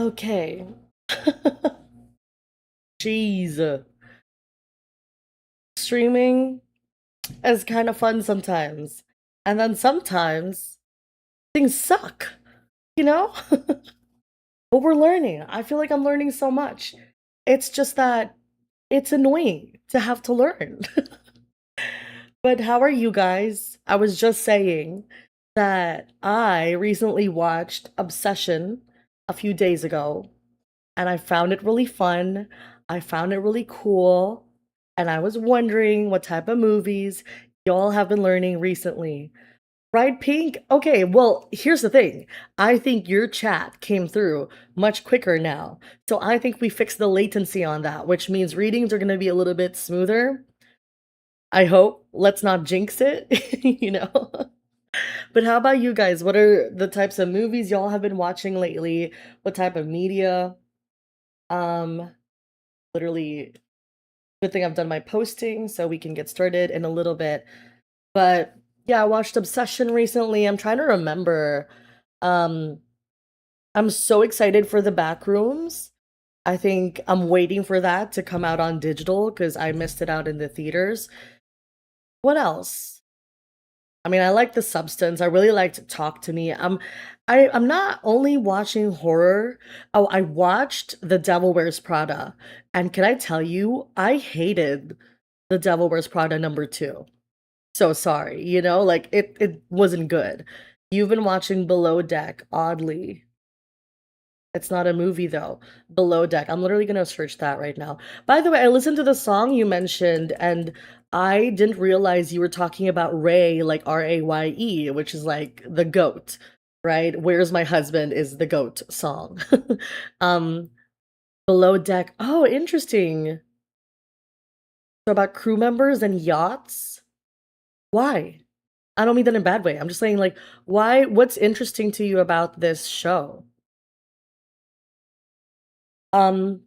Okay. Jeez. Streaming is kind of fun sometimes. And then sometimes things suck, you know? But we're learning. I feel like I'm learning so much. It's just that it's annoying to have to learn. But how are you guys? I was just saying that I recently watched Obsession a few days ago, and I found it really fun. I found it really cool, and I was wondering what type of movies y'all have been learning recently. Right, Pink? Okay, well, here's the thing. I think your chat came through much quicker now. So I think we fixed the latency on that, which means readings are going to be a little bit smoother. I hope. Let's not jinx it, you know? But how about you guys? What are the types of movies y'all have been watching lately? What type of media? Um, Literally, good thing I've done my posting so we can get started in a little bit. But yeah, I watched Obsession recently. I'm trying to remember. Um, I'm so excited for the back rooms. I think I'm waiting for that to come out on digital because I missed it out in the theaters. What else? I mean, I like The Substance. I really liked Talk to Me. I'm not only watching horror. Oh, I watched The Devil Wears Prada. And can I tell you, I hated The Devil Wears Prada number 2. So sorry, like it wasn't good. You've been watching Below Deck, oddly. It's not a movie though. Below Deck. I'm literally gonna search that right now. By the way, I listened to the song you mentioned, and I didn't realize you were talking about Ray, like Raye, which is like the goat, right? Where's My Husband is the goat song. um, Below Deck. Oh, interesting. So about crew members and yachts. Why? I don't mean that in a bad way. I'm just saying, like, why? What's interesting to you about this show? Um,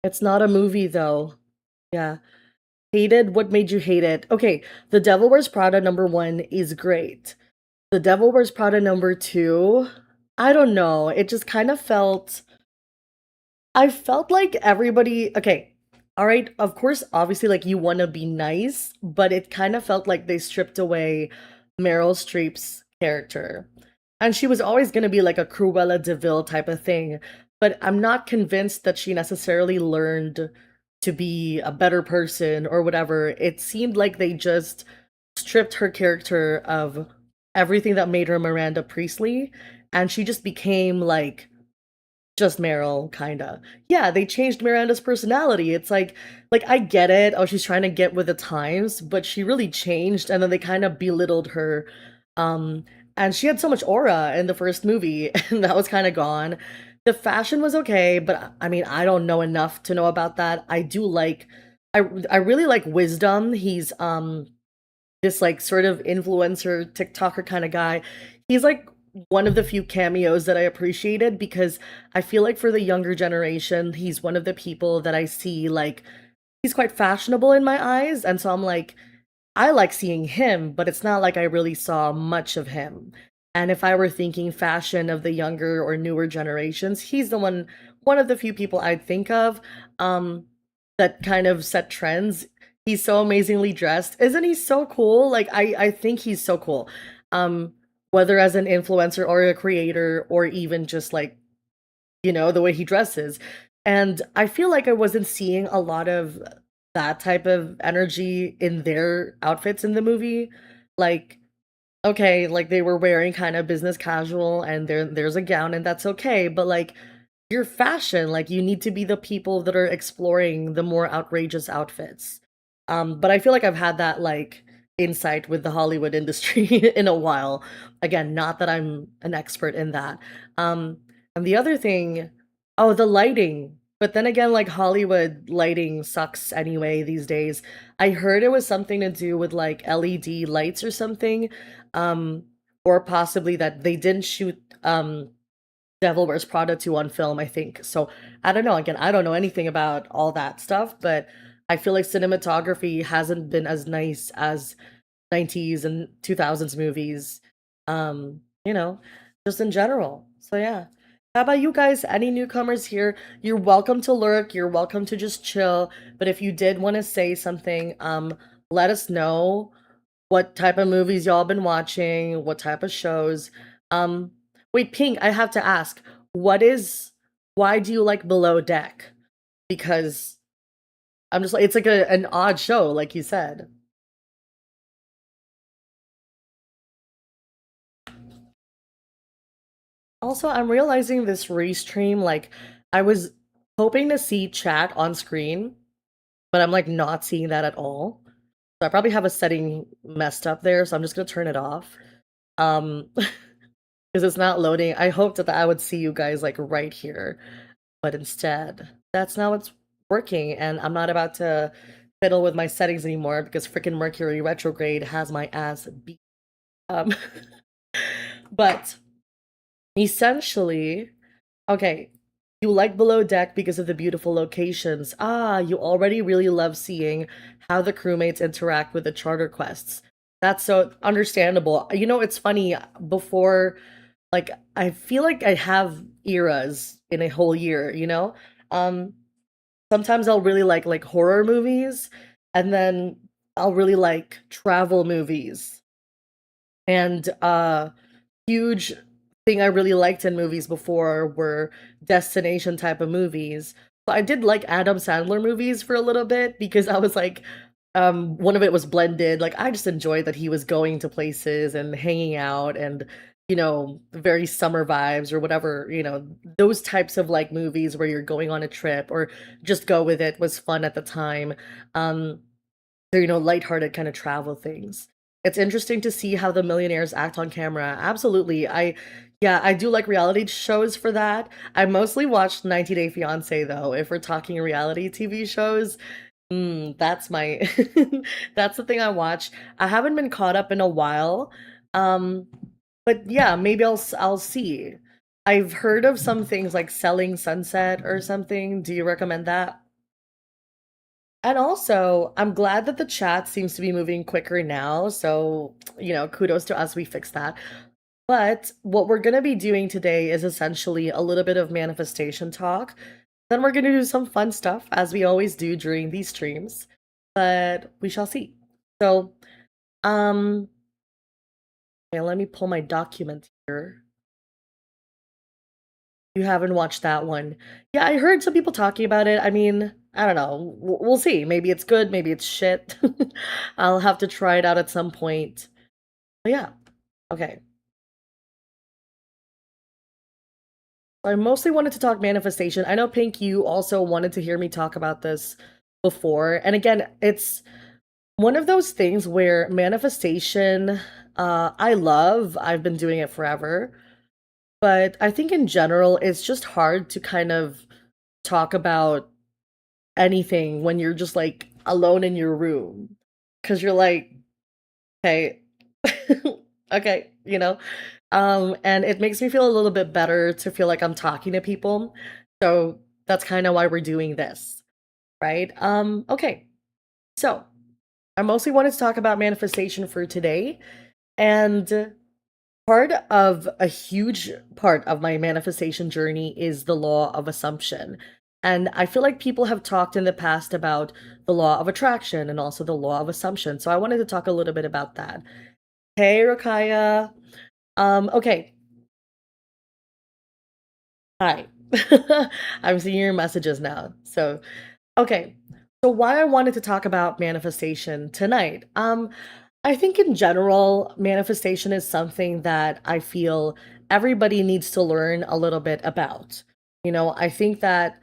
it's not a movie though. Yeah. Hated? What made you hate it? Okay, The Devil Wears Prada number 1 is great. The Devil Wears Prada number 2, I don't know. It just kind of felt I felt like everybody okay. All right, of course, obviously like you want to be nice, but it kind of felt like they stripped away Meryl Streep's character. And she was always going to be like a Cruella de Vil type of thing, but I'm not convinced that she necessarily learned to be a better person or whatever. It seemed like they just stripped her character of everything that made her Miranda Priestley, and she just became like just Meryl, kinda. Yeah, they changed Miranda's personality. It's like I get it. Oh, she's trying to get with the times, but she really changed, and then they kind of belittled her. Um, and she had so much aura in the first movie, and that was kind of gone. The fashion was okay, but I mean, I don't know enough to know about that. I really like Wisdom. He's this like sort of influencer TikToker kind of guy. He's like one of the few cameos that I appreciated because I feel like for the younger generation, he's one of the people that I see like he's quite fashionable in my eyes. And so I'm like, I like seeing him, but it's not like I really saw much of him. And if I were thinking fashion of the younger or newer generations, he's one of the few people I'd think of that kind of set trends. He's so amazingly dressed. Isn't he so cool? Like I think he's so cool. Um whether as an influencer or a creator or even just like, the way he dresses. And I feel like I wasn't seeing a lot of that type of energy in their outfits in the movie. Like, okay, like they were wearing kind of business casual and there's a gown and that's okay, but like your fashion, like you need to be the people that are exploring the more outrageous outfits. But I feel like I've had that like insight with the Hollywood industry in a while. Again, not that I'm an expert in that. Um, and the other thing, oh, the lighting. But then again, like Hollywood lighting sucks anyway these days. I heard it was something to do with like LED lights or something. Um, or possibly that they didn't shoot Devil Wears Prada 2 on film, I think. So I don't know. Again, I don't know anything about all that stuff, but I feel like cinematography hasn't been as nice as 90s and 2000s movies, you know, just in general. So yeah. How about you guys? Any newcomers here? You're welcome to lurk. You're welcome to just chill. But if you did want to say something, let us know what type of movies y'all been watching, what type of shows. Um, wait, Pink, I have to ask, what is why do you like Below Deck? Because I'm just like it's like an odd show, like you said. Also, I'm realizing this restream, like I was hoping to see chat on screen, but I'm like not seeing that at all. So I probably have a setting messed up there, so I'm just gonna turn it off. Because it's not loading. I hoped that I would see you guys like right here, but instead, that's not what's working, and I'm not about to fiddle with my settings anymore because freaking Mercury retrograde has my ass beat. Um, but essentially, okay, you like Below Deck because of the beautiful locations. Ah, you already really love seeing how the crewmates interact with the charter quests. That's so understandable. You know, it's funny, before, like, I feel like I have eras in a whole year, you know? Um, Sometimes I'll really like horror movies, and then I'll really like travel movies. And huge thing I really liked in movies before were destination type of movies. So I did like Adam Sandler movies for a little bit because I was like, one of it was blended. Like I just enjoyed that he was going to places and hanging out and, very summer vibes or whatever, those types of like movies where you're going on a trip or just go with it was fun at the time. Um, they're, lighthearted kind of travel things. It's interesting to see how the millionaires act on camera. Absolutely. Yeah, I do like reality shows for that. I mostly watched 90 Day Fiance though. If we're talking reality TV shows, that's my that's the thing I watch. I haven't been caught up in a while. Um, but yeah, maybe I'll see. I've heard of some things like Selling Sunset or something. Do you recommend that? And also, I'm glad that the chat seems to be moving quicker now. So, kudos to us, we fixed that. But what we're going to be doing today is essentially a little bit of manifestation talk. Then we're going to do some fun stuff, as we always do during these streams. But we shall see. So, um, okay, let me pull my document here. You haven't watched that one. Yeah, I heard some people talking about it. I mean, I don't know. We'll see. Maybe it's good, maybe it's shit. I'll have to try it out at some point. But yeah, okay. I mostly wanted to talk manifestation. I know, Pink, you also wanted to hear me talk about this before. And again, it's one of those things where manifestation, I love. I've been doing it forever. But I think in general, it's just hard to kind of talk about anything when you're just like alone in your room because you're like, hey, okay, and it makes me feel a little bit better to feel like I'm talking to people. So that's kind of why we're doing this, right? Okay, so I mostly wanted to talk about manifestation for today, and part of a huge part of my manifestation journey is the law of assumption. And I feel like people have talked in the past about the law of attraction and also the law of assumption. So I wanted to talk a little bit about that. Hey, Rakaya. Okay. Hi. I'm seeing your messages now. So, okay. So why I wanted to talk about manifestation tonight. I think in general, manifestation is something that I feel everybody needs to learn a little bit about. I think that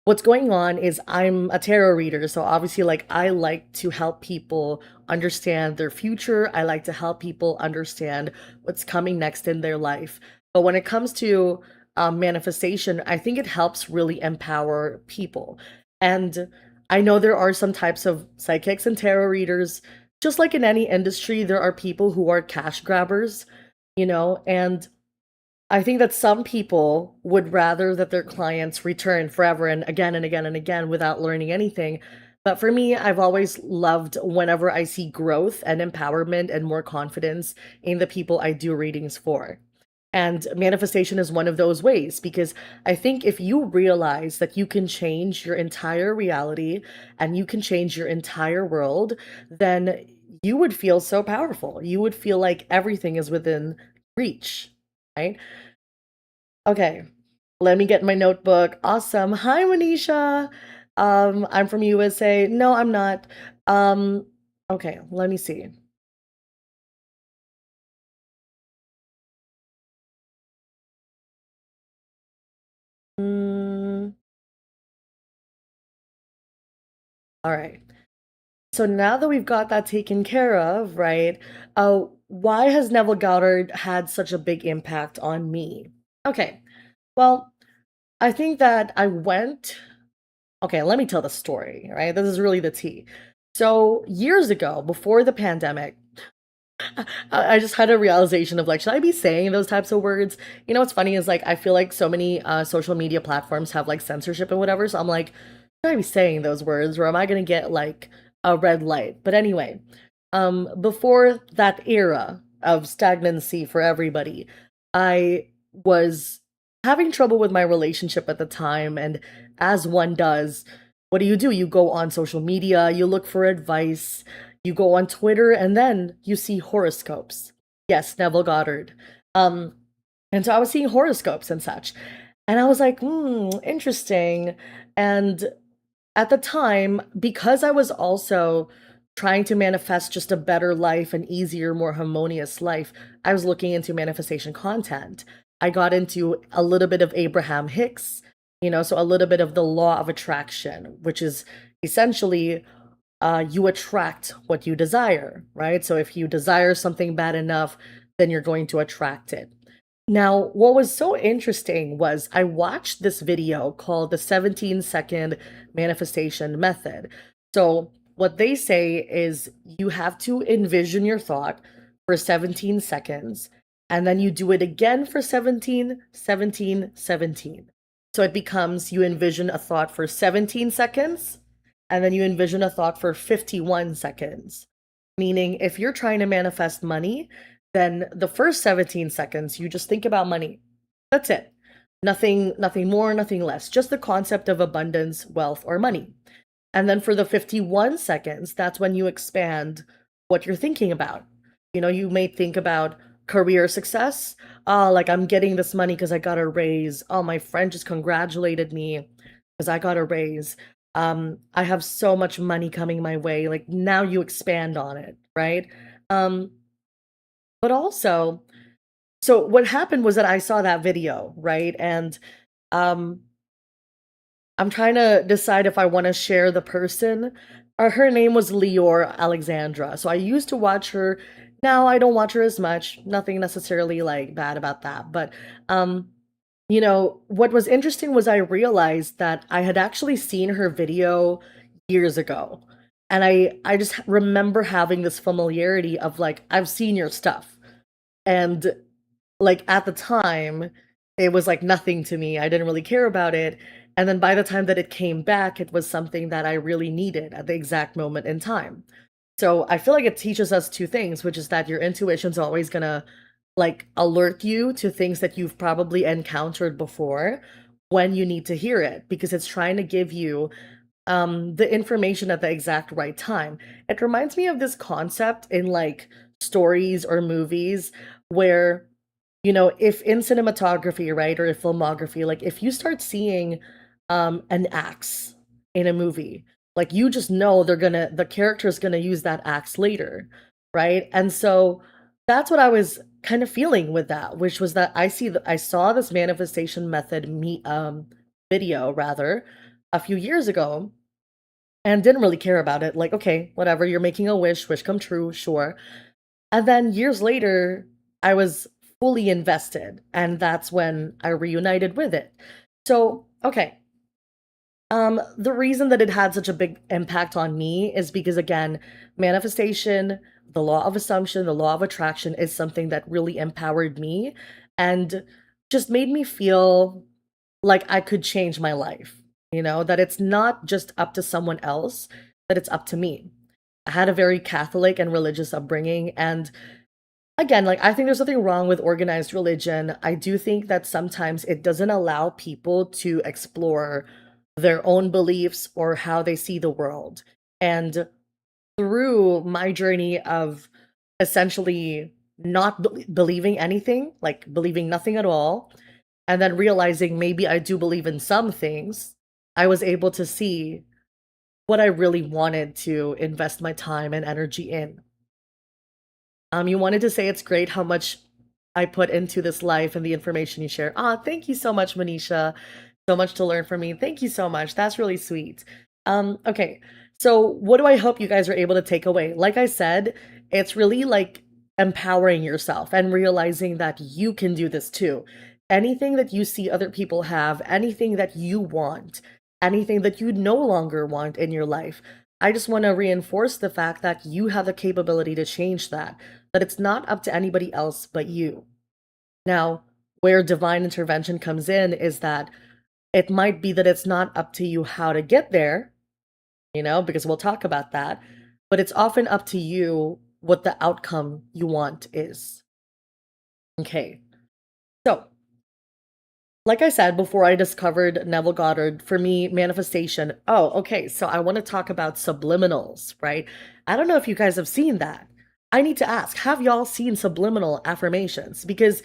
what's going on is I'm a tarot reader, so obviously, like, I like to help people understand their future. I like to help people understand what's coming next in their life. But when it comes to manifestation, I think it helps really empower people. And I know there are some types of psychics and tarot readers. Just like in any industry, there are people who are cash grabbers, and I think that some people would rather that their clients return forever and again and again and again without learning anything. But for me, I've always loved whenever I see growth and empowerment and more confidence in the people I do readings for. And manifestation is one of those ways because I think if you realize that you can change your entire reality and you can change your entire world, then you would feel so powerful. You would feel like everything is within reach, right? Okay, let me get my notebook. Awesome. Hi, Manisha. I'm from USA. No, I'm not. Um, okay, let me see. Mm, all right. So now that we've got that taken care of, right? Why has Neville Goddard had such a big impact on me? Okay, well, I think that I went. Okay, let me tell the story, right? This is really the tea. So years ago, before the pandemic, I just had a realization of like, should I be saying those types of words? You know what's funny is like I feel like so many social media platforms have like censorship and whatever. So I'm like, should I be saying those words or am I gonna get like a red light? But anyway, before that era of stagnancy for everybody, I was having trouble with my relationship at the time, and as one does, what do? You go on social media, you look for advice, you go on Twitter, and then you see horoscopes. Yes, Neville Goddard. Um, and so I was seeing horoscopes and such. And I was like, interesting. And at the time, because I was also trying to manifest just a better life, an easier, more harmonious life, I was looking into manifestation content. I got into a little bit of Abraham Hicks, so a little bit of the law of attraction, which is essentially you attract what you desire, right? So if you desire something bad enough, then you're going to attract it. Now, what was so interesting was I watched this video called the 17-second manifestation method. So, what they say is you have to envision your thought for 17 seconds, and then you do it again for 17, 17, 17. So it becomes you envision a thought for 17 seconds, and then you envision a thought for 51 seconds. Meaning, if you're trying to manifest money, then the first 17 seconds, you just think about money. That's it. Nothing more, nothing less. Just the concept of abundance, wealth, or money. And then for the 51 seconds, that's when you expand what you're thinking about. You may think about career success. Oh, like I'm getting this money because I got a raise. Oh, my friend just congratulated me because I got a raise. I have so much money coming my way. Like now you expand on it, right? Um, but also, so what happened was that I saw that video, right? And um I'm trying to decide if I want to share the person. Her name was Leor Alexandra. So I used to watch her. Now I don't watch her as much. Nothing necessarily like bad about that. But what was interesting was I realized that I had actually seen her video years ago. And I just remember having this familiarity of like, I've seen your stuff. And like at the time, it was like nothing to me. I didn't really care about it. And then by the time that it came back, it was something that I really needed at the exact moment in time. So I feel like it teaches us two things, which is that your intuition's always gonna like alert you to things that you've probably encountered before when you need to hear it because it's trying to give you the information at the exact right time. It reminds me of this concept in like stories or movies where if in cinematography, right, or if filmography, like if you start seeing an axe in a movie, like you just know the character's gonna use that axe later, right? And so that's what I was kind of feeling with that, which was that I saw this manifestation method video rather a few years ago and didn't really care about it. Like, okay, whatever, you're making a wish come true, sure. And then years later, I was fully invested, and that's when I reunited with it. So, okay. The reason that it had such a big impact on me is because again, manifestation, the law of assumption, the law of attraction is something that really empowered me and just made me feel like I could change my life, that it's not just up to someone else, that it's up to me. I had a very Catholic and religious upbringing, and again, like, I think there's nothing wrong with organized religion. I do think that sometimes it doesn't allow people to explore their own beliefs or how they see the world. And through my journey of essentially not believing anything, like believing nothing at all, and then realizing maybe I do believe in some things, I was able to see what I really wanted to invest my time and energy in. You wanted to say it's great how much I put into this life and the information you share. Ah, thank you so much, Manisha. So much to learn from me. Thank you so much. That's really sweet. Okay. So what do I hope you guys are able to take away? Like I said, it's really like empowering yourself and realizing that you can do this too. Anything that you see other people have, anything that you want, anything that you no longer want in your life, I just want to reinforce the fact that you have the capability to change that it's not up to anybody else but you. Now, where divine intervention comes in is that it might be that it's not up to you how to get there, because we'll talk about that, but it's often up to you what the outcome you want is. Okay. So, like I said before, I discovered Neville Goddard, for me, manifestation. Oh, okay. So I want to talk about subliminals, right? I don't know if you guys have seen that. I need to ask, have y'all seen subliminal affirmations? Because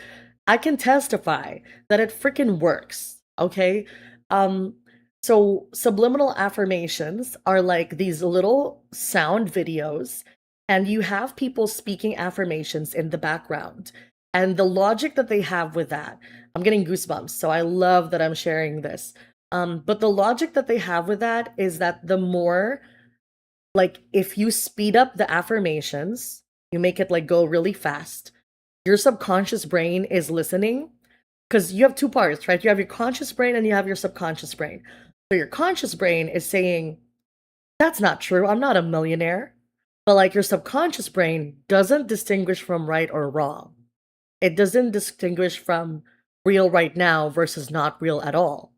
I can testify that it freaking works, okay? Um, so subliminal affirmations are like these little sound videos, and you have people speaking affirmations in the background. And the logic that they have with that, I'm getting goosebumps, so I love that I'm sharing this. But the logic that they have with that is that the more, like, if you speed up the affirmations, you make it like go really fast, your subconscious brain is listening because you have two parts, right? You have your conscious brain and you have your subconscious brain. So your conscious brain is saying, that's not true. I'm not a millionaire. But like your subconscious brain doesn't distinguish from right or wrong. It doesn't distinguish from real right now versus not real at all.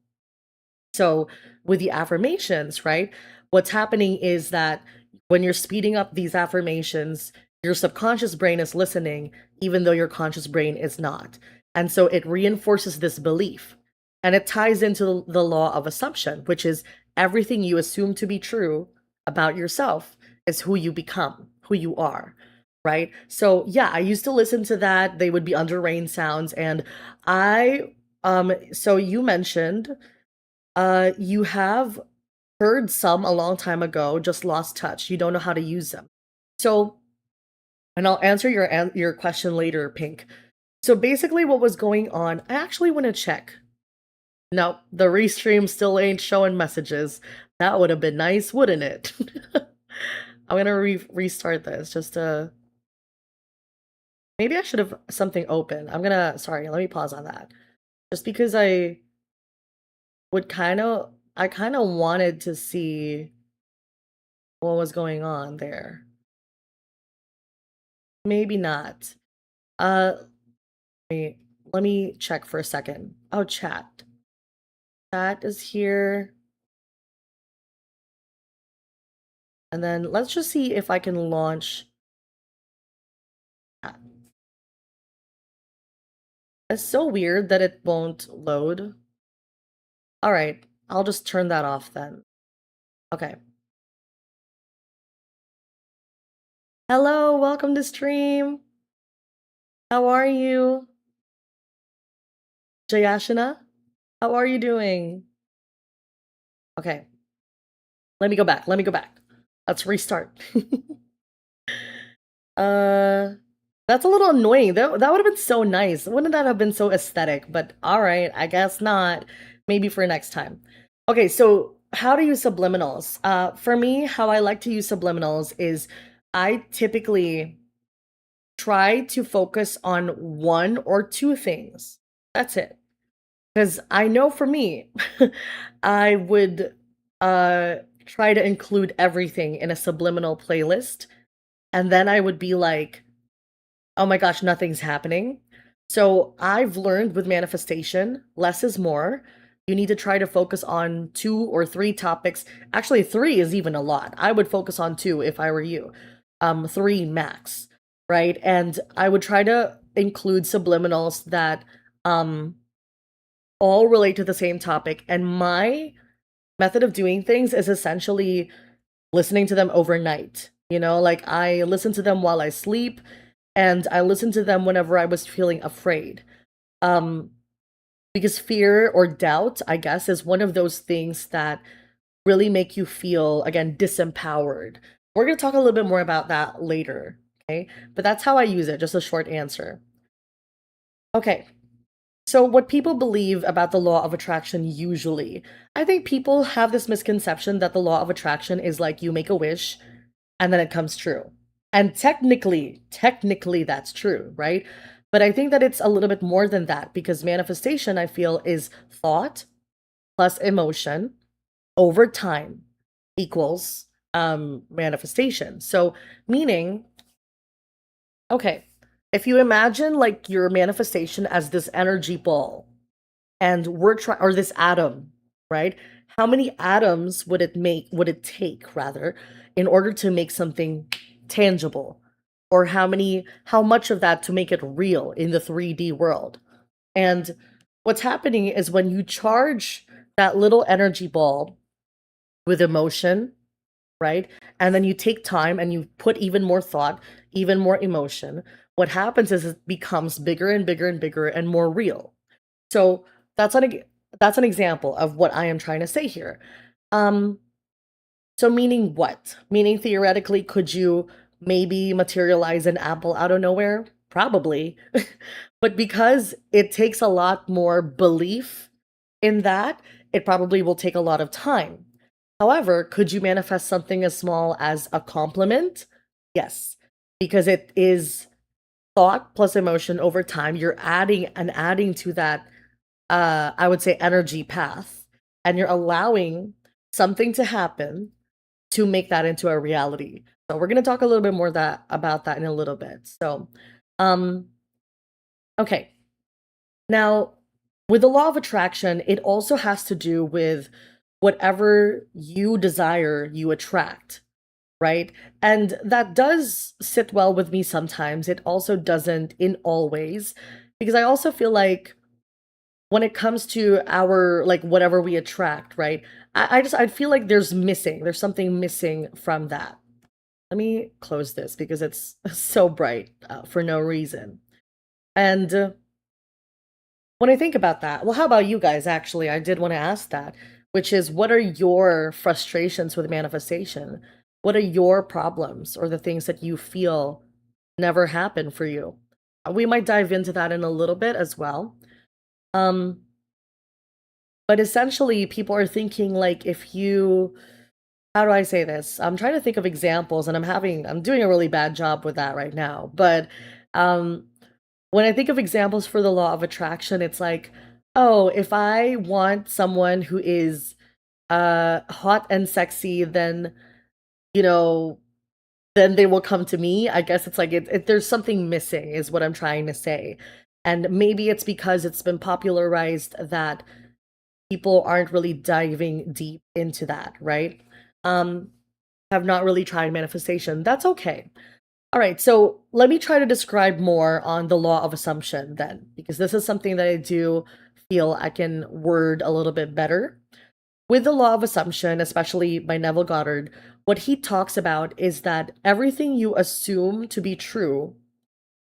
So with the affirmations, right? What's happening is that when you're speeding up these affirmations, your subconscious brain is listening, even though your conscious brain is not. And so it reinforces this belief. And it ties into the law of assumption, which is everything you assume to be true about yourself is who you become, who you are. Right. So yeah, I used to listen to that. They would be under rain sounds. And so you mentioned you have heard some a long time ago, just lost touch. You don't know how to use them. So, and I'll answer your question later, Pink. So basically what was going on, I actually want to check. No, the restream still ain't showing messages. That would have been nice, wouldn't it? I'm gonna restart this just to. Maybe I should have something open. Sorry, let me pause on that. Just because I kind of wanted to see what was going on there. Maybe not. Uh, let me check for a second. Oh, chat. Chat is here. And then let's just see if I can launch chat. It's so weird that it won't load. All right, I'll just turn that off then. Okay. Hello, welcome to stream. How are you? Jayashina? How are you doing? Okay. Let me go back. Let me go back. Let's restart. uh that's a little annoying. That would have been so nice. Wouldn't that have been so aesthetic? But all right, I guess not. Maybe for next time. Okay, so how to use subliminals. For me, how I like to use subliminals is I typically try to focus on one or two things. That's it. Because I know for me, I would try to include everything in a subliminal playlist, and then I would be like, oh my gosh, nothing's happening. So I've learned with manifestation, less is more. You need to try to focus on two or three topics. Actually, three is even a lot. I would focus on two if I were you. Three max. right? And I would try to include subliminals that um all relate to the same topic. And my method of doing things is essentially listening to them overnight. Like I listen to them while I sleep, and I listen to them whenever I was feeling afraid. Um, because fear or doubt, I guess, is one of those things that really make you feel, again, disempowered. We're going to talk a little bit more about that later, okay? But that's how I use it, just a short answer. Okay, so what people believe about the law of attraction usually, I think people have this misconception that the law of attraction is like you make a wish and then it comes true. And technically that's true, right? But I think that it's a little bit more than that because manifestation, I feel, is thought plus emotion over time equals manifestation. So meaning, okay, if you imagine like your manifestation as this energy ball and we're trying, or this atom, right? How many atoms would it take rather, in order to make something tangible? Or how much of that to make it real in the 3D world? And what's happening is when you charge that little energy ball with emotion, right? And then you take time and you put even more thought, even more emotion. What happens is it becomes bigger and bigger and bigger and more real. So that's an example of what I am trying to say here. Um, so meaning what? Meaning theoretically, could you maybe materialize an apple out of nowhere? Probably. But because it takes a lot more belief in that, it probably will take a lot of time. However, could you manifest something as small as a compliment? Yes, because it is thought plus emotion over time. You're adding to that, I would say, energy path, and you're allowing something to happen to make that into a reality. So we're going to talk a little bit more about that in a little bit. So, um, okay. Now, with the law of attraction, it also has to do with whatever you desire, you attract, right? And that does sit well with me sometimes. It also doesn't in all ways, because I also feel like when it comes to our, like, whatever we attract, right? I feel like there's something missing from that. Let me close this because it's so bright for no reason. And when I think about that, well, how about you guys? Actually, I did want to ask that, which is what are your frustrations with manifestation? What are your problems or the things that you feel never happen for you? We might dive into that in a little bit as well. Um, but essentially, people are thinking like if you, how do I say this? I'm trying to think of examples and I'm doing a really bad job with that right now. But um, when I think of examples for the law of attraction, it's like, oh, if I want someone who is hot and sexy, then, you know, then they will come to me. I guess it's like there's something missing, is what I'm trying to say. And maybe it's because it's been popularized that people aren't really diving deep into that, right? Um, have not really tried manifestation. That's okay. All right, so let me try to describe more on the law of assumption then, because this is something that I do feel I can word a little bit better. With the law of assumption, especially by Neville Goddard, what he talks about is that everything you assume to be true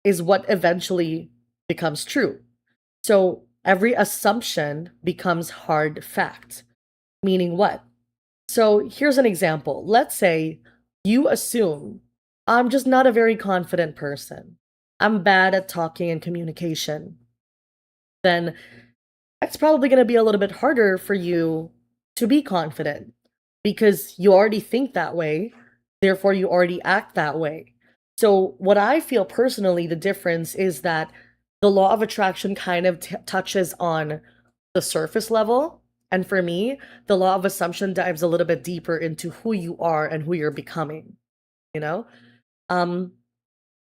is what eventually becomes true. So every assumption becomes hard fact. Meaning what? So here's an example. Let's say you assume I'm just not a very confident person. I'm bad at talking and communication. Then it's probably going to be a little bit harder for you to be confident because you already think that way. Therefore, you already act that way. So, what I feel personally, the difference is that the law of attraction kind of touches on the surface level. And for me, the law of assumption dives a little bit deeper into who you are and who you're becoming, you know? Um,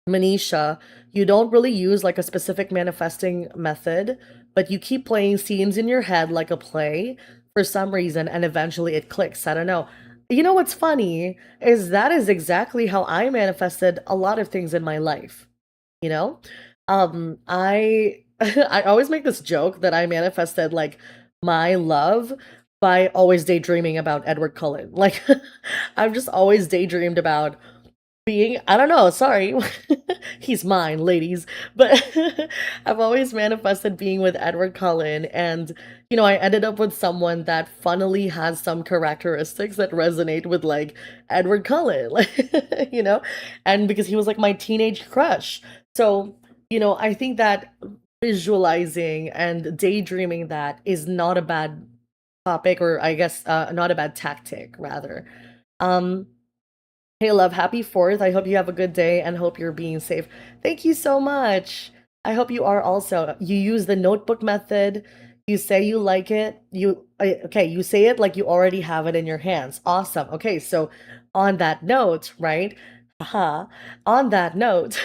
Manisha, you don't really use like a specific manifesting method, but you keep playing scenes in your head like a play for some reason, and eventually it clicks. I don't know. You know what's funny is that is exactly how I manifested a lot of things in my life, you know? I I always make this joke that I manifested like my love by always daydreaming about Edward Cullen. Like I've just always daydreamed about being, I don't know, sorry. He's mine, ladies. But I've always manifested being with Edward Cullen, and I ended up with someone that funnily has some characteristics that resonate with like Edward Cullen. Like, and because he was like my teenage crush. So, I think that visualizing and daydreaming that is not a bad topic, or I guess not a bad tactic, rather. Um Hey, love, happy 4th. I hope you have a good day and hope you're being safe. Thank you so much. I hope you are also. You use the notebook method. You say you like it. Okay, you say it like you already have it in your hands. Awesome. Okay, so on that note, right? Haha. On that note,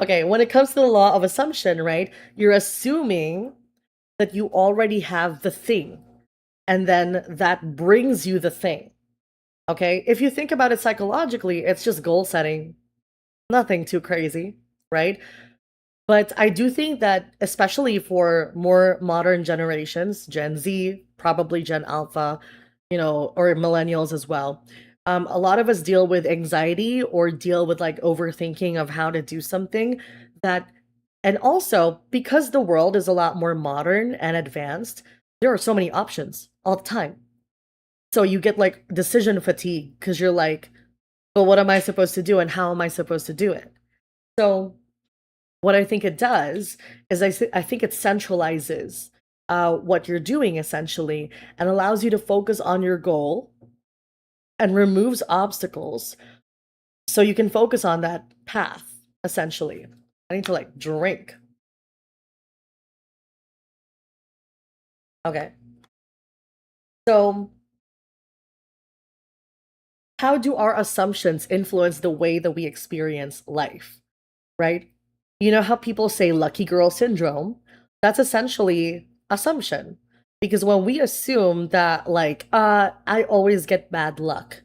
okay, when it comes to the law of assumption, right? You're assuming that you already have the thing, and then that brings you the thing. Okay, if you think about it psychologically, it's just goal setting, nothing too crazy, right? But I do think that, especially for more modern generations, Gen Z, probably Gen Alpha, or millennials as well, a lot of us deal with anxiety or deal with like overthinking of how to do something that, and also because the world is a lot more modern and advanced, there are so many options all the time. So you get like decision fatigue because you're like, but what am I supposed to do and how am I supposed to do it? So what I think it does is I think it centralizes what you're doing essentially and allows you to focus on your goal and removes obstacles so you can focus on that path essentially. I need to like drink. Okay. So how do our assumptions influence the way that we experience life? Right? You know how people say lucky girl syndrome? That's essentially assumption. Because when we assume that, like, I always get bad luck,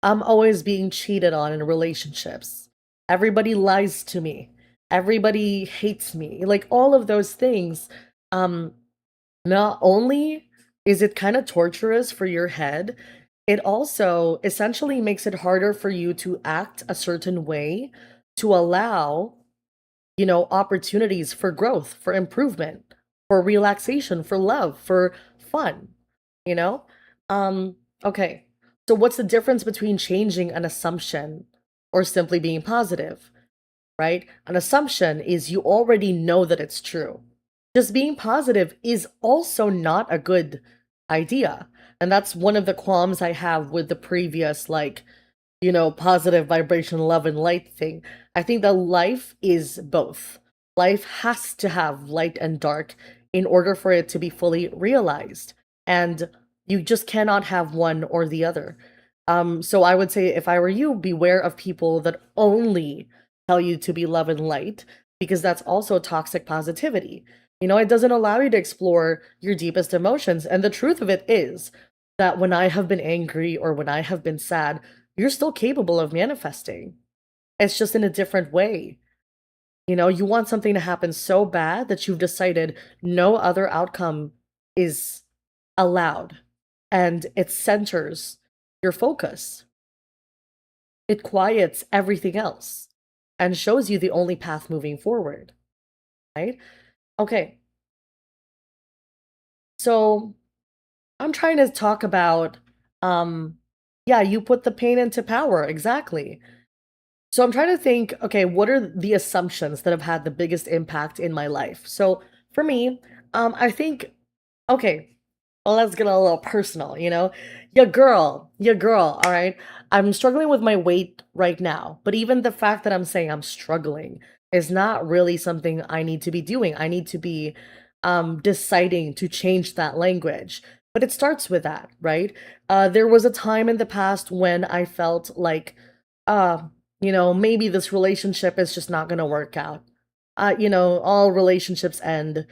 I'm always being cheated on in relationships, everybody lies to me, everybody hates me, like, all of those things, um, not only is it kind of torturous for your head, it also essentially makes it harder for you to act a certain way to allow opportunities for growth, for improvement, for relaxation, for love, for fun, you know? Okay. So what's the difference between changing an assumption or simply being positive, right? An assumption is you already know that it's true. Just being positive is also not a good idea. And that's one of the qualms I have with the previous, like, positive vibration, love, and light thing. I think that life is both. Life has to have light and dark in order for it to be fully realized. And you just cannot have one or the other. So I would say if I were you, beware of people that only tell you to be love and light, because that's also toxic positivity. It doesn't allow you to explore your deepest emotions. And the truth of it is that when I have been angry or when I have been sad, you're still capable of manifesting. It's just in a different way. You want something to happen so bad that you've decided no other outcome is allowed. And it centers your focus, it quiets everything else and shows you the only path moving forward, right? Okay, so I'm trying to talk about, um, yeah, you put the pain into power, exactly. So I'm trying to think, okay, what are the assumptions that have had the biggest impact in my life? So for me, I think, okay, well, let's get a little personal. Your girl, all right? I'm struggling with my weight right now, but even the fact that I'm saying I'm struggling is not really something I need to be doing. I need to be deciding to change that language. But it starts with that, right? There was a time in the past when I felt like, uh, maybe this relationship is just not going to work out. All relationships end,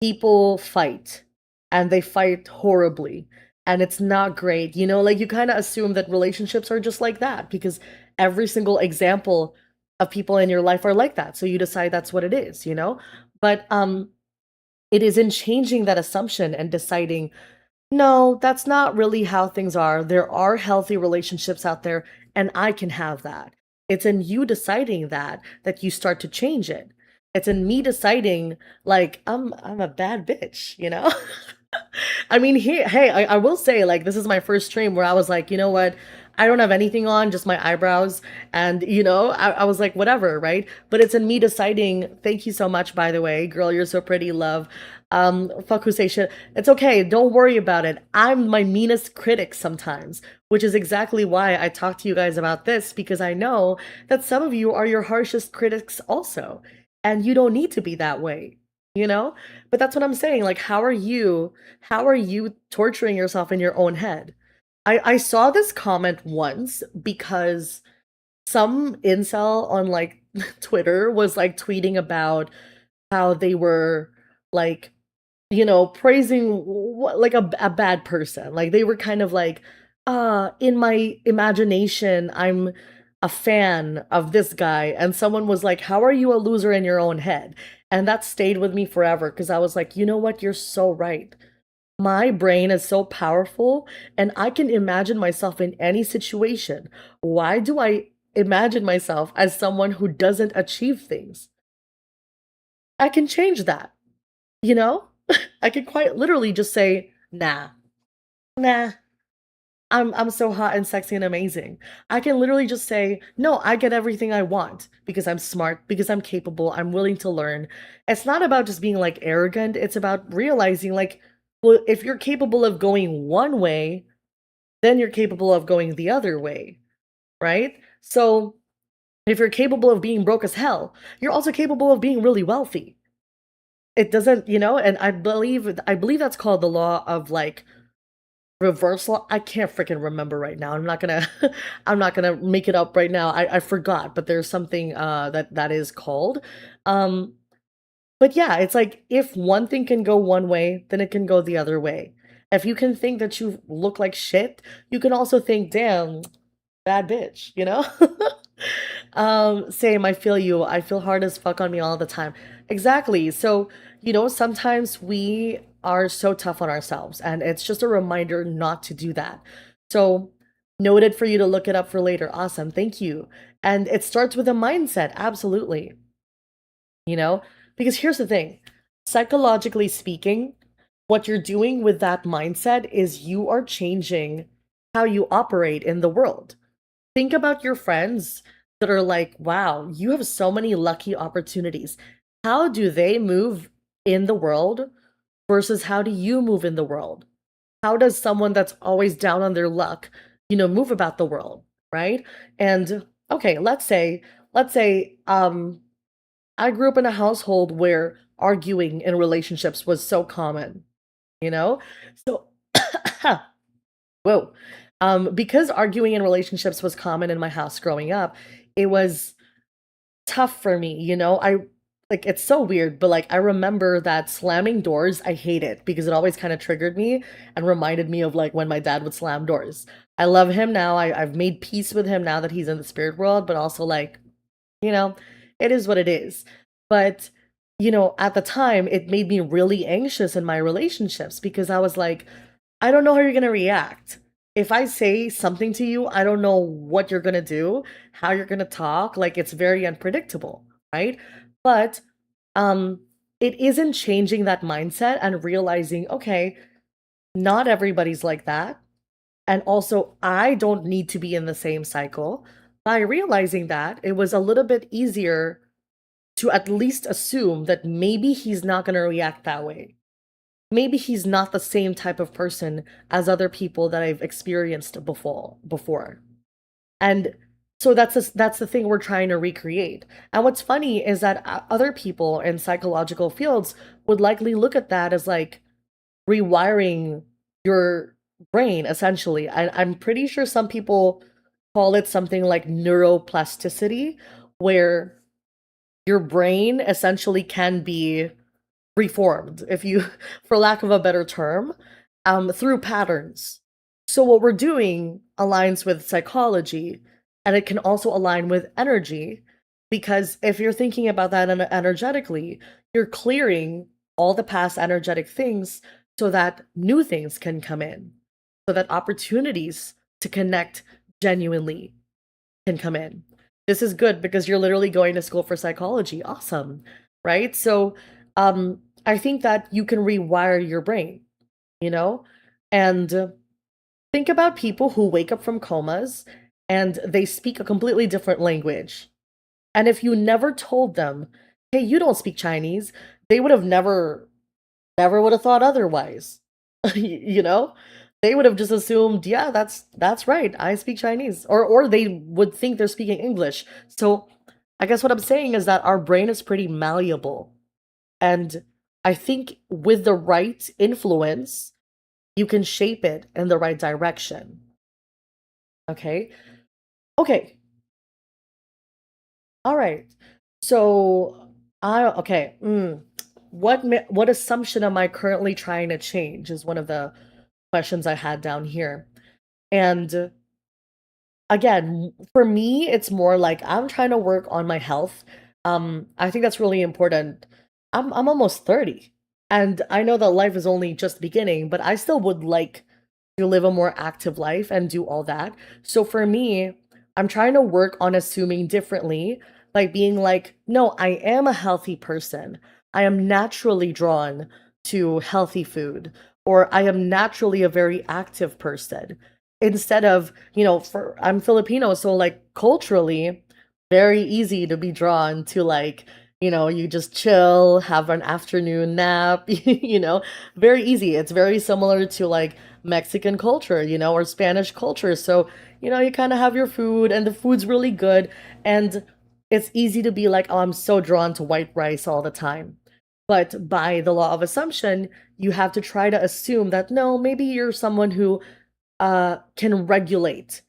people fight, and they fight horribly. and it's not great. Like you kind of assume that relationships are just like that because every single example of people in your life are like that. So you decide that's what it is. But it is in changing that assumption and deciding, no, that's not really how things are. There are healthy relationships out there, and I can have that. It's in you deciding that you start to change it. It's in me deciding, like, I'm a bad bitch. I mean, hey, I will say, like, this is my first stream where I was like, you know what? I don't have anything on, just my eyebrows. And, I was like, whatever, right? But it's in me deciding, thank you so much, by the way. Girl, you're so pretty, love. Fuck who say shit. It's okay. Don't worry about it. I'm my meanest critic sometimes, which is exactly why I talk to you guys about this, because I know that some of you are your harshest critics also. And you don't need to be that way, you know? But that's what I'm saying. Like, how are you torturing yourself in your own head? I saw this comment once because some incel on like Twitter was like tweeting about how they were like, praising like a bad person. Like they were kind of like, in my imagination, I'm a fan of this guy. And someone was like, how are you a loser in your own head? And that stayed with me forever because I was like, you know what? You're so right. My brain is so powerful and I can imagine myself in any situation. Why do I imagine myself as someone who doesn't achieve things? I can change that, you know? I could quite literally just say, nah, nah, I'm so hot and sexy and amazing. I can literally just say, no, I get everything I want because I'm smart, because I'm capable, I'm willing to learn. It's not about just being like arrogant, it's about realizing like, well, if you're capable of going one way, then you're capable of going the other way, right? So if you're capable of being broke as hell, you're also capable of being really wealthy. It doesn't, and I believe that's called the law of like reversal. I can't freaking remember right now. I'm not gonna I'm not gonna make it up right now. I forgot, but there's something that is called. Um but yeah, it's like if one thing can go one way, then it can go the other way. If you can think that you look like shit, you can also think, damn, bad bitch. Same, I feel you. I feel hard as fuck on me all the time. Exactly. So, sometimes we are so tough on ourselves, and it's just a reminder not to do that. So, noted for you to look it up for later. Awesome. Thank you. And it starts with a mindset. Absolutely. You know, because here's the thing, psychologically speaking, what you're doing with that mindset is you are changing how you operate in the world. Think about your friends that are like, wow, you have so many lucky opportunities. How do they move in the world versus how do you move in the world? How does someone that's always down on their luck, move about the world, right? And okay, let's say I grew up in a household where arguing in relationships was so common, you know? So whoa. Because arguing in relationships was common in my house growing up, it was tough for me, I like it's so weird, but like I remember that slamming doors, I hate it because it always kind of triggered me and reminded me of like when my dad would slam doors. I love him now. I've made peace with him now that he's in the spirit world, but also like, you know, it is what it is. But, at the time, it made me really anxious in my relationships because I was like, I don't know how you're going to react. If I say something to you, I don't know what you're going to do, how you're going to talk. Like it's very unpredictable, right? But um it isn't changing that mindset and realizing, okay, not everybody's like that. And also, I don't need to be in the same cycle. By realizing that, it was a little bit easier to at least assume that maybe he's not going to react that way. Maybe he's not the same type of person as other people that I've experienced before. And so that's the thing we're trying to recreate. And what's funny is that other people in psychological fields would likely look at that as like rewiring your brain essentially. I'm pretty sure some people call it something like neuroplasticity, where your brain essentially can be reformed, if you for lack of a better term. through patterns. So what we're doing aligns with psychology, and it can also align with energy, because if you're thinking about that energetically, you're clearing all the past energetic things so that new things can come in, so that opportunities to connect genuinely can come in. This is good because you're literally going to school for psychology. Awesome, right? So, I think that you can rewire your brain, you know? And think about people who wake up from comas and they speak a completely different language. And if you never told them, hey, you don't speak Chinese, they would have never would have thought otherwise. You know? They would have just assumed, yeah, that's right. I speak Chinese. Or they would think they're speaking English. So I guess what I'm saying is that our brain is pretty malleable. And I think with the right influence, you can shape it in the right direction. Okay? Okay. All right. So I okay. What assumption am I currently trying to change is one of the questions I had down here. And again, for me, it's more like I'm trying to work on my health. I think that's really important. I'm almost 30, and I know that life is only just beginning, but I still would like to live a more active life and do all that. So for me, I'm trying to work on assuming differently, like being like, no, I am a healthy person. I am naturally drawn to healthy food, or I am naturally a very active person. Instead of, for I'm Filipino, so like culturally, very easy to be drawn to like, you just chill, have an afternoon nap, very easy. It's very similar to like Mexican culture, or Spanish culture. So, you kind of have your food and the food's really good. And it's easy to be like, oh, I'm so drawn to white rice all the time. But by the law of assumption, you have to try to assume that no, maybe you're someone who can regulate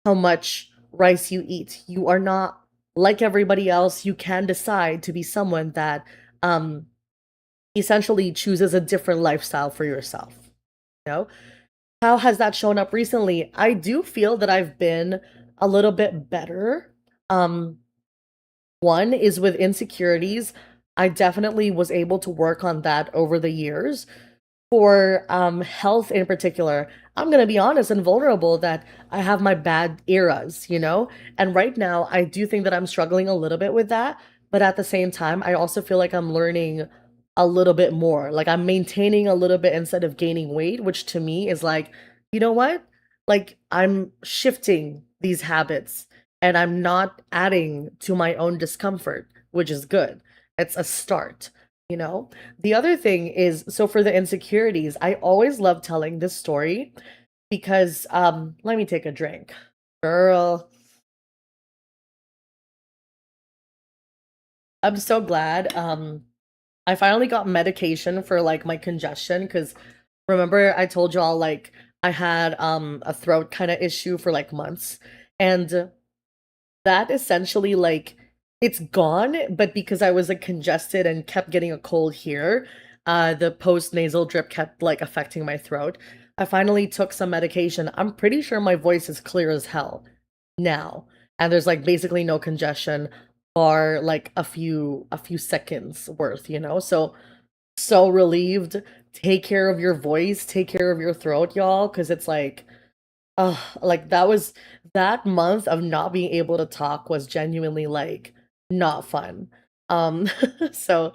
how much rice you eat. You are not like everybody else. You can decide to be someone that um, essentially chooses a different lifestyle for yourself. You know, how has that shown up recently? I do feel that I've been a little bit better. Um, One is with insecurities. I definitely was able to work on that over the years. For health in particular, I'm gonna be honest and vulnerable that I have my bad eras, and right now I do think that I'm struggling a little bit with that, but at the same time I also feel like I'm learning a little bit more, like I'm maintaining a little bit instead of gaining weight, which to me is like, you know what, like I'm shifting these habits and I'm not adding to my own discomfort, which is good. It's a start, you know the other thing is, so for the insecurities, I always love telling this story because let me take a drink. Girl, I'm so glad. I finally got medication for like my congestion because remember I told y'all like I had a throat kind of issue for like months, and that essentially like it's gone, but because I was like congested and kept getting a cold here, the post nasal drip kept like affecting my throat. I finally took some medication. I'm pretty sure my voice is clear as hell now. And there's like basically no congestion or like a few seconds worth, so relieved. Take care of your voice, take care of your throat, y'all, because it's like like that month of not being able to talk was genuinely like not fun. Um, so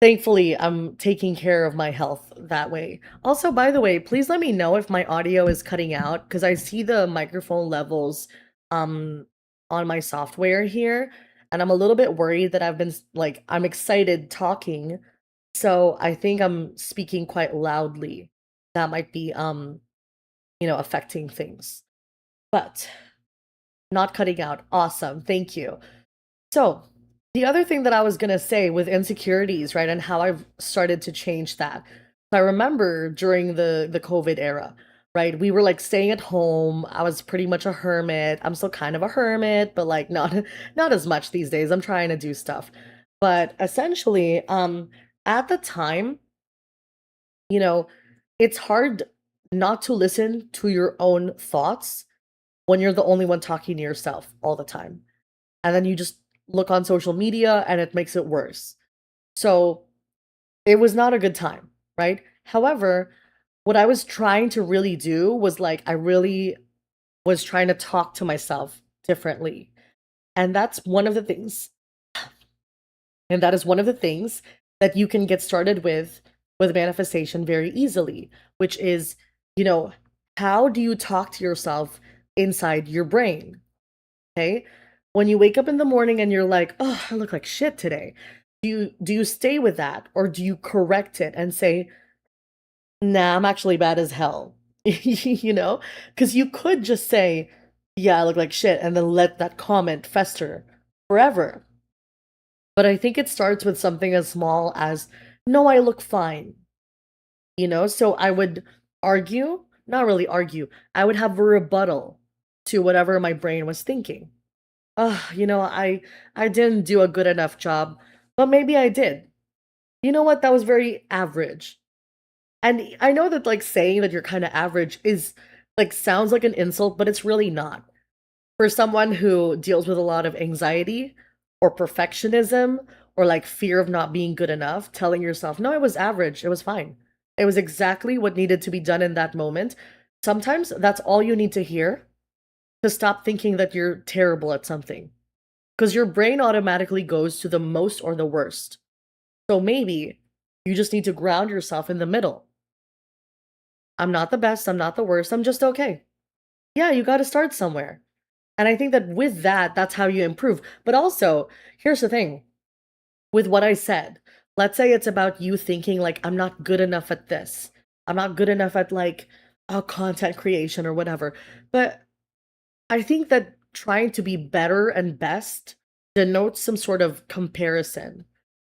thankfully I'm taking care of my health that way. Also, by the way, please let me know if my audio is cutting out because I see the microphone levels um on my software here, and I'm a little bit worried that like I'm excited talking, so I think I'm speaking quite loudly. That might be affecting things. But not cutting out. Awesome. Thank you. So, the other thing that I was going to say with insecurities, right, and how I've started to change that. I remember during the COVID era, right? We were like staying at home. I was pretty much a hermit. I'm still kind of a hermit, but like not not as much these days. I'm trying to do stuff. But essentially, at the time, you know, it's hard not to listen to your own thoughts when you're the only one talking to yourself all the time. And then you just look on social media and it makes it worse. So it was not a good time, right? However, what I was trying to really do was like, I really was trying to talk to myself differently. And that's one of the things, and that is one of the things that you can get started with manifestation very easily, which is, you know, how do you talk to yourself inside your brain? Okay? When you wake up in the morning and you're like, "Oh, I look like shit today." Do you stay with that or do you correct it and say, "Nah, I'm actually bad as hell." You know? Because you could just say, "Yeah, I look like shit," and then let that comment fester forever. But I think it starts with something as small as, "No, I look fine." You know? So I would argue, not really argue, I would have a rebuttal to whatever my brain was thinking. I didn't do a good enough job, but maybe I did. You know what? That was very average. And I know that like saying that you're kind of average is like sounds like an insult, but it's really not. For someone who deals with a lot of anxiety or perfectionism or like fear of not being good enough, telling yourself, "No, it was average. It was fine. It was exactly what needed to be done in that moment." Sometimes that's all you need to hear to stop thinking that you're terrible at something. Because your brain automatically goes to the most or the worst. So maybe you just need to ground yourself in the middle. I'm not the best, I'm not the worst, I'm just okay. Yeah, you got to start somewhere. And I think that with that, that's how you improve. But also, here's the thing with what I said. Let's say it's about you thinking, like, I'm not good enough at this. I'm not good enough at, like, content creation or whatever. But I think that trying to be better and best denotes some sort of comparison.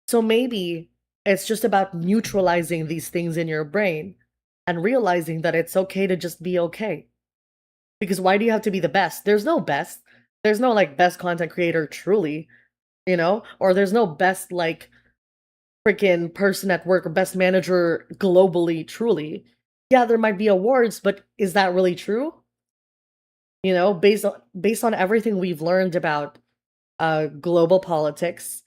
So maybe it's just about neutralizing these things in your brain and realizing that it's okay to just be okay. Because why do you have to be the best? There's no best. There's no like best content creator truly, or there's no best like freaking person at work or best manager globally truly. Yeah, there might be awards, but is that really true? Based on everything we've learned about global politics,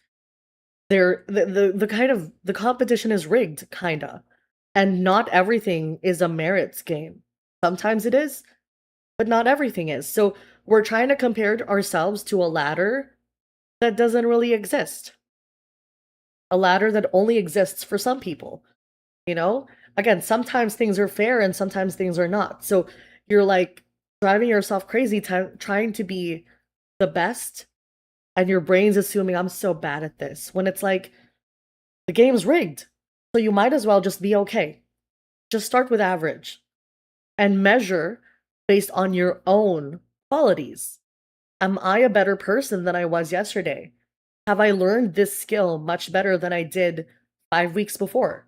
the kind of the competition is rigged, kinda. And not everything is a merits game. Sometimes it is, but not everything is. So we're trying to compare ourselves to a ladder that doesn't really exist. A ladder that only exists for some people, you know? Again, sometimes things are fair and sometimes things are not. So you're like driving yourself crazy trying to be the best and your brain's assuming I'm so bad at this when it's like the game's rigged. So you might as well just be okay. Just start with average and measure based on your own qualities. Am I a better person than I was yesterday? Have I learned this skill much better than I did 5 weeks before?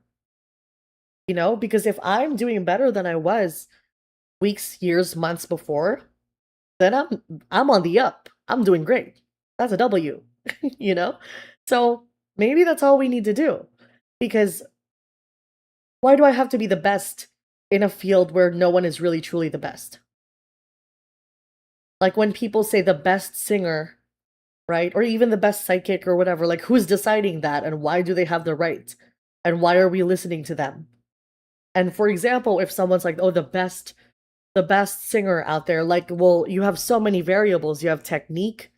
Because if I'm doing better than I was weeks, years, months before, then I'm on the up. I'm doing great. That's a W, you know? So maybe that's all we need to do. Because why do I have to be the best in a field where no one is really truly the best? Like when people say the best singer, right? Or even the best psychic or whatever, like who's deciding that and why do they have the right? And why are we listening to them? And for example, if someone's like, "Oh, the best singer out there," like, well, you have so many variables. You have technique,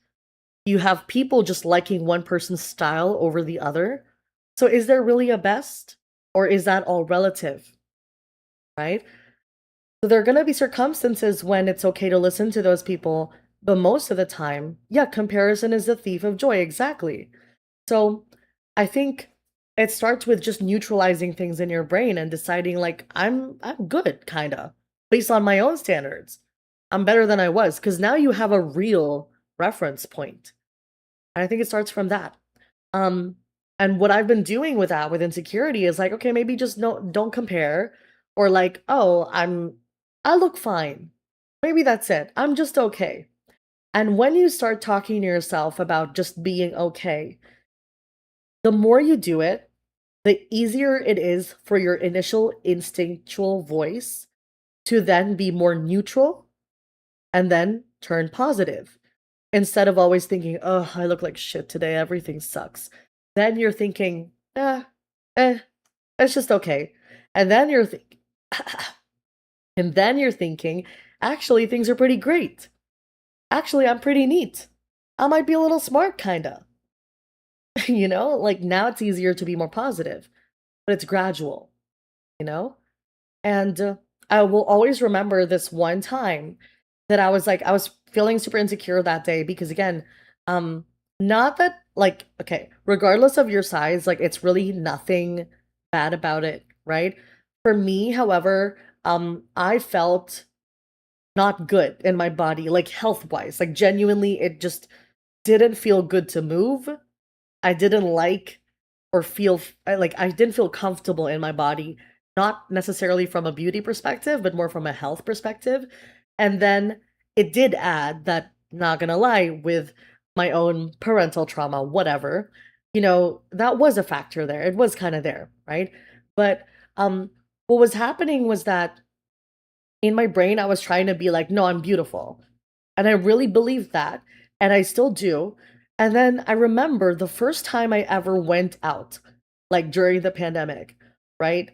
you have people just liking one person's style over the other. So is there really a best? Or is that all relative, right? So there are going to be circumstances when it's okay to listen to those people, but most of the time, yeah, comparison is the thief of joy. Exactly. So I think it starts with just neutralizing things in your brain and deciding like I'm good kind of based on my own standards. I'm better than I was because now you have a real reference point. And I think it starts from that. Um, and what I've been doing with that, with insecurity, is like, okay, maybe just no, don't compare, or like, oh, I look fine. Maybe that's it. I'm just okay. And when you start talking to yourself about just being okay, the more you do it, the easier it is for your initial instinctual voice to then be more neutral and then turn positive. Instead of always thinking, oh, I look like shit today, everything sucks. Then you're thinking, eh, it's just okay. And then you're thinking, and then you're thinking, actually, things are pretty great. Actually, I'm pretty neat. I might be a little smart, kinda. Like now it's easier to be more positive, but it's gradual, you know? And I will always remember this one time that I was feeling super insecure that day because again, um, not that like, okay, regardless of your size, like it's really nothing bad about it, right? For me, however, I felt not good in my body, like health wise, like genuinely, it just didn't feel good to move. I didn't like or feel like I didn't feel comfortable in my body, not necessarily from a beauty perspective, but more from a health perspective. And then it did add that, not gonna lie, with my own parental trauma, whatever, that was a factor there. It was kind of there, right? But um, what was happening was that in my brain, I was trying to be like, no, I'm beautiful. And I really believed that. And I still do. And then I remember the first time I ever went out, like during the pandemic, right?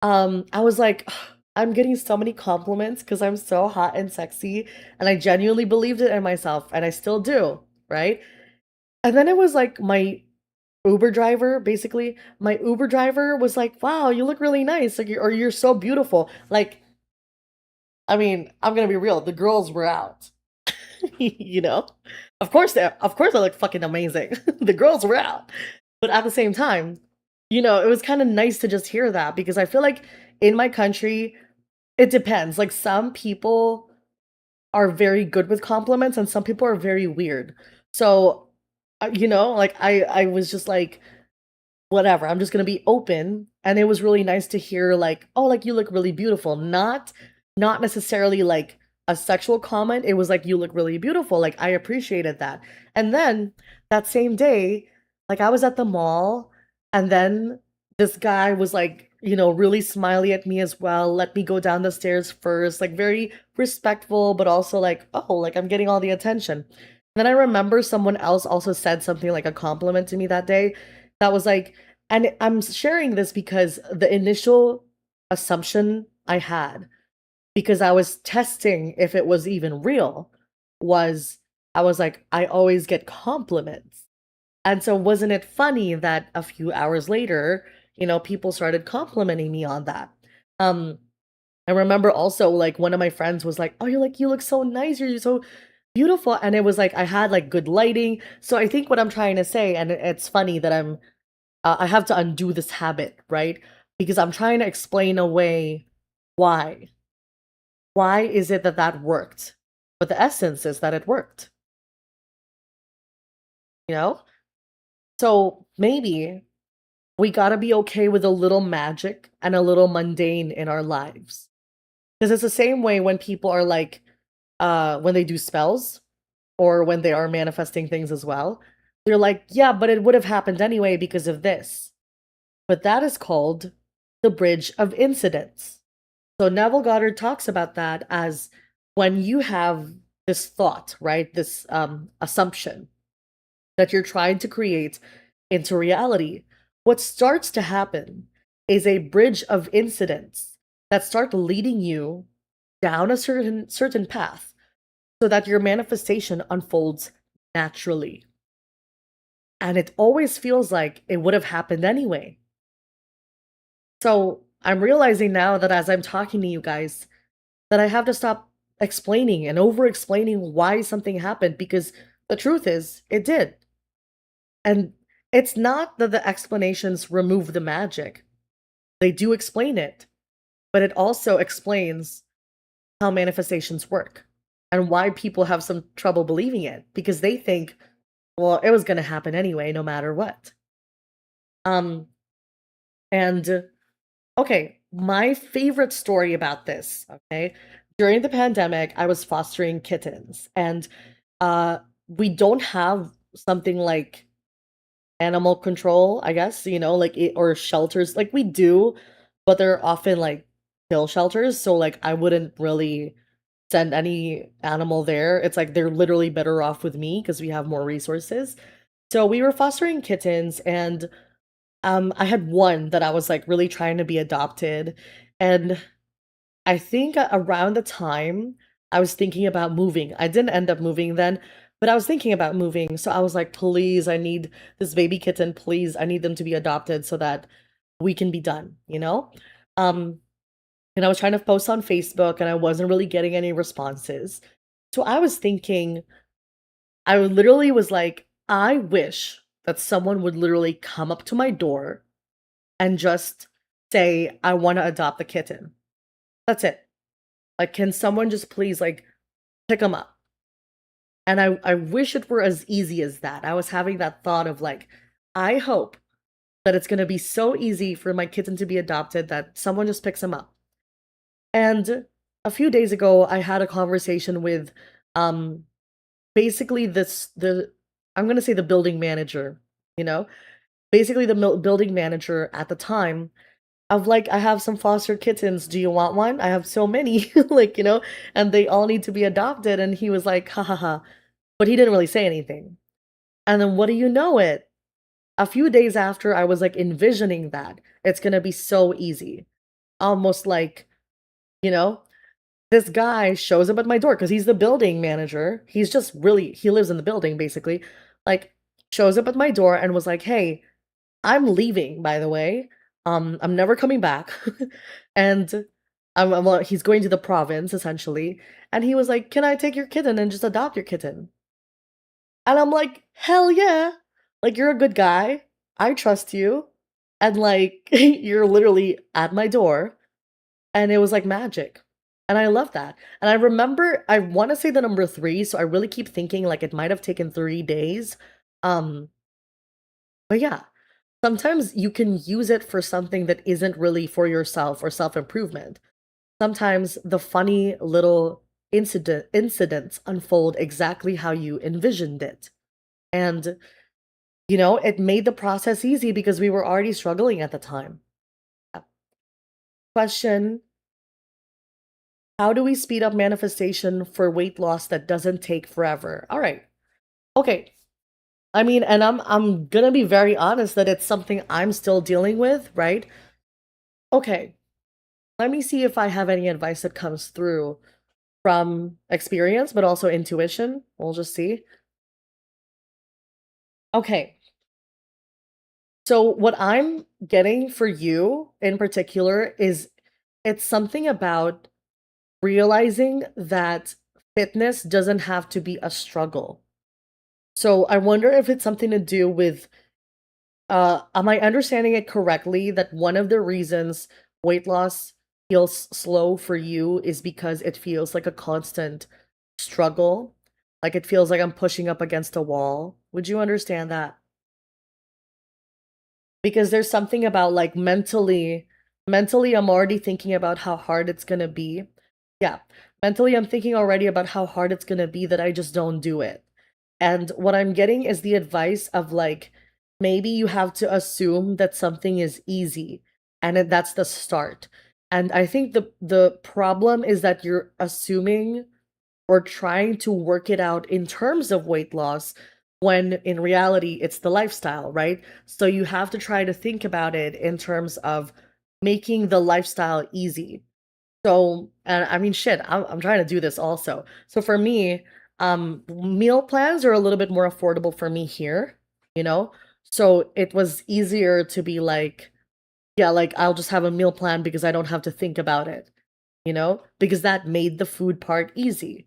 I was like, "Ugh, I'm getting so many compliments because I'm so hot and sexy. And I genuinely believed it in myself. And I still do, right? And then it was like my Uber driver, basically, my Uber driver was like, wow, you look really nice. Like, or you're so beautiful. Like, I mean, I'm gonna be real. The girls were out, you know. Of course, I look fucking amazing. The girls were out, but at the same time, it was kind of nice to just hear that because I feel like in my country, it depends. Like some people are very good with compliments, and some people are very weird. So, like I was just like, whatever, I'm just gonna be open. And it was really nice to hear like, oh, like you look really beautiful. Not necessarily like a sexual comment. It was like you look really beautiful. Like I appreciated that. And then that same day, like I was at the mall and then this guy was like, really smiley at me as well. Let me go down the stairs first, like very respectful, but also like, oh, like I'm getting all the attention. Then I remember someone else also said something like a compliment to me that day that was like, and I'm sharing this because the initial assumption I had, because I was testing if it was even real, was I was like, I always get compliments. And so wasn't it funny that a few hours later, people started complimenting me on that? Um, I remember also like one of my friends was like, "Oh, you look so nice. You're so beautiful." And it was like I had like good lighting. So I think what I'm trying to say, and it's funny that I have to undo this habit, right? Because I'm trying to explain away why. Why is it that that worked? But the essence is that it worked, you know? So maybe we gotta be okay with a little magic and a little mundane in our lives. Because it's the same way when people are like, when they do spells or when they are manifesting things as well. They're like, yeah, but it would have happened anyway because of this. But that is called the bridge of incidents. So Neville Goddard talks about that as when you have this thought, right? This assumption that you're trying to create into reality. What starts to happen is a bridge of incidents that start leading you down a certain path so that your manifestation unfolds naturally. And it always feels like it would have happened anyway. So I'm realizing now that as I'm talking to you guys, that I have to stop explaining and over explaining why something happened because the truth is, it did. And it's not that the explanations remove the magic, they do explain it, but it also explains how manifestations work and why people have some trouble believing it because they think, well, it was going to happen anyway, no matter what. Um, and Okay, my favorite story about this, okay? During the pandemic, I was fostering kittens and uh we don't have something like animal control, I guess, like or shelters. Like we do, but they're often like kill shelters. So like I wouldn't really send any animal there. It's like they're literally better off with me because we have more resources. So we were fostering kittens and I had one that I was like really trying to be adopted. And I think around the time I was thinking about moving, I didn't end up moving then, but I was thinking about moving. So I was like, please, I need this baby kitten. Please, I need them to be adopted so that we can be done, you know? Um, and I was trying to post on Facebook and I wasn't really getting any responses. So I was thinking, I literally was like, I wish that someone would literally come up to my door and just say, I want to adopt the kitten. That's it. Like, can someone just please like pick them up? And I wish it were as easy as that. I was having that thought of like, I hope that it's gonna be so easy for my kitten to be adopted that someone just picks him up. And a few days ago, I had a conversation with um basically the I'm gonna say the building manager, you know, basically the building manager at the time of like, I have some foster kittens. Do you want one? I have so many, like, and they all need to be adopted. And he was like, ha ha ha. But he didn't really say anything. And then what do you know it? A few days after, I was like envisioning that it's gonna be so easy. Almost like, you know, this guy shows up at my door because he's the building manager. He's just really, he lives in the building basically. Like, shows up at my door and was like, hey, I'm leaving, by the way. I'm never coming back. And well, he's going to the province essentially. And he was like, can I take your kitten and just adopt your kitten? And I'm like, hell yeah. Like, you're a good guy. I trust you. And like, you're literally at my door. And it was like magic. And I love that. And I remember, I want to say the number 3. So I really keep thinking like it might have taken 3 days. Um, but yeah, sometimes you can use it for something that isn't really for yourself or self-improvement. Sometimes the funny little incidents unfold exactly how you envisioned it. And it made the process easy because we were already struggling at the time. Question: how do we speed up manifestation for weight loss that doesn't take forever? All right. Okay. I mean, and I'm gonna be very honest that it's something I'm still dealing with, right? Okay. Let me see if I have any advice that comes through from experience, but also intuition. We'll just see. Okay. So what I'm getting for you in particular is it's something about realizing that fitness doesn't have to be a struggle. So I wonder if it's something to do with am I understanding it correctly that one of the reasons weight loss feels slow for you is because it feels like a constant struggle? Like it feels like I'm pushing up against a wall. Would you understand that? Because there's something about like mentally I'm already thinking about how hard it's gonna be. Yeah, mentally I'm thinking already about how hard it's gonna be that I just don't do it. And what I'm getting is the advice of like, maybe you have to assume that something is easy and that's the start. And I think the problem is that you're assuming or trying to work it out in terms of weight loss when in reality it's the lifestyle, right? So you have to try to think about it in terms of making the lifestyle easy. So, and I mean, shit, I'm trying to do this also. So for me, meal plans are a little bit more affordable for me here, you know? So it was easier to be like, yeah, like I'll just have a meal plan because I don't have to think about it, because that made the food part easy.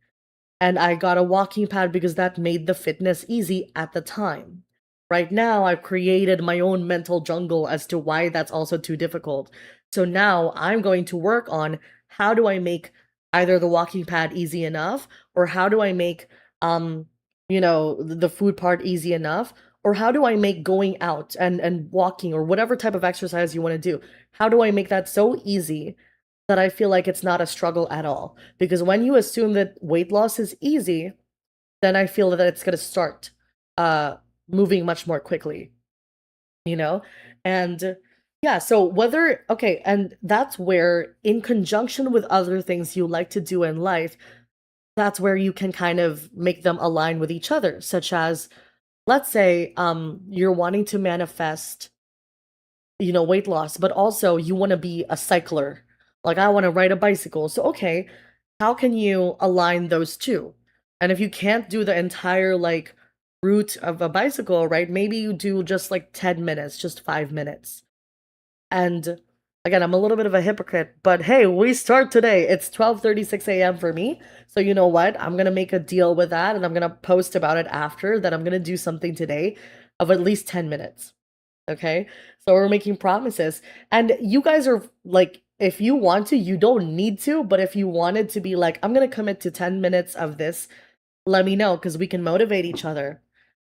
And I got a walking pad because that made the fitness easy at the time. Right now, I've created my own mental jungle as to why that's also too difficult. So now I'm going to work on how do I make either the walking pad easy enough, or how do I make the food part easy enough, or how do I make going out and walking or whatever type of exercise you want to do? How do I make that so easy that I feel like it's not a struggle at all? Because when you assume that weight loss is easy, then I feel that it's going to start uh moving much more quickly. you know? And yeah, so whether, okay, and that's where, in conjunction with other things you like to do in life, that's where you can kind of make them align with each other, such as, let's say, you're wanting to manifest, weight loss, but also you want to be a cycler. Like, I want to ride a bicycle. So, okay, how can you align those two? And if you can't do the entire like route of a bicycle, right? Maybe you do just like 10 minutes, just 5 minutes. And again, I'm a little bit of a hypocrite, but hey, we start today. It's 12:36 a.m. for me. So you know what? I'm gonna make a deal with that and I'm gonna post about it after that I'm gonna do something today of at least 10 minutes. Okay. So we're making promises. And you guys are like, if you want to, you don't need to, but if you wanted to be like, I'm gonna commit to 10 minutes of this, let me know because we can motivate each other.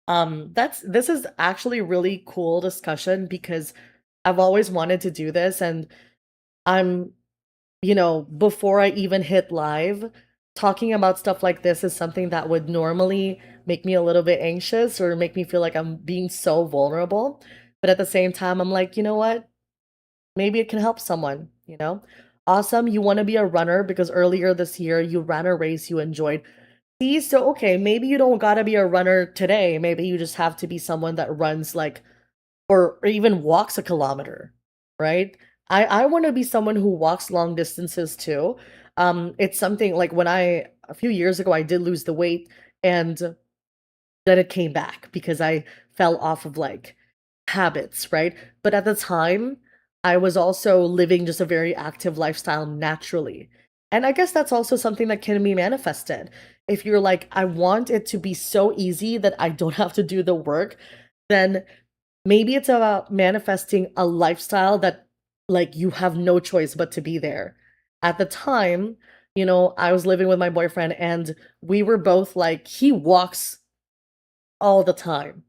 This is actually really cool discussion because I've always wanted to do this, and I'm, before I even hit live, talking about stuff like this is something that would normally make me a little bit anxious or make me feel like I'm being so vulnerable. But at the same time, I'm like, you know what? Maybe it can help someone, you know? Awesome. You want to be a runner because earlier this year you ran a race you enjoyed. See, so okay, maybe you don't gotta be a runner today. Maybe you just have to be someone that runs like or even walks a kilometer, right? I want to be someone who walks long distances too. It's something like when I a few years ago I did lose the weight and then it came back because I fell off of like habits, right? But at the time, I was also living just a very active lifestyle naturally. And I guess that's also something that can be manifested. If you're like, I want it to be so easy that I don't have to do the work, then maybe it's about manifesting a lifestyle that like you have no choice but to be there. At the time, I was living with my boyfriend and we were both like, he walks all the time.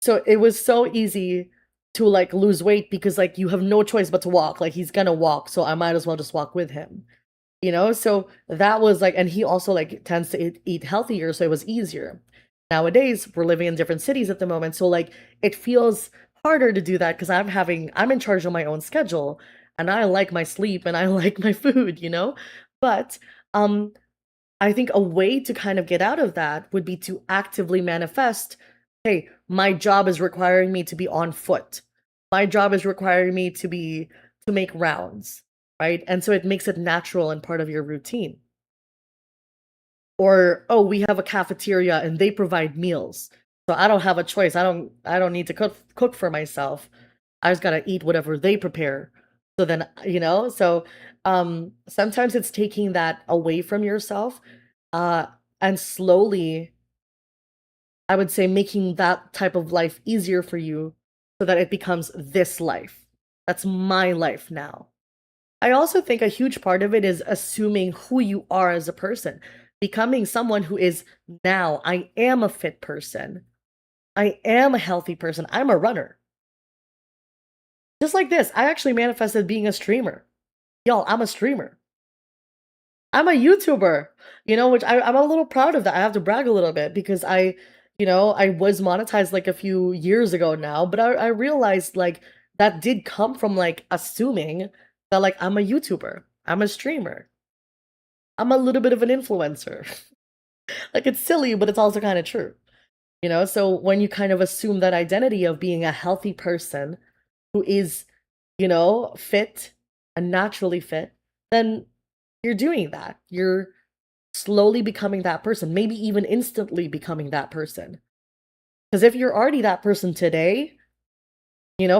So it was so easy to like lose weight because like you have no choice but to walk. Like he's gonna walk, so I might as well just walk with him. So that was like, and he also like tends to eat healthier, so it was easier. Nowadays, we're living in different cities at the moment, so like it feels harder to do that because I'm in charge of my own schedule and I like my sleep and I like my food, But um I think a way to kind of get out of that would be to actively manifest, hey, my job is requiring me to be on foot. My job is requiring me to make rounds, right? And so it makes it natural and part of your routine. Or, oh, we have a cafeteria and they provide meals. So I don't have a choice. I don't need to cook for myself. I just got to eat whatever they prepare. So then, sometimes it's taking that away from yourself uh and slowly, I would say, making that type of life easier for you so that it becomes this life. That's my life now. I also think a huge part of it is assuming who you are as a person, becoming someone who is now, I am a fit person. I am a healthy person. I'm a runner. Just like this, I actually manifested being a streamer. Y'all, I'm a streamer. I'm a YouTuber, which I'm a little proud of that. I have to brag a little bit because I was monetized like a few years ago now, but I realized like that did come from like assuming that like I'm a YouTuber, I'm a streamer, I'm a little bit of an influencer. Like it's silly, but it's also kind of true, So when you kind of assume that identity of being a healthy person who is, fit and naturally fit, then you're doing that. You're slowly becoming that person, maybe even instantly becoming that person. Because if you're already that person today,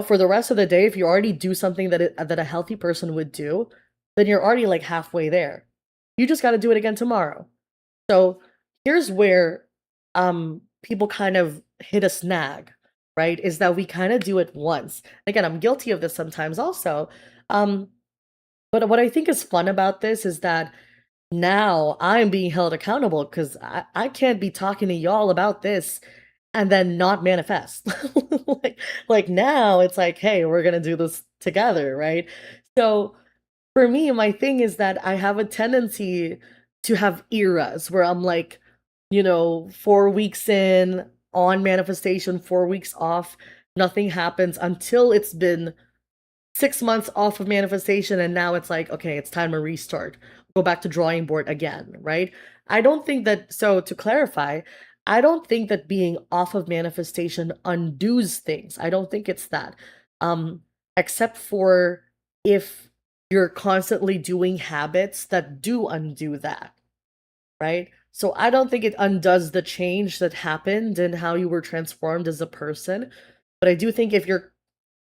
for the rest of the day, if you already do something that a healthy person would do, then you're already like halfway there. You just got to do it again tomorrow. So here's where people kind of hit a snag, right? Is that we kind of do it once. Again, I'm guilty of this sometimes also. Um, but what I think is fun about this is that now I'm being held accountable because I can't be talking to y'all about this and then not manifest. like, like now it's like, hey, we're gonna do this together, right? So for me, my thing is that I have a tendency to have eras where I'm like, 4 weeks in on manifestation, 4 weeks off. nothing happens until it's been 6 months off of manifestation, and now it's like, okay, it's time to restart, go back to drawing board again, right? I don't think that, so to clarify, I don't think that being off of manifestation undoes things. I don't think it's that. Um, except for if you're constantly doing habits that do undo that, right? So I don't think it undoes the change that happened and how you were transformed as a person. But I do think if you're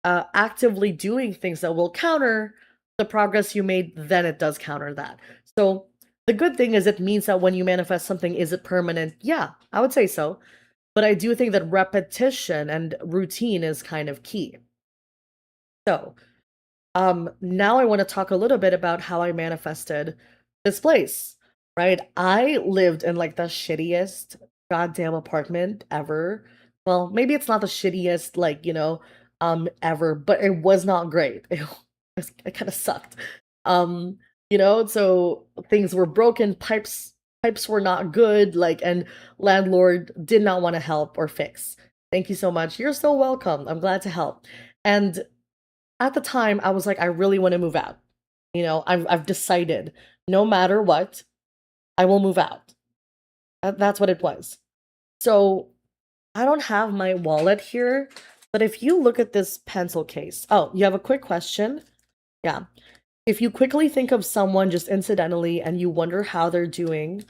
actively doing things that will counter the progress you made, then it does counter that. So the good thing is it means that when you manifest something, is it permanent? Yeah, I would say so. But I do think that repetition and routine is kind of key. So now I want to talk a little bit about how I manifested this place, right? I lived in like the shittiest goddamn apartment ever. Well, maybe it's not the shittiest, like, ever, but it was not great. It kind of sucked. Um, so things were broken, pipes were not good, like, and landlord did not want to help or fix. Thank you so much. You're so welcome. I'm glad to help. And at the time, I was like, I really want to move out. I've decided no matter what, I will move out. That's what it was. So I don't have my wallet here, but if you look at this pencil case, oh, you have a quick question? Yeah. If you quickly think of someone just incidentally and you wonder how they're doing,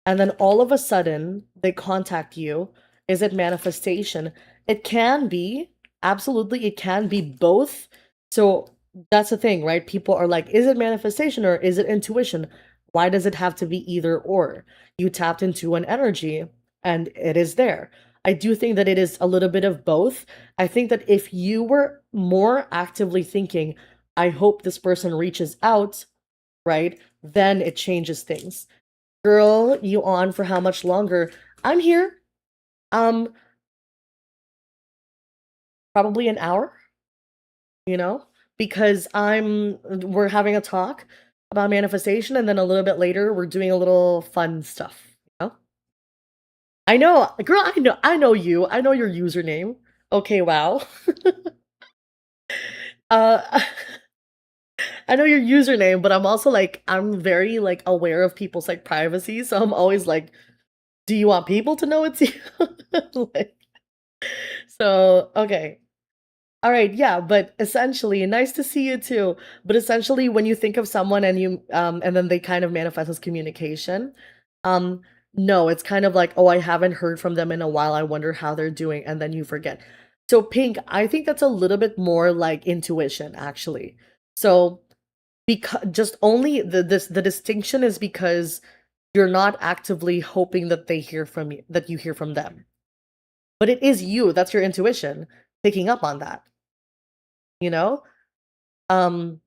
and then all of a sudden they contact you, is it manifestation? It can be, absolutely, it can be both. So that's the thing, right? People are like, is it manifestation or is it intuition? Why does it have to be either or? You tapped into an energy and it is there. I do think that it is a little bit of both. I think that if you were more actively thinking, I hope this person reaches out, right? Then it changes things. Girl, you on for how much longer? I'm here. Um, probably an hour, you know, because we're having a talk about manifestation, and then a little bit later we're doing a little fun stuff, you know? I know, girl, I know you. I know your username. Okay, wow. Uh I know your username, but I'm also like I'm very like aware of people's like privacy, so I'm always like, do you want people to know it's you? Like, so, okay. All right, yeah, but essentially, nice to see you too. But essentially, when you think of someone and and then they kind of manifest as communication, um, no, it's kind of like, oh, I haven't heard from them in a while. I wonder how they're doing, and then you forget. So, Pink, I think that's a little bit more like intuition, actually. So, because just only the distinction is because you're not actively hoping that they hear from you, that you hear from them. But it is you, that's your intuition picking up on that, you know? Um,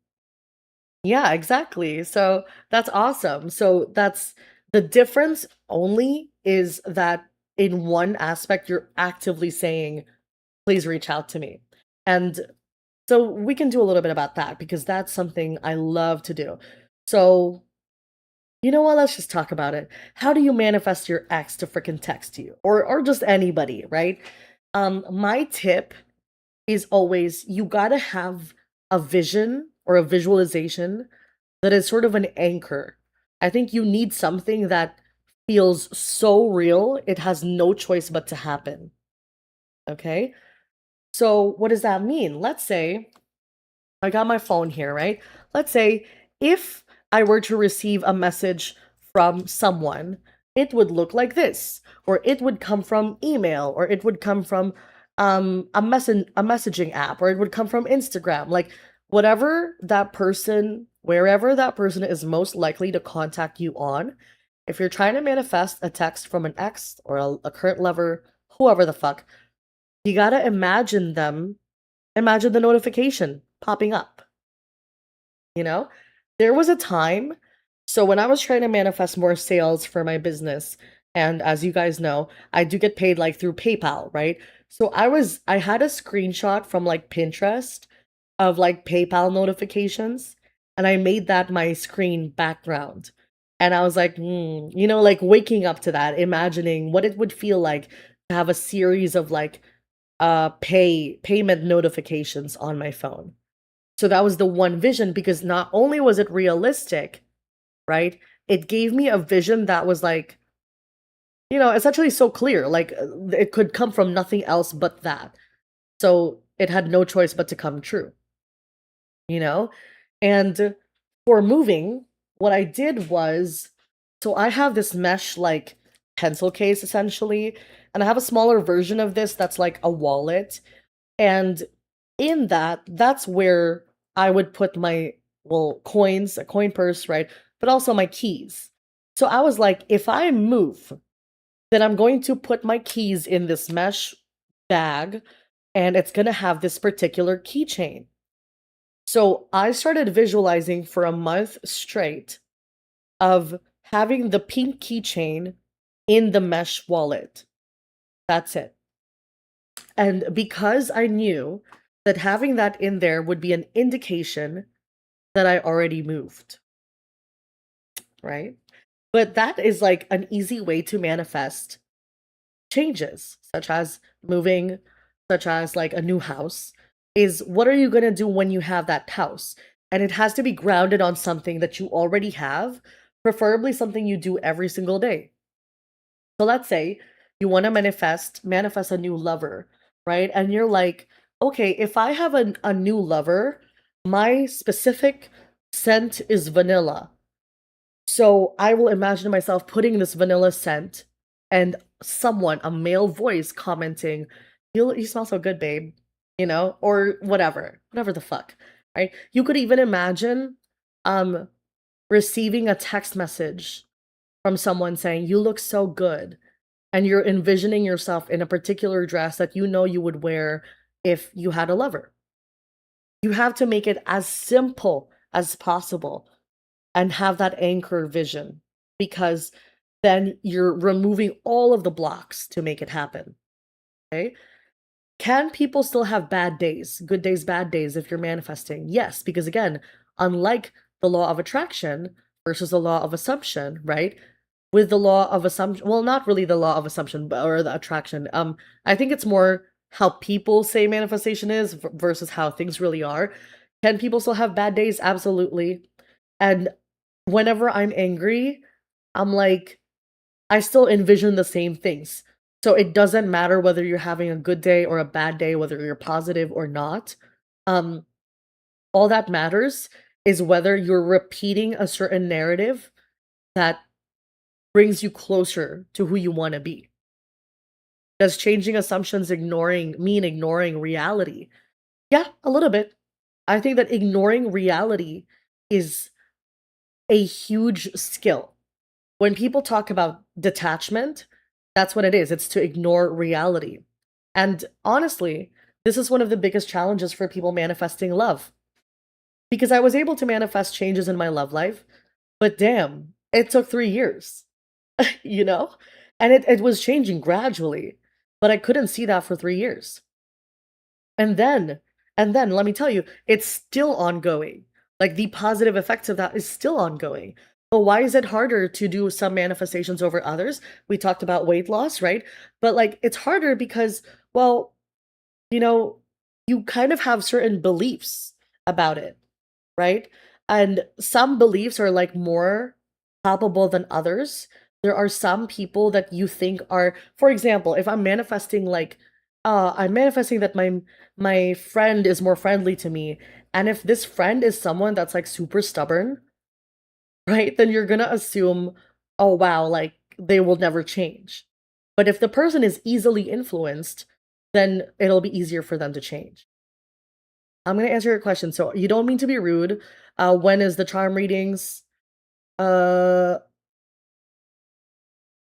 yeah, exactly. So that's awesome. So that's the difference only is that in one aspect, you're actively saying, please reach out to me. And so we can do a little bit about that because that's something I love to do. So, you know what? Let's just talk about it. How do you manifest your ex to freaking text you or just anybody, right? My tip is always you gotta have a vision or a visualization that is sort of an anchor. I think you need something that feels so real, it has no choice but to happen. Okay? So, what does that mean? Let's say I got my phone here, right? Let's say if I were to receive a message from someone, it would look like this, or it would come from email, or it would come from a messaging app, or it would come from Instagram. Like whatever that person, wherever that person is most likely to contact you on. If you're trying to manifest a text from an ex or a current lover, whoever the fuck, you gotta imagine the notification popping up, you know? There was a time, so when I was trying to manifest more sales for my business, and as you guys know, I do get paid like through PayPal, right? So I had a screenshot from like Pinterest of like PayPal notifications, and I made that my screen background. And I was like, like waking up to that, imagining what it would feel like to have a series of like payment notifications on my phone. So that was the one vision, because not only was it realistic, right? It gave me a vision that was like, essentially so clear. Like it could come from nothing else but that. So it had no choice but to come true, you know? And for moving, what I did was, so I have this mesh like pencil case essentially, and I have a smaller version of this that's like a wallet. And in that, that's where I would put my, well, coins, a coin purse, right? But also my keys. So I was like, if I move, then I'm going to put my keys in this mesh bag, and it's going to have this particular keychain. So I started visualizing for a month straight of having the pink keychain in the mesh wallet. That's it. And because I knew that having that in there would be an indication that I already moved, right? But that is like an easy way to manifest changes, such as moving, such as like a new house. Is what are you going to do when you have that house? And it has to be grounded on something that you already have, preferably something you do every single day. So let's say you want to manifest a new lover, right? And you're like, okay, if I have a new lover, my specific scent is vanilla. So I will imagine myself putting this vanilla scent and someone, a male voice, commenting, you smell so good, babe, or whatever the fuck, right? You could even imagine um receiving a text message from someone saying, you look so good. And you're envisioning yourself in a particular dress that you would wear if you had a lover. You have to make it as simple as possible and have that anchor vision, because then you're removing all of the blocks to make it happen. Okay. Can people still have bad days, good days, bad days if you're manifesting? Yes, because again, unlike the law of attraction versus the law of assumption, right? With the law of assumption, well, not really the law of assumption, or the attraction. I think it's more how people say manifestation is versus how things really are. Can people still have bad days? Absolutely. And whenever I'm angry, I'm like, I still envision the same things. So it doesn't matter whether you're having a good day or a bad day, whether you're positive or not. Um, all that matters is whether you're repeating a certain narrative that brings you closer to who you want to be. Does changing assumptions mean ignoring reality? Yeah, a little bit. I think that ignoring reality is a huge skill. When people talk about detachment, that's what it is. It's to ignore reality. And honestly, this is one of the biggest challenges for people manifesting love. Because I was able to manifest changes in my love life, but damn, it took 3 years, you know? And it was changing gradually, but I couldn't see that for 3 years. And then, let me tell you, it's still ongoing. Like the positive effects of that is still ongoing. But why is it harder to do some manifestations over others? We talked about weight loss, right? But like it's harder because, well, you know, you kind of have certain beliefs about it, right? And some beliefs are like more palpable than others. There are some people that you think are, for example, if I'm manifesting like, I'm manifesting that my friend is more friendly to me, and if this friend is someone that's like super stubborn, right? Then you're gonna assume, oh wow, like they will never change. But if the person is easily influenced, then it'll be easier for them to change. I'm gonna answer your question. So you don't mean to be rude. When is the charm readings? Uh,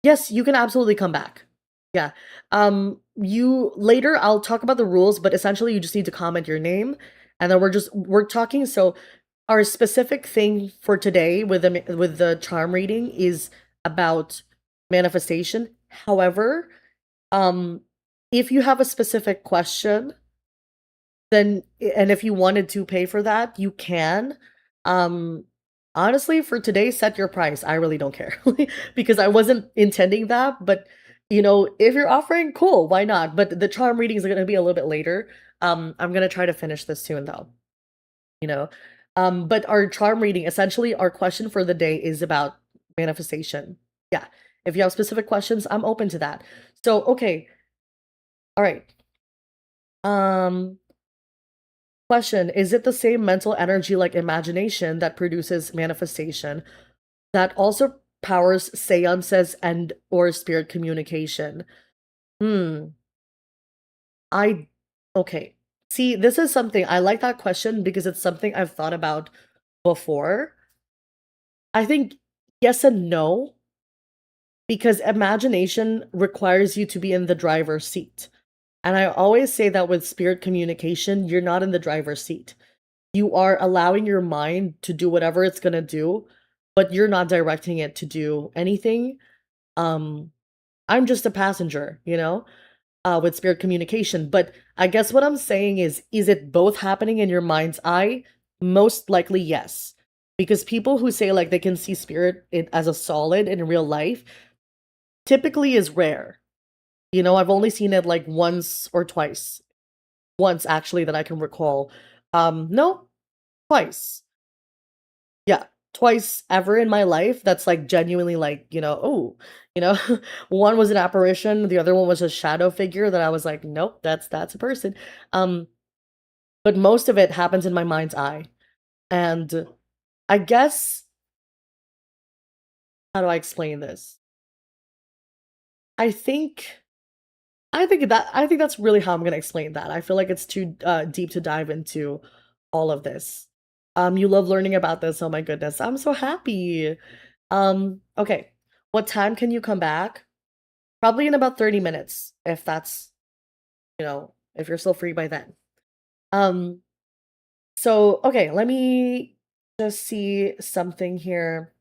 yes, you can absolutely come back. Yeah. You later I'll talk about the rules, but essentially you just need to comment your name, and then we're talking. So our specific thing for today with the charm reading is about manifestation. However, um, if you have a specific question, then and if you wanted to pay for that, you can. Um, honestly, for today, set your price. I really don't care because I wasn't intending that, but if you're offering, cool, why not? But the charm readings are gonna be a little bit later. I'm gonna try to finish this soon though, you know. But our charm reading, essentially our question for the day is about manifestation. Yeah. If you have specific questions, I'm open to that. So, okay. All right. Um, Question, is it the same mental energy like imagination that produces manifestation that also powers seances and or spirit communication? Hmm. I okay. See, this is something I like that question because it's something I've thought about before. I think yes and no, because imagination requires you to be in the driver's seat. And I always say that with spirit communication, you're not in the driver's seat. You are allowing your mind to do whatever it's going to do, but you're not directing it to do anything. Um I'm just a passenger, with spirit communication. But I guess what I'm saying is it both happening in your mind's eye? Most likely, yes. Because people who say like they can see spirit as a solid in real life typically is rare. I've only seen it like once or twice. Once actually that I can recall. No, twice. Yeah, twice ever in my life. That's like genuinely like, oh, you know, one was an apparition, the other one was a shadow figure that I was like, nope, that's a person. Um, but most of it happens in my mind's eye. And I guess how do I explain this? I think I think that's really how I'm gonna explain that. I feel like it's too deep to dive into all of this. You love learning about this. Oh my goodness. I'm so happy. Okay. What time can you come back? Probably in about 30 minutes, if that's, if you're still free by then. Um, so okay, let me just see something here.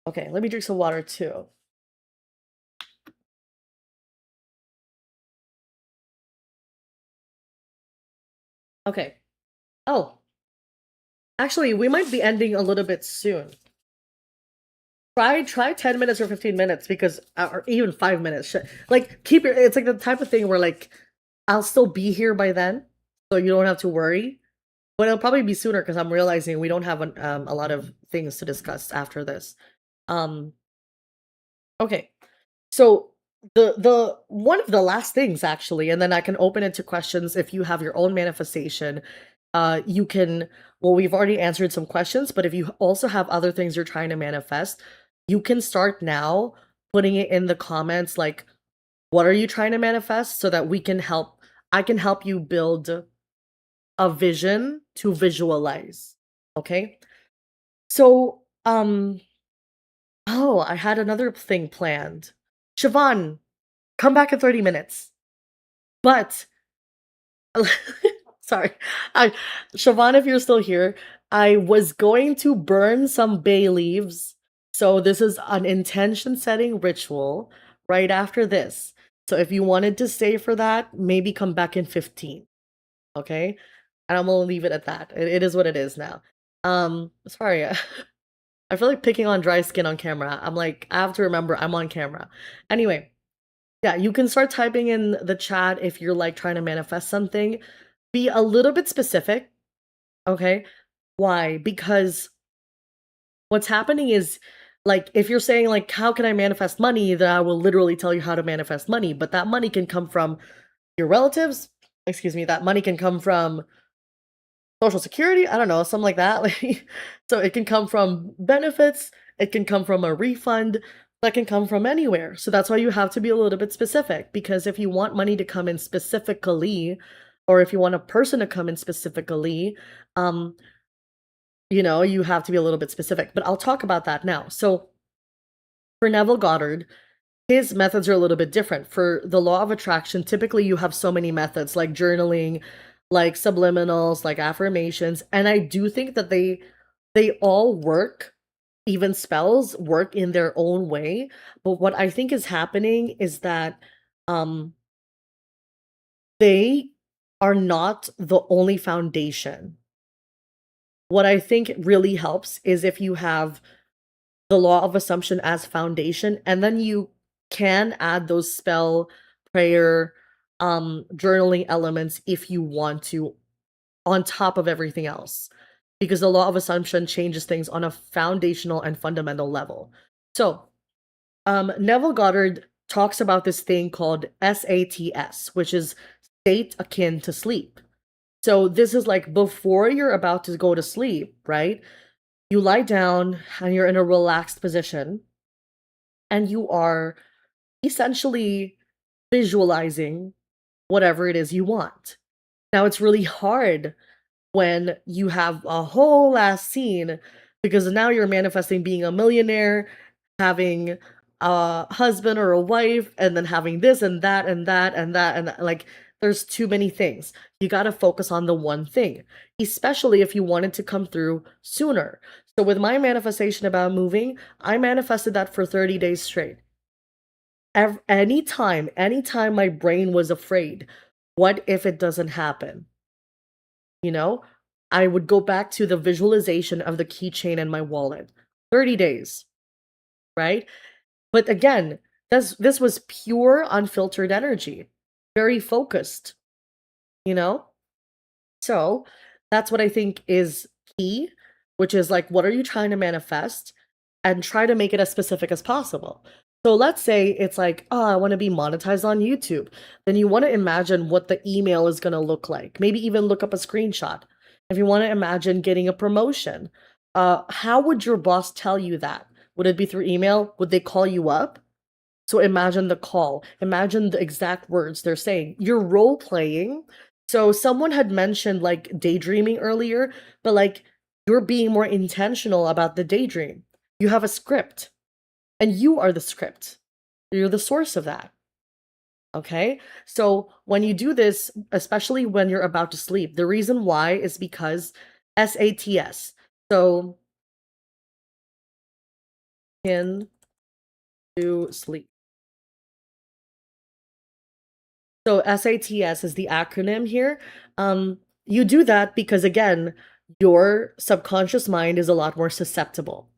Okay, let me drink some water too. Okay. Oh, actually, we might be ending a little bit soon. Try 10 minutes or 15 minutes because or even 5 minutes. Like keep your it's like the type of thing where like I'll still be here by then, so you don't have to worry. But it'll probably be sooner because I'm realizing we don't have a lot of things to discuss after this. Um, okay. So the one of the last things actually, and then I can open it to questions if you have your own manifestation. You can well, we've already answered some questions, but if you also have other things you're trying to manifest, you can start now putting it in the comments like what are you trying to manifest so that I can help you build a vision to visualize. Okay? So, oh, I had another thing planned. Siobhan, come back in 30 minutes. But sorry. I Siobhan, if you're still here, I was going to burn some bay leaves. So this is an intention setting ritual right after this. So if you wanted to stay for that, maybe come back in 15. Okay? And I'm gonna leave it at that. It is what it is now. Sorry. I feel like picking on dry skin on camera. I'm like, I have to remember I'm on camera. Anyway, yeah, you can start typing in the chat if you're like trying to manifest something. Be a little bit specific, okay? Why? Because what's happening is like if you're saying like how can I manifest money, then I will literally tell you how to manifest money, but that money can come from your relatives. Excuse me, that money can come from Social Security, I don't know, something like that. Like, so it can come from benefits, it can come from a refund, that can come from anywhere. So that's why you have to be a little bit specific because if you want money to come in specifically, or if you want a person to come in specifically, um, you have to be a little bit specific. But I'll talk about that now. So for Neville Goddard, his methods are a little bit different. For the law of attraction, typically you have so many methods like journaling, like subliminals, like affirmations, and I do think that they all work. Even spells work in their own way, but what I think is happening is that um they are not the only foundation. What I think really helps is if you have the law of assumption as foundation and then you can add those spell, prayer, journaling elements if you want to, on top of everything else, because the law of assumption changes things on a foundational and fundamental level. So, Neville Goddard talks about this thing called SATS, which is state akin to sleep. So, this is like before you're about to go to sleep, right? You lie down and you're in a relaxed position and you are essentially visualizing whatever it is you want. Now, it's really hard when you have a whole ass scene because now you're manifesting being a millionaire, having a husband or a wife, and then having this and that and that and that. And like, there's too many things. You got to focus on the one thing, especially if you want it to come through sooner. So, with my manifestation about moving, I manifested that for 30 days straight. Anytime my brain was afraid, what if it doesn't happen? You know, I would go back to the visualization of the keychain in my wallet. 30 days, right? But again, this was pure unfiltered energy, very focused, you know? So, that's what I think is key, which is like, what are you trying to manifest? And try to make it as specific as possible. So let's say it's like, oh, I want to be monetized on YouTube. Then you want to imagine what the email is going to look like. Maybe even look up a screenshot. If you want to imagine getting a promotion, how would your boss tell you that? Would it be through email? Would they call you up? So imagine the call. Imagine the exact words they're saying. You're role playing. So someone had mentioned like daydreaming earlier, but like you're being more intentional about the daydream. You have a script and you are the script. You're the source of that. Okay. So when you do this, especially when you're about to sleep, the reason why is because SATS. So in to sleep. So SATS is the acronym here. You do that because again, your subconscious mind is a lot more susceptible,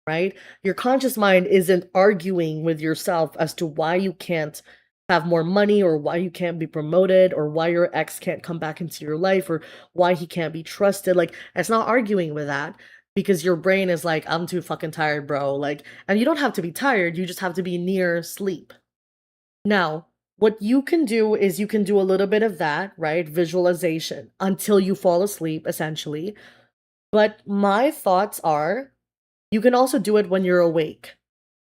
right? Your conscious mind isn't arguing with yourself as to why you can't have more money or why you can't be promoted or why your ex can't come back into your life or why he can't be trusted. Like, it's not arguing with that because your brain is like, I'm too fucking tired, bro. Like, and you don't have to be tired, you just have to be near sleep. Now, what you can do is you can do a little bit of that, right? Visualization until you fall asleep, essentially. But my thoughts are you can also do it when you're awake.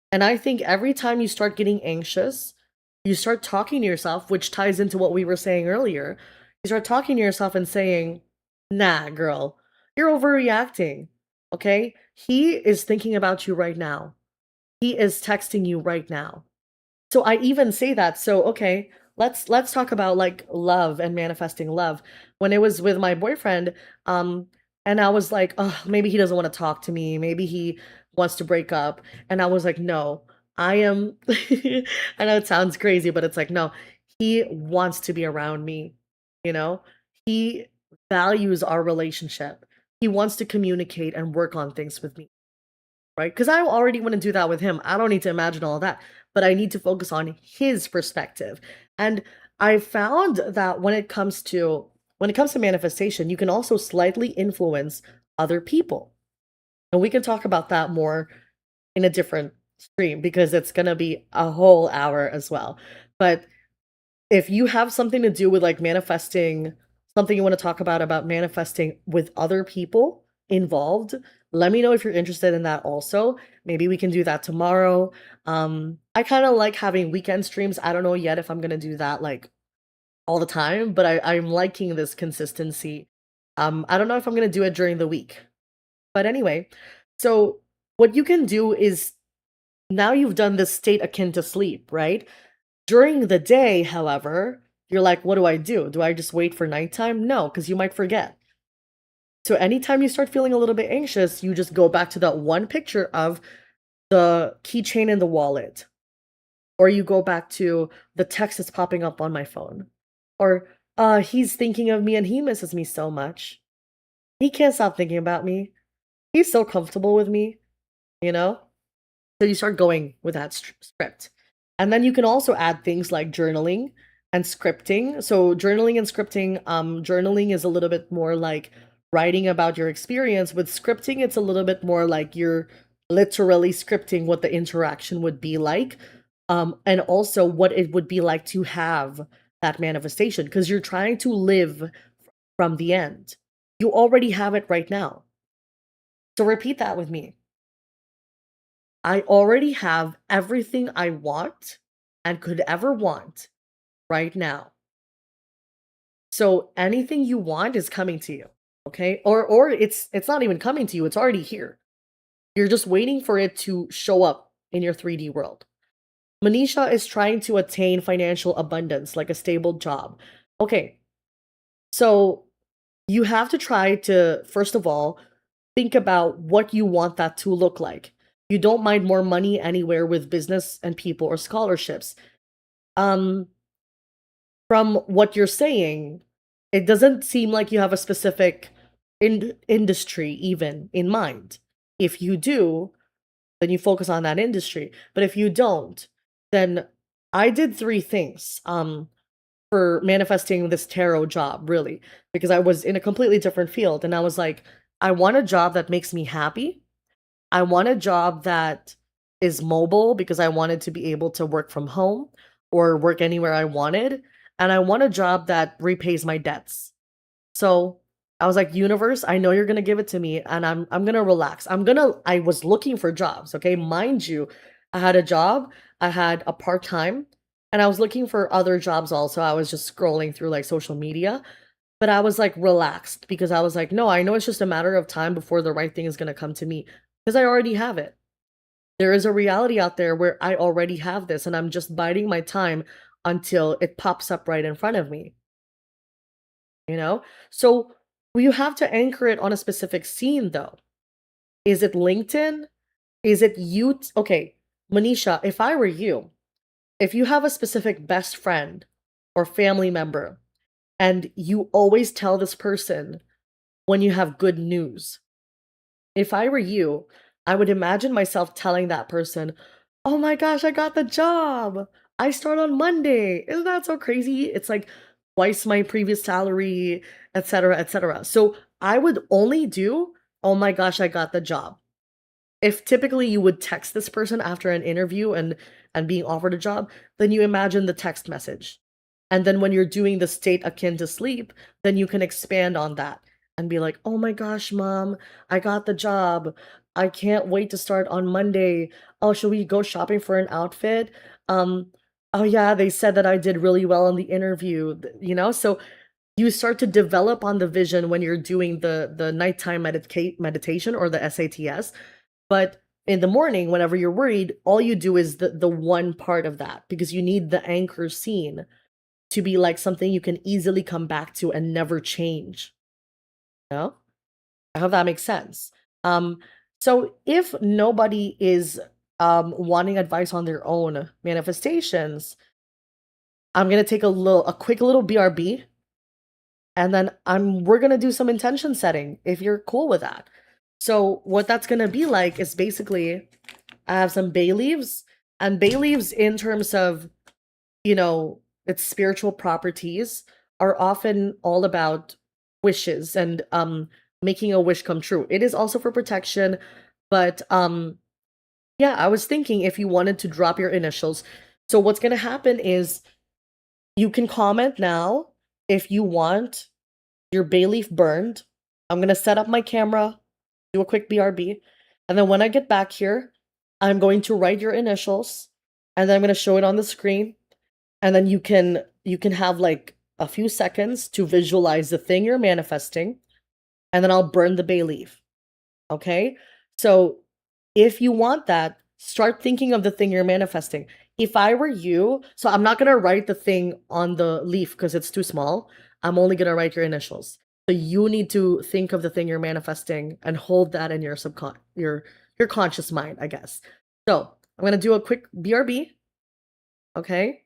And I think every time you start getting anxious, you start talking to yourself, which ties into what we were saying earlier. You start talking to yourself and saying, nah, girl, you're overreacting. Okay? He is thinking about you right now. He is texting you right now. So I even say that. So okay, let's talk about like love and manifesting love. When it was with my boyfriend, and I was like, oh, maybe he doesn't want to talk to me. Maybe he wants to break up. And I was like, no, I am. I know it sounds crazy, but it's like, no, he wants to be around me. You know, he values our relationship. He wants to communicate and work on things with me, right? Because I already want to do that with him. I don't need to imagine all of that, but I need to focus on his perspective. And I found that when it comes to manifestation, you can also slightly influence other people. And we can talk about that more in a different stream because it's going to be a whole hour as well. But if you have something to do with like manifesting, something you want to talk about manifesting with other people involved, let me know if you're interested in that also. Maybe we can do that tomorrow. I kind of like having weekend streams. I don't know yet if I'm gonna do that like all the time, but I'm liking this consistency. I don't know if I'm gonna do it during the week. But anyway, so what you can do is now you've done this state akin to sleep, right? During the day, however, you're like, what do I do? Do I just wait for nighttime? No, because you might forget. So anytime you start feeling a little bit anxious, you just go back to that one picture of the keychain in the wallet. Or you go back to the text that's popping up on my phone. Or he's thinking of me and he misses me so much. He can't stop thinking about me. He's so comfortable with me, you know? So you start going with that script. And then you can also add things like journaling and scripting. So journaling is a little bit more like writing about your experience. With scripting, it's a little bit more like you're literally scripting what the interaction would be like, and also what it would be like to have that manifestation because you're trying to live from the end. You already have it right now. So repeat that with me. I already have everything I want and could ever want right now. So anything you want is coming to you, okay? Or it's not even coming to you, it's already here. You're just waiting for it to show up in your 3D world. Manisha is trying to attain financial abundance, like a stable job. Okay, so you have to try to, first of all, think about what you want that to look like. You don't mind more money anywhere with business and people or scholarships. Um, from what you're saying, it doesn't seem like you have a specific industry even in mind. If you do, then you focus on that industry. But if you don't, then I did three things for manifesting this tarot job, really, because I was in a completely different field. And I was like, I want a job that makes me happy. I want a job that is mobile because I wanted to be able to work from home or work anywhere I wanted. And I want a job that repays my debts. So I was like, universe, I know you're gonna give it to me, and I'm gonna relax. I was looking for jobs, okay? Mind you, I had a job, I had a part-time, and I was looking for other jobs also. I was just scrolling through like social media, but I was like relaxed because I was like, no, I know it's just a matter of time before the right thing is gonna come to me because I already have it. There is a reality out there where I already have this, and I'm just biding my time until it pops up right in front of me, you know? So you have to anchor it on a specific scene though. Is it LinkedIn? Is it you? Okay, Manisha, if I were you, if you have a specific best friend or family member and you always tell this person when you have good news, if I were you, I would imagine myself telling that person, "Oh my gosh, I got the job. I start on Monday. Isn't that so crazy? It's like twice my previous salary, etc., etc." So I would only do, "Oh my gosh, I got the job." If typically you would text this person after an interview and being offered a job, then you imagine the text message. And then when you're doing the state akin to sleep, then you can expand on that and be like, "Oh my gosh, mom, I got the job. I can't wait to start on Monday. Oh, should we go shopping for an outfit? Um, oh yeah, they said that I did really well in the interview." So you start to develop on the vision when you're doing the nighttime meditation or the SATS. But in the morning, whenever you're worried, all you do is the one part of that because you need the anchor scene to be like something you can easily come back to and never change. You know? I hope that makes sense. Um, so if nobody is wanting advice on their own manifestations, I'm gonna take a quick little BRB, and then we're gonna do some intention setting if you're cool with that. So what that's gonna be like is basically I have some bay leaves, and bay leaves in terms of, its spiritual properties are often all about wishes and making a wish come true. It is also for protection, but yeah, I was thinking if you wanted to drop your initials. So what's going to happen is you can comment now if you want your bay leaf burned. I'm going to set up my camera, do a quick BRB, and then when I get back here, I'm going to write your initials, and then I'm going to show it on the screen, and then you can have like a few seconds to visualize the thing you're manifesting, and then I'll burn the bay leaf. Okay? So if you want that, start thinking of the thing you're manifesting. If I were you, so I'm not gonna write the thing on the leaf because it's too small. I'm only gonna write your initials. So you need to think of the thing you're manifesting and hold that in your your conscious mind, I guess. So I'm gonna do a quick BRB. Okay.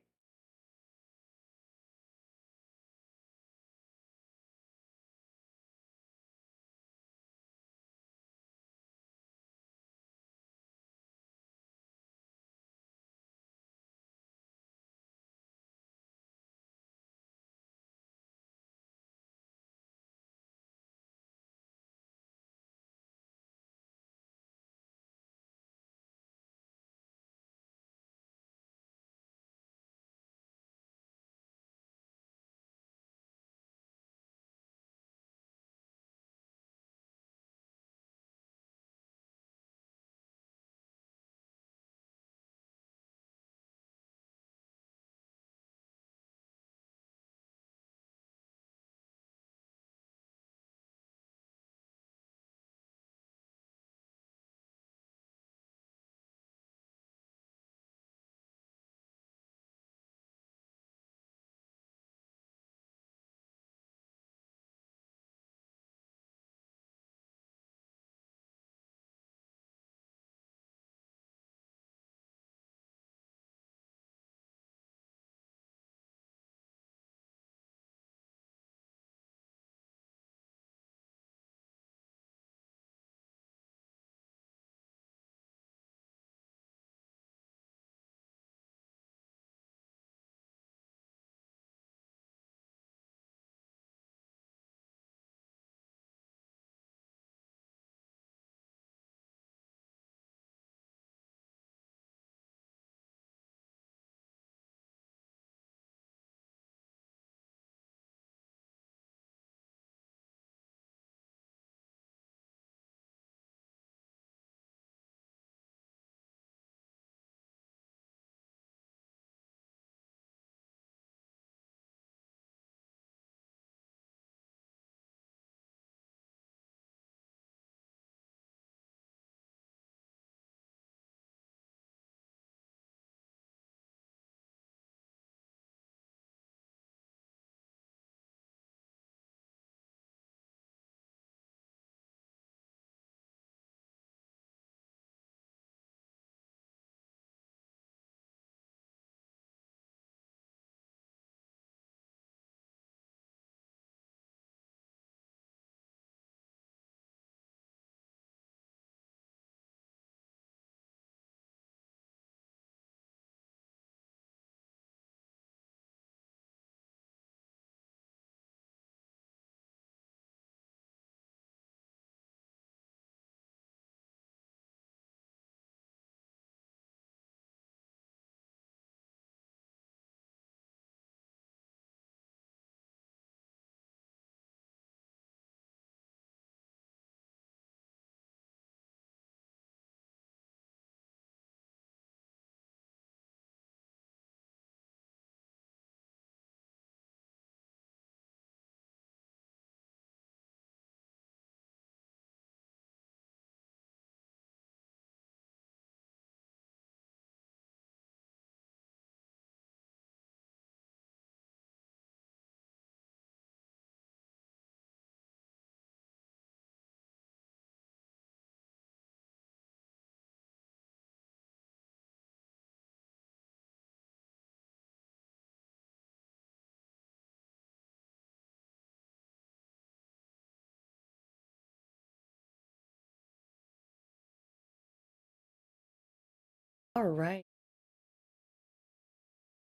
All right.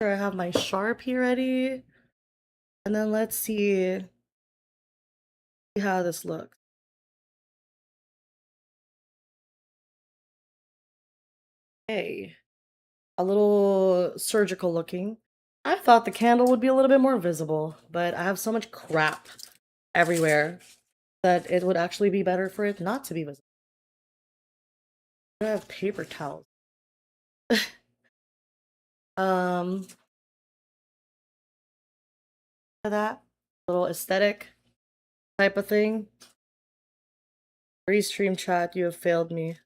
Sure, I have my Sharpie ready. And then let's see how this looks. Okay. A little surgical looking. I thought the candle would be a little bit more visible, but I have so much crap everywhere that it would actually be better for it not to be visible. I have paper towels. Um, that little aesthetic type of thing. Restream chat, you have failed me.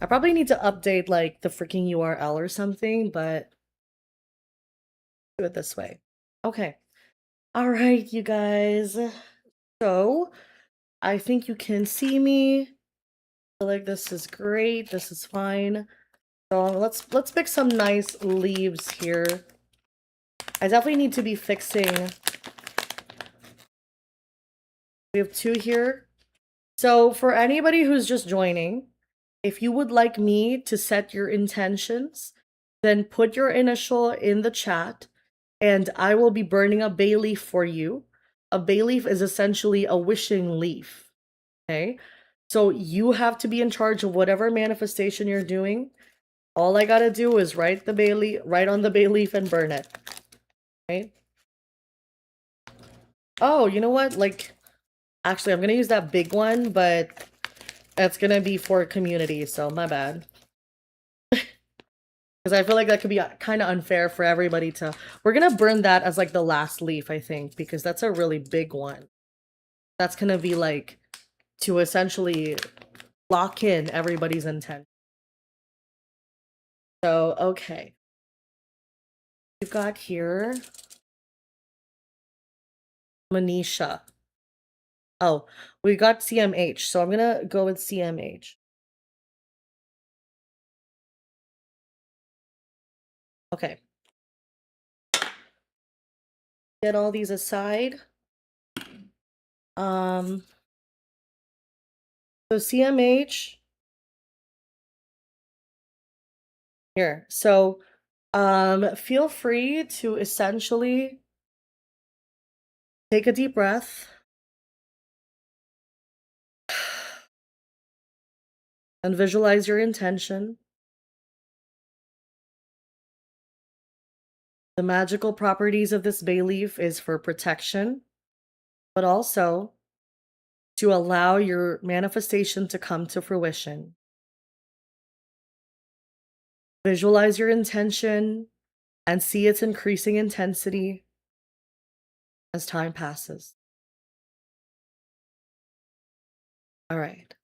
I probably need to update like the freaking URL or something, but do it this way. Okay. All right, you guys. So I think you can see me. I feel like this is great. This is fine. So let's pick some nice leaves here. I definitely need to be fixing. We have two here. So for anybody who's just joining, if you would like me to set your intentions, then put your initial in the chat and I will be burning a bay leaf for you. A bay leaf is essentially a wishing leaf. Okay? So you have to be in charge of whatever manifestation you're doing. All I gotta do is write on the bay leaf and burn it. Right? Oh, you know what? Like, actually, I'm gonna use that big one, but that's gonna be for community, so my bad. Because I feel like that could be kind of unfair for everybody to... We're gonna burn that as like the last leaf, I think, because that's a really big one. That's gonna be like to essentially lock in everybody's intent. So, okay. We've got here Manisha. Oh, we got CMH, so I'm gonna go with CMH. Okay. Get all these aside. So CMH here. So feel free to essentially take a deep breath and visualize your intention. The magical properties of this bay leaf is for protection, but also to allow your manifestation to come to fruition. Visualize your intention and see its increasing intensity as time passes. All right.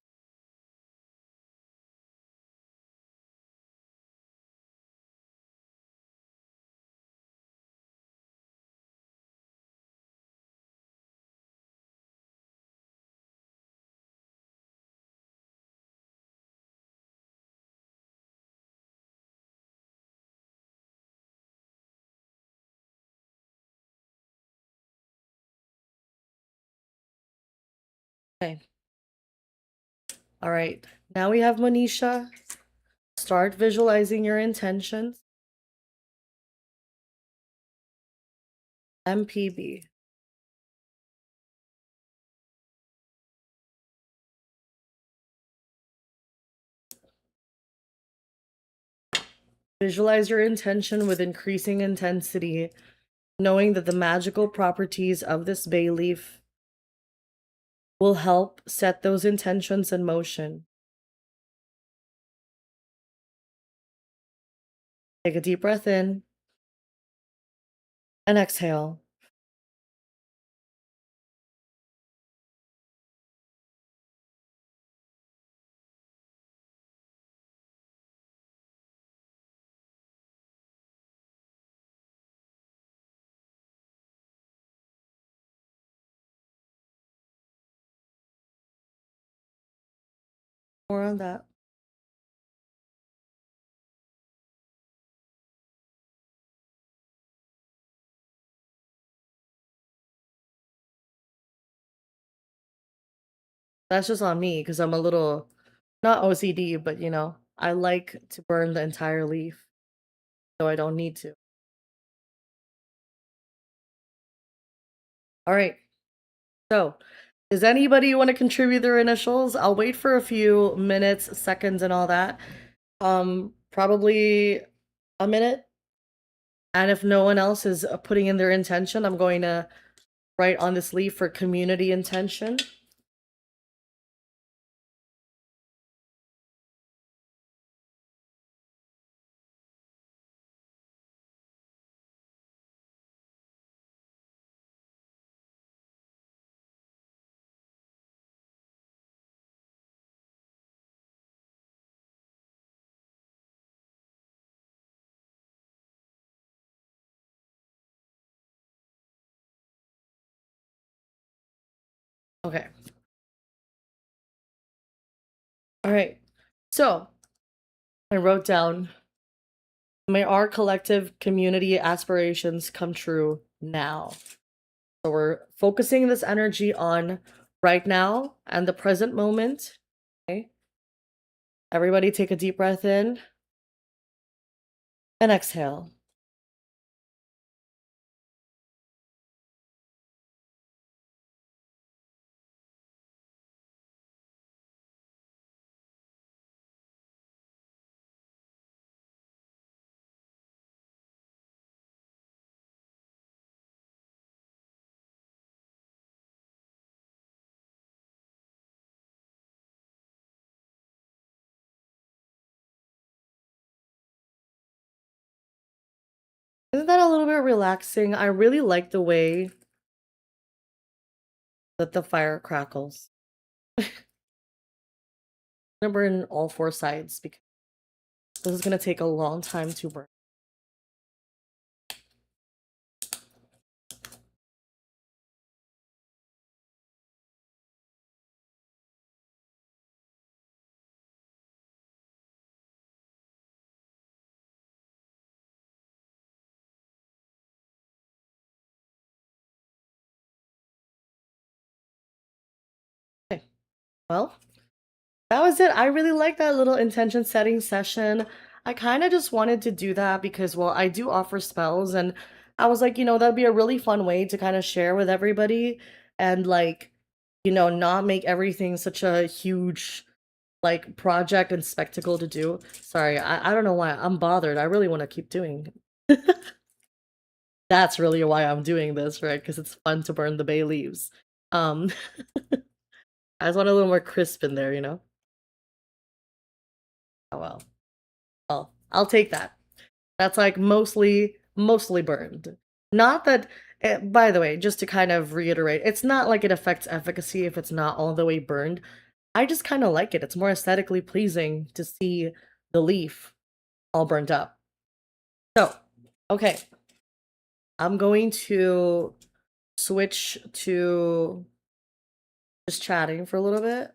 Okay. All right. Now we have Manisha. Start visualizing your intentions. MPB. Visualize your intention with increasing intensity, knowing that the magical properties of this bay leaf will help set those intentions in motion. Take a deep breath in and exhale. More on that. That's just on me because I'm a little, not OCD, but you know. I like to burn the entire leaf, so I don't need to. All right. So, does anybody want to contribute their initials? I'll wait for a few minutes, seconds, and all that. Probably a minute. And if no one else is putting in their intention, I'm going to write on this leaf for community intention. Okay. All right. So I wrote down, may our collective community aspirations come true now. So we're focusing this energy on right now and the present moment. Okay. Everybody take a deep breath in and exhale. Isn't that a little bit relaxing? I really like the way that the fire crackles. I'm gonna burn all four sides because this is gonna take a long time to burn. Okay, well, that was it. I really like that little intention setting session. I kind of just wanted to do that because, well, I do offer spells, and I was like, that'd be a really fun way to kind of share with everybody and, like, not make everything such a huge, like, project and spectacle to do. Sorry, I don't know why I'm bothered. I really want to keep doing. That's really why I'm doing this, right? Because it's fun to burn the bay leaves. Um, I just want a little more crisp in there, you know? Oh well. Well, I'll take that. That's like mostly burned. Not that by the way, just to kind of reiterate, it's not like it affects efficacy if it's not all the way burned. I just kind of like it. It's more aesthetically pleasing to see the leaf all burnt up. So, okay. I'm going to switch to just chatting for a little bit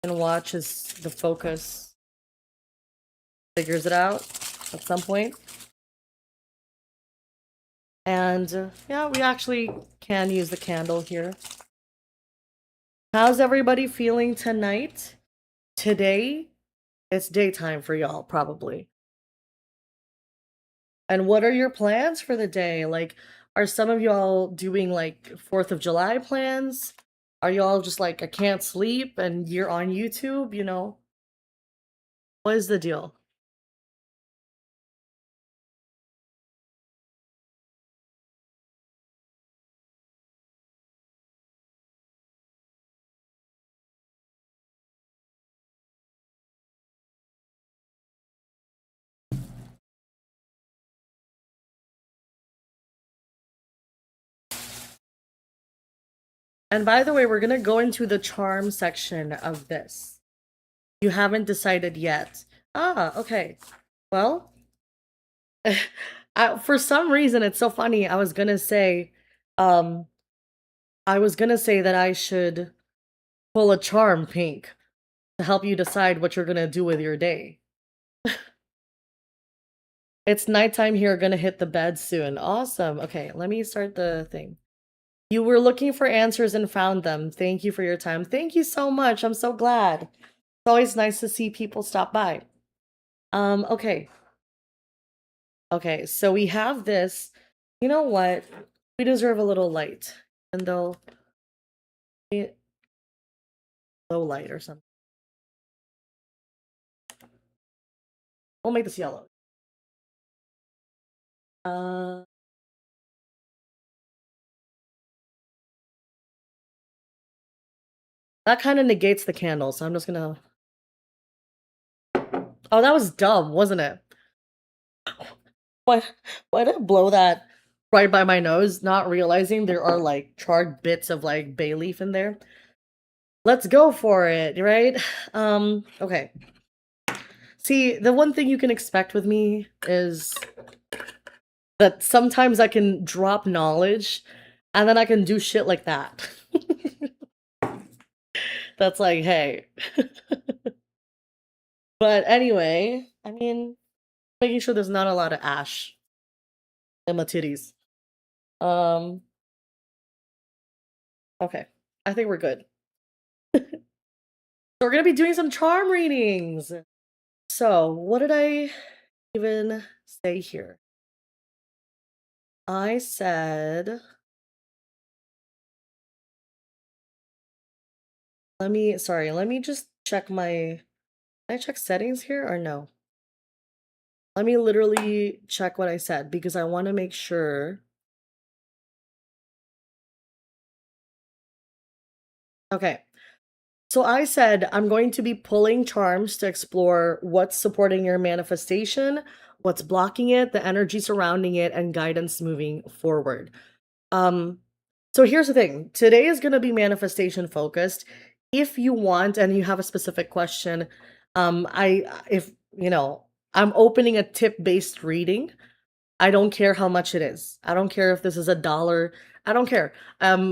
and watch as the focus figures it out at some point. And yeah, we actually can use the candle here. How's everybody feeling tonight? Today, it's daytime for y'all, probably. And what are your plans for the day? Like, are some of y'all doing like 4th of July plans? Are y'all just like, I can't sleep and you're on YouTube, What is the deal? And by the way, we're gonna go into the charm section of this. You haven't decided yet. Ah, okay. Well, for some reason, it's so funny. Um, I was gonna say that I should pull a charm, Pink, to help you decide what you're gonna do with your day. It's nighttime here, gonna hit the bed soon. Awesome. Okay, let me start the thing. You were looking for answers and found them. Thank you for your time. Thank you so much. I'm so glad. always nice to see people stop by. Okay. Okay, so we have this. You know what? We deserve a little light. And though low light or something. We'll make this yellow. Uh that kind of negates the candle, so I'm just gonna. Oh, that was dumb, wasn't it? Why why did I blow that right by my nose, not realizing there are like charred bits of like bay leaf in there? Let's go for it, right? Okay. See, the one thing you can expect with me is that sometimes I can drop knowledge and then I can do shit like that. That's like, hey. But anyway, I mean, making sure there's not a lot of ash in my titties. Um, okay. I think we're good. So we're gonna be doing some charm readings. So, what did I even say here? I said, let me just check my, can I check settings here or no? Let me literally check what I said because I want to make sure. Okay. So I said I'm going to be pulling charms to explore what's supporting your manifestation, what's blocking it, the energy surrounding it, and guidance moving forward. Um, so here's the thing. Today is going to be manifestation focused. If you want and you have a specific question, if you know, I'm opening a tip-based reading. I don't care how much it is. I don't care if this is $1. I don't care.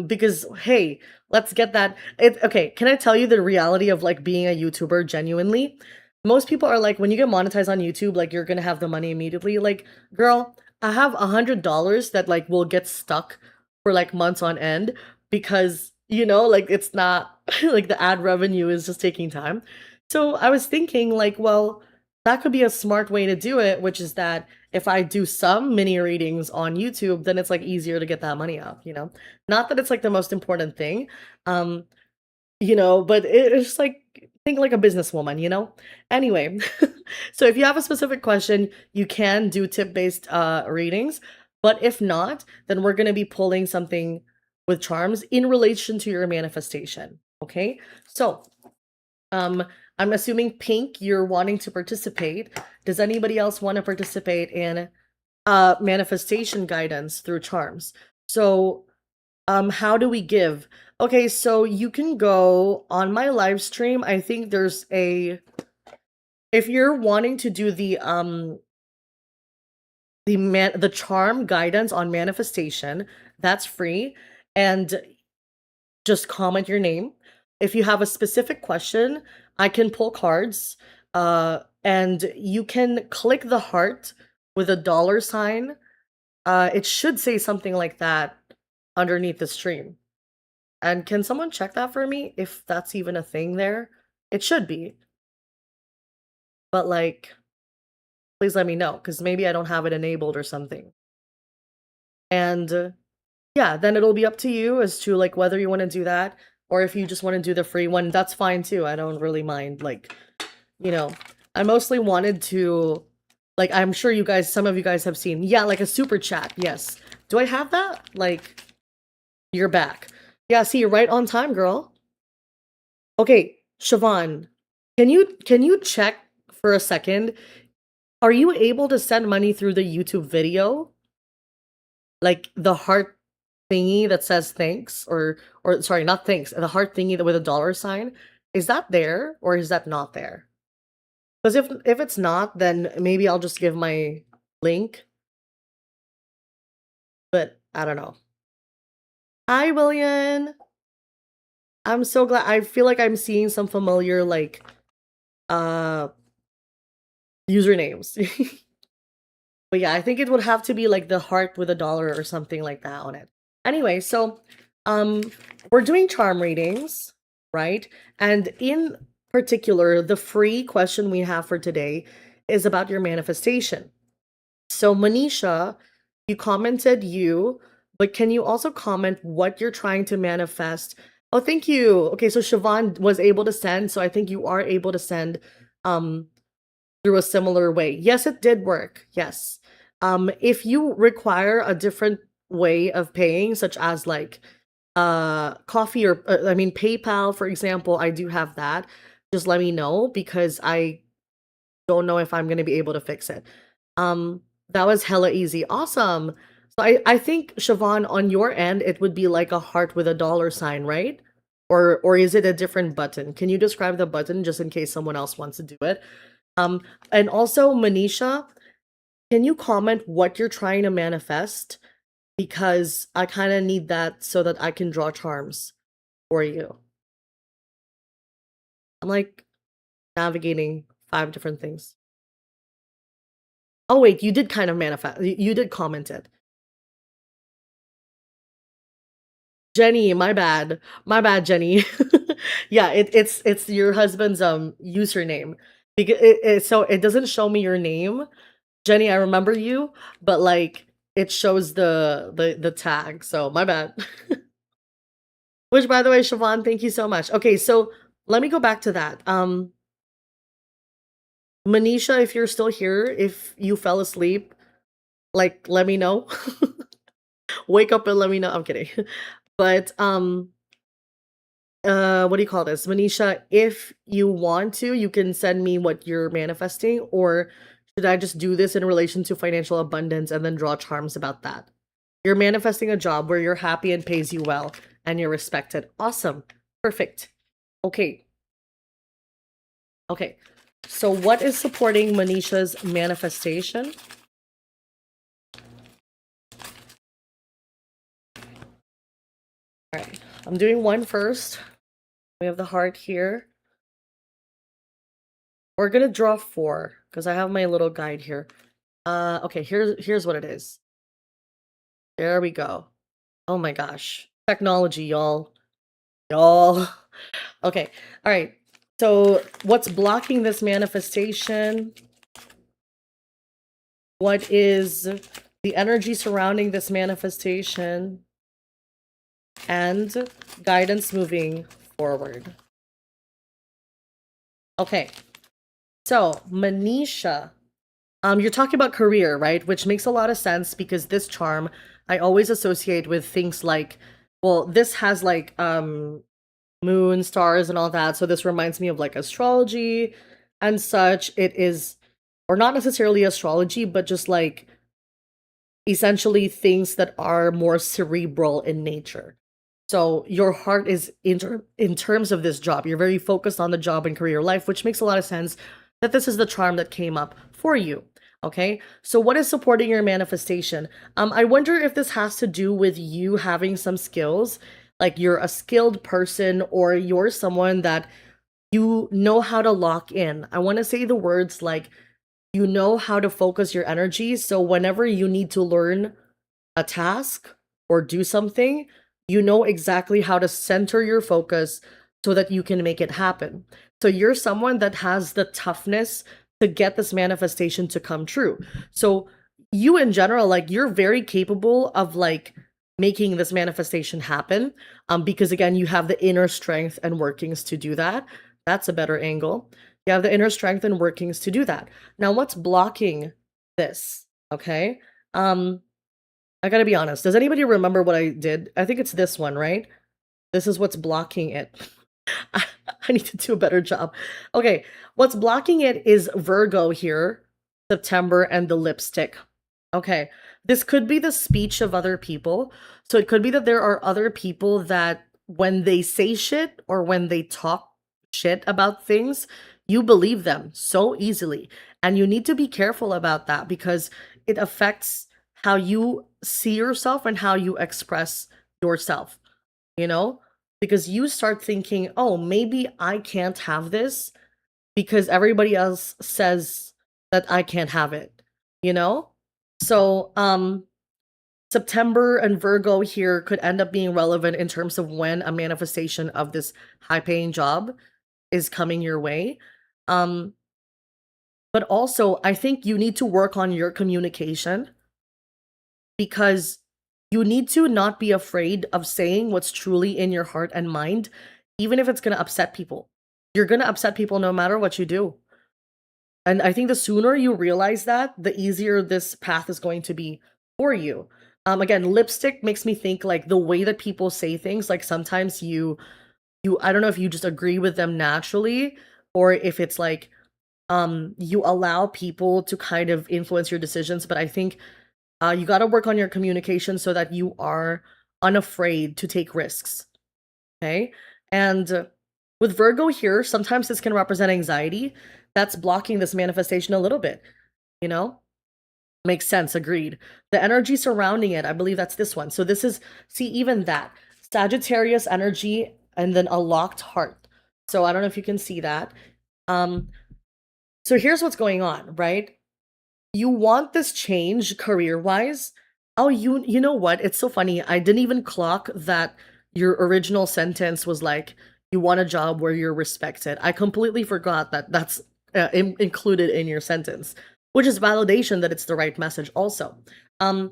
Because hey, let's get that. Okay, can I tell you the reality of like being a YouTuber genuinely? Most people are like, when you get monetized on YouTube, like you're gonna have the money immediately. Like, girl, I have $100 that like will get stuck for like months on end because like it's not like the ad revenue is just taking time. So I was thinking, like, well, that could be a smart way to do it, which is that if I do some mini readings on YouTube, then it's like easier to get that money up. Not that it's like the most important thing, um, but it's just like think like a businesswoman. Anyway, so if you have a specific question, you can do tip-based readings, but if not, then we're gonna be pulling something with charms in relation to your manifestation. Okay, so I'm assuming Pink, you're wanting to participate. Does anybody else want to participate in manifestation guidance through charms? So how do we give? Okay, so you can go on my live stream. I think there's if you're wanting to do the charm guidance on manifestation, that's free, and just comment your name. If you have a specific question, I can pull cards, and you can click the heart with a dollar sign. It should say something like that underneath the stream. And can someone check that for me if that's even a thing there? It should be. But like, please let me know because maybe I don't have it enabled or something. And yeah, then it'll be up to you as to like whether you want to do that or if you just want to do the free one, that's fine too. I don't really mind. Like, you know, I mostly wanted to, like, I'm sure some of you guys have seen, yeah, like a super chat. Yes. Do I have that? Like, you're back. Yeah, see, you're right on time, girl. Okay, Siobhan, can you check for a second? Are you able to send money through the YouTube video? Like the heart thingy that says thanks, or sorry, not thanks, the heart thingy with a dollar sign. Is that there or is that not there? Because if it's not, then maybe I'll just give my link. But I don't know. Hi, William. I'm so glad. I feel like I'm seeing some familiar like uh usernames. But yeah, I think it would have to be like the heart with a dollar or something like that on it. Anyway, so um we're doing charm readings, right? And in particular, the free question we have for today is about your manifestation. So, Manisha, you commented you, but can you also comment what you're trying to manifest? Oh, thank you. Okay, so Siobhan was able to send, so I think you are able to send um through a similar way. Yes, it did work. Yes. If you require a different way of paying, such as like coffee or I mean PayPal, for example, I do have that. Just let me know because I don't know if I'm gonna be able to fix it. Um, that was hella easy. Awesome. So I think Siobhan, on your end, it would be like a heart with a dollar sign, right? Or is it a different button? Can you describe the button just in case someone else wants to do it? Um, and also Manisha, can you comment what you're trying to manifest? Because I kind of need that so that I can draw charms for you. I'm like navigating 5 different things. Oh wait, you did kind of manifest. You did comment it. Jenny, my bad. My bad, Jenny. Yeah, it's your husband's username. Because so it doesn't show me your name. Jenny, I remember you, but like it shows the tag. So my bad. Which by the way, Siobhan, thank you so much. Okay, so let me go back to that. Manisha, if you're still here, if you fell asleep, like let me know. Wake up and let me know. I'm kidding. But what do you call this? Manisha, if you want to, you can send me what you're manifesting, or should I just do this in relation to financial abundance and then draw charms about that? You're manifesting a job where you're happy and pays you well and you're respected. Awesome. Perfect. Okay. Okay. So what is supporting Manisha's manifestation? All right. I'm doing one first. We have the heart here. We're gonna draw 4 because I have my little guide here. Okay, here's what it is. There we go. Oh my gosh. Technology, y'all. Y'all. Okay. All right. So, what's blocking this manifestation? What is the energy surrounding this manifestation? And guidance moving forward. Okay. So, Manisha, you're talking about career, right? Which makes a lot of sense because this charm I always associate with things like, well, this has like moon, stars, and all that. So this reminds me of like astrology and such. It is, or not necessarily astrology, but just like essentially things that are more cerebral in nature. So your heart is in terms of this job. You're very focused on the job and career life, which makes a lot of sense that this is the charm that came up for you. Okay, so what is supporting your manifestation? I wonder if this has to do with you having some skills, like you're a skilled person or you're someone that you know how to lock in. I want to say the words like you know how to focus your energy. So whenever you need to learn a task or do something, you know exactly how to center your focus so that you can make it happen. So you're someone that has the toughness to get this manifestation to come true. So you in general, like you're very capable of like making this manifestation happen because again you have the inner strength and workings to do that. That's a better angle. You have the inner strength and workings to do that. Now what's blocking this? Okay, I gotta be honest. Does anybody remember what I did? I think it's this one, right? This is what's blocking it. I need to do a better job. Okay, what's blocking it is Virgo here, September, and the lipstick. Okay, this could be the speech of other people. So it could be that there are other people that when they say shit or when they talk shit about things, you believe them so easily. And you need to be careful about that because it affects how you see yourself and how you express yourself, you know? Because you start thinking, oh, maybe I can't have this because everybody else says that I can't have it, you know? So, September and Virgo here could end up being relevant in terms of when a manifestation of this high paying job is coming your way. Um, but also, I think you need to work on your communication because you need to not be afraid of saying what's truly in your heart and mind, even if it's going to upset people. You're going to upset people no matter what you do. And I think the sooner you realize that, the easier this path is going to be for you. Again, lipstick makes me think like the way that people say things, like sometimes you I don't know if you just agree with them naturally or if it's like you allow people to kind of influence your decisions, but I think you got to work on your communication so that you are unafraid to take risks. Okay. And with Virgo here, sometimes this can represent anxiety that's blocking this manifestation a little bit, you know? Makes sense. Agreed. The energy surrounding it, I believe that's this one. So this is, see, even that Sagittarius energy and then a locked heart. So I don't know if you can see that. Um, so here's what's going on, right? You want this change career-wise. Oh, you know what? It's so funny. I didn't even clock that your original sentence was like, you want a job where you're respected. I completely forgot that that's included in your sentence, which is validation that it's the right message also. Um,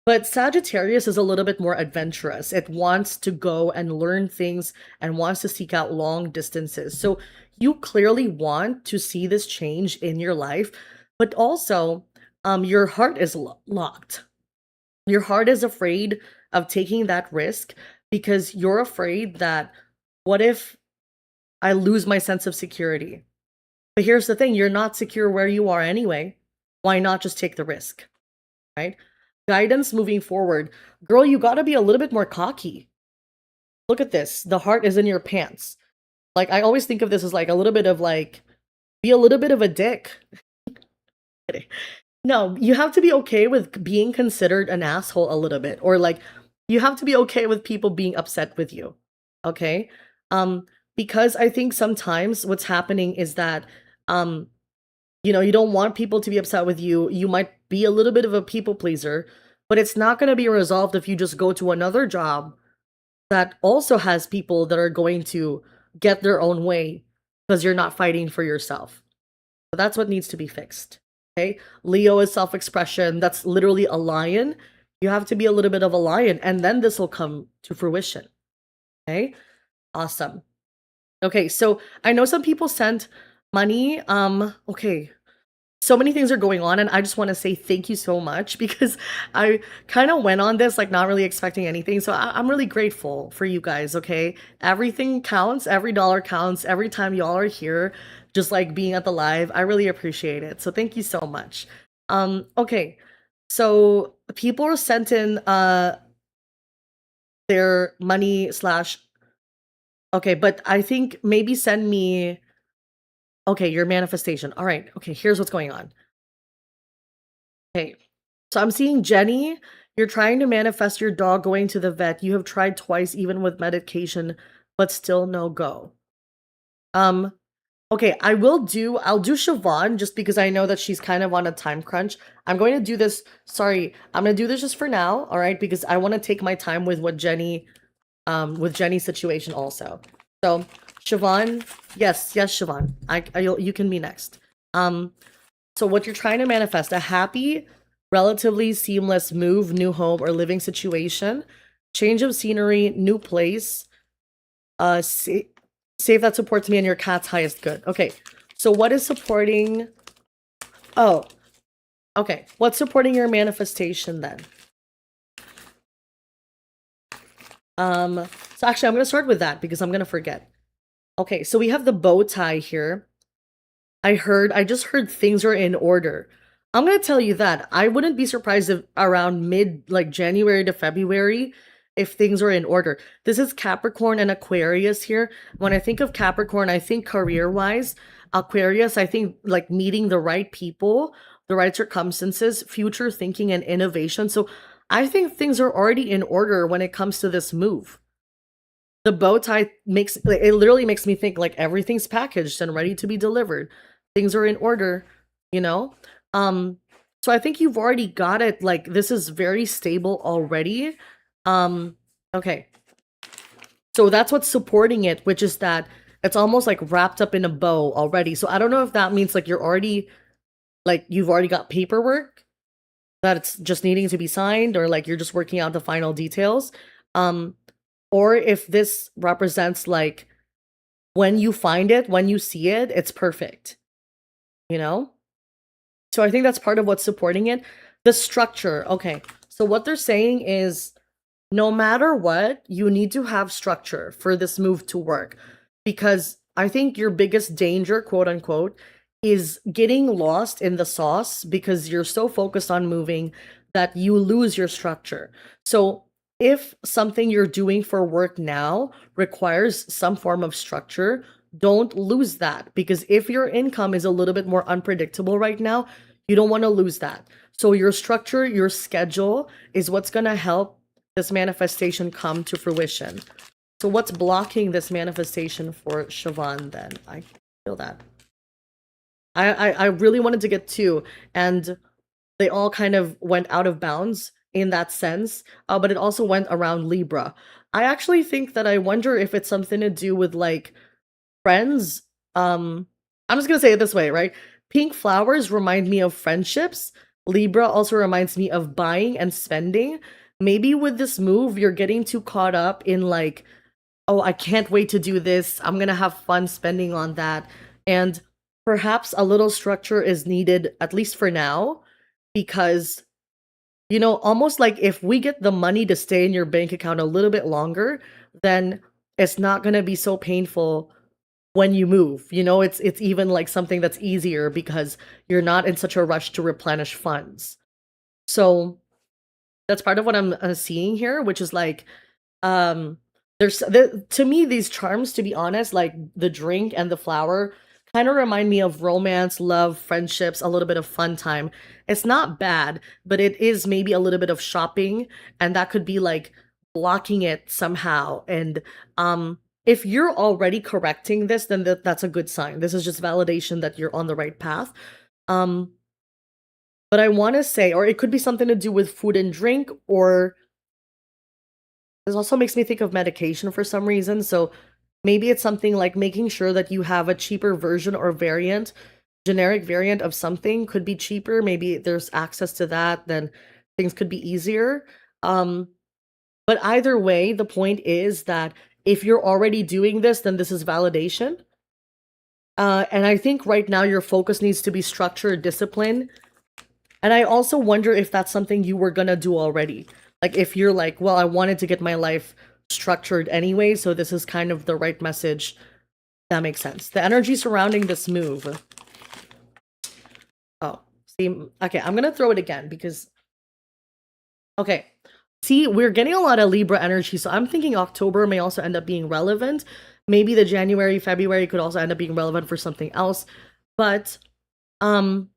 but Sagittarius is a little bit more adventurous. It wants to go and learn things and wants to seek out long distances. So you clearly want to see this change in your life, but also your heart is locked. Your heart is afraid of taking that risk because you're afraid that what if I lose my sense of security? But here's the thing, you're not secure where you are anyway. Why not just take the risk, right? Guidance moving forward. Girl, you got to be a little bit more cocky. Look at this. The heart is in your pants. Like, I always think of this as like a little bit of like, be a little bit of a dick. No, you have to be okay with being considered an asshole a little bit, or like you have to be okay with people being upset with you. Okay? Because I think sometimes what's happening is that you don't want people to be upset with you. You might be a little bit of a people pleaser, but it's not going to be resolved if you just go to another job that also has people that are going to get their own way because you're not fighting for yourself. So that's what needs to be fixed. Okay. Leo is self-expression. That's literally a lion. You have to be a little bit of a lion, and then this will come to fruition. Okay. Awesome. Okay. So I know some people sent money. Okay. So many things are going on, and I just want to say thank you so much because I kind of went on this like not really expecting anything. So I'm really grateful for you guys. Okay. Everything counts. Every dollar counts. Every time y'all are here, just like being at the live, I really appreciate it. So thank you so much. Okay. So people are sent in their money slash okay, but I think maybe send me okay, your manifestation. All right. Okay, here's what's going on. Okay. So I'm seeing Jenny, you're trying to manifest your dog going to the vet. You have tried twice even with medication, but still no go. Um okay, I'll do Siobhan just because I know that she's kind of on a time crunch. I'm going to do this. Sorry, I'm going to do this just for now, all right? Because I want to take my time with what Jenny with Jenny's situation also. So, Siobhan, yes, Siobhan. You can be next. So what you're trying to manifest, a happy, relatively seamless move, new home, or living situation, change of scenery, new place, save that supports me and your cat's highest good. Okay, so what is supporting? Oh, okay. What's supporting your manifestation then? So actually, I'm going to start with that because I'm going to forget. Okay, so we have the bow tie here. I just heard things are in order. I'm going to tell you that I wouldn't be surprised if around like January to February, if things are in order. This is Capricorn and Aquarius here. When I think of Capricorn, I think career-wise. Aquarius, I think like meeting the right people, the right circumstances, future thinking, and innovation. So I think things are already in order when it comes to this move. The bow tie it literally makes me think like everything's packaged and ready to be delivered. Things are in order, you know? So I think you've already got it. Like this is very stable already. Okay. So that's what's supporting it, which is that it's almost like wrapped up in a bow already. So I don't know if that means like you're already like you've already got paperwork that it's just needing to be signed, or like you're just working out the final details. Um, or if this represents like when you find it, when you see it, it's perfect, you know? So I think that's part of what's supporting it. The structure. Okay. So what they're saying is no matter what, you need to have structure for this move to work. Because I think your biggest danger, quote unquote, is getting lost in the sauce because you're so focused on moving that you lose your structure. So if something you're doing for work now requires some form of structure, don't lose that, because if your income is a little bit more unpredictable right now, you don't want to lose that. So your structure, your schedule is what's going to help this manifestation come to fruition. So what's blocking this manifestation for Siobhan then? I feel that. I really wanted to get two, and they all kind of went out of bounds in that sense, but it also went around Libra. I actually think that I wonder if it's something to do with like friends. I'm just gonna say it this way, right? Pink flowers remind me of friendships. Libra also reminds me of buying and spending. Maybe with this move, you're getting too caught up in like, oh, I can't wait to do this. I'm gonna have fun spending on that. And perhaps a little structure is needed, at least for now, because, you know, almost like if we get the money to stay in your bank account a little bit longer, then it's not gonna be so painful when you move. You know, it's even like something that's easier because you're not in such a rush to replenish funds. So that's part of what I'm seeing here, which is like, um, to me, these charms, to be honest, like the drink and the flower, kind of remind me of romance, love, friendships, a little bit of fun time. It's not bad, but it is maybe a little bit of shopping, and that could be like blocking it somehow. And if you're already correcting this, then that's a good sign. This is just validation that you're on the right path. Um, but I want to say, or it could be something to do with food and drink, or this also makes me think of medication for some reason. So maybe it's something like making sure that you have a cheaper version or variant, generic variant of something could be cheaper. Maybe there's access to that, then things could be easier. Um, but either way, the point is that if you're already doing this, then this is validation. And I think right now your focus needs to be structure, discipline. And I also wonder if that's something you were gonna do already. Like if you're like, well, I wanted to get my life structured anyway, so this is kind of the right message. That makes sense. The energy surrounding this move. Oh, see, okay, I'm gonna throw it again because, okay. See, we're getting a lot of Libra energy, so I'm thinking October may also end up being relevant. Maybe the January, February could also end up being relevant for something else. But, so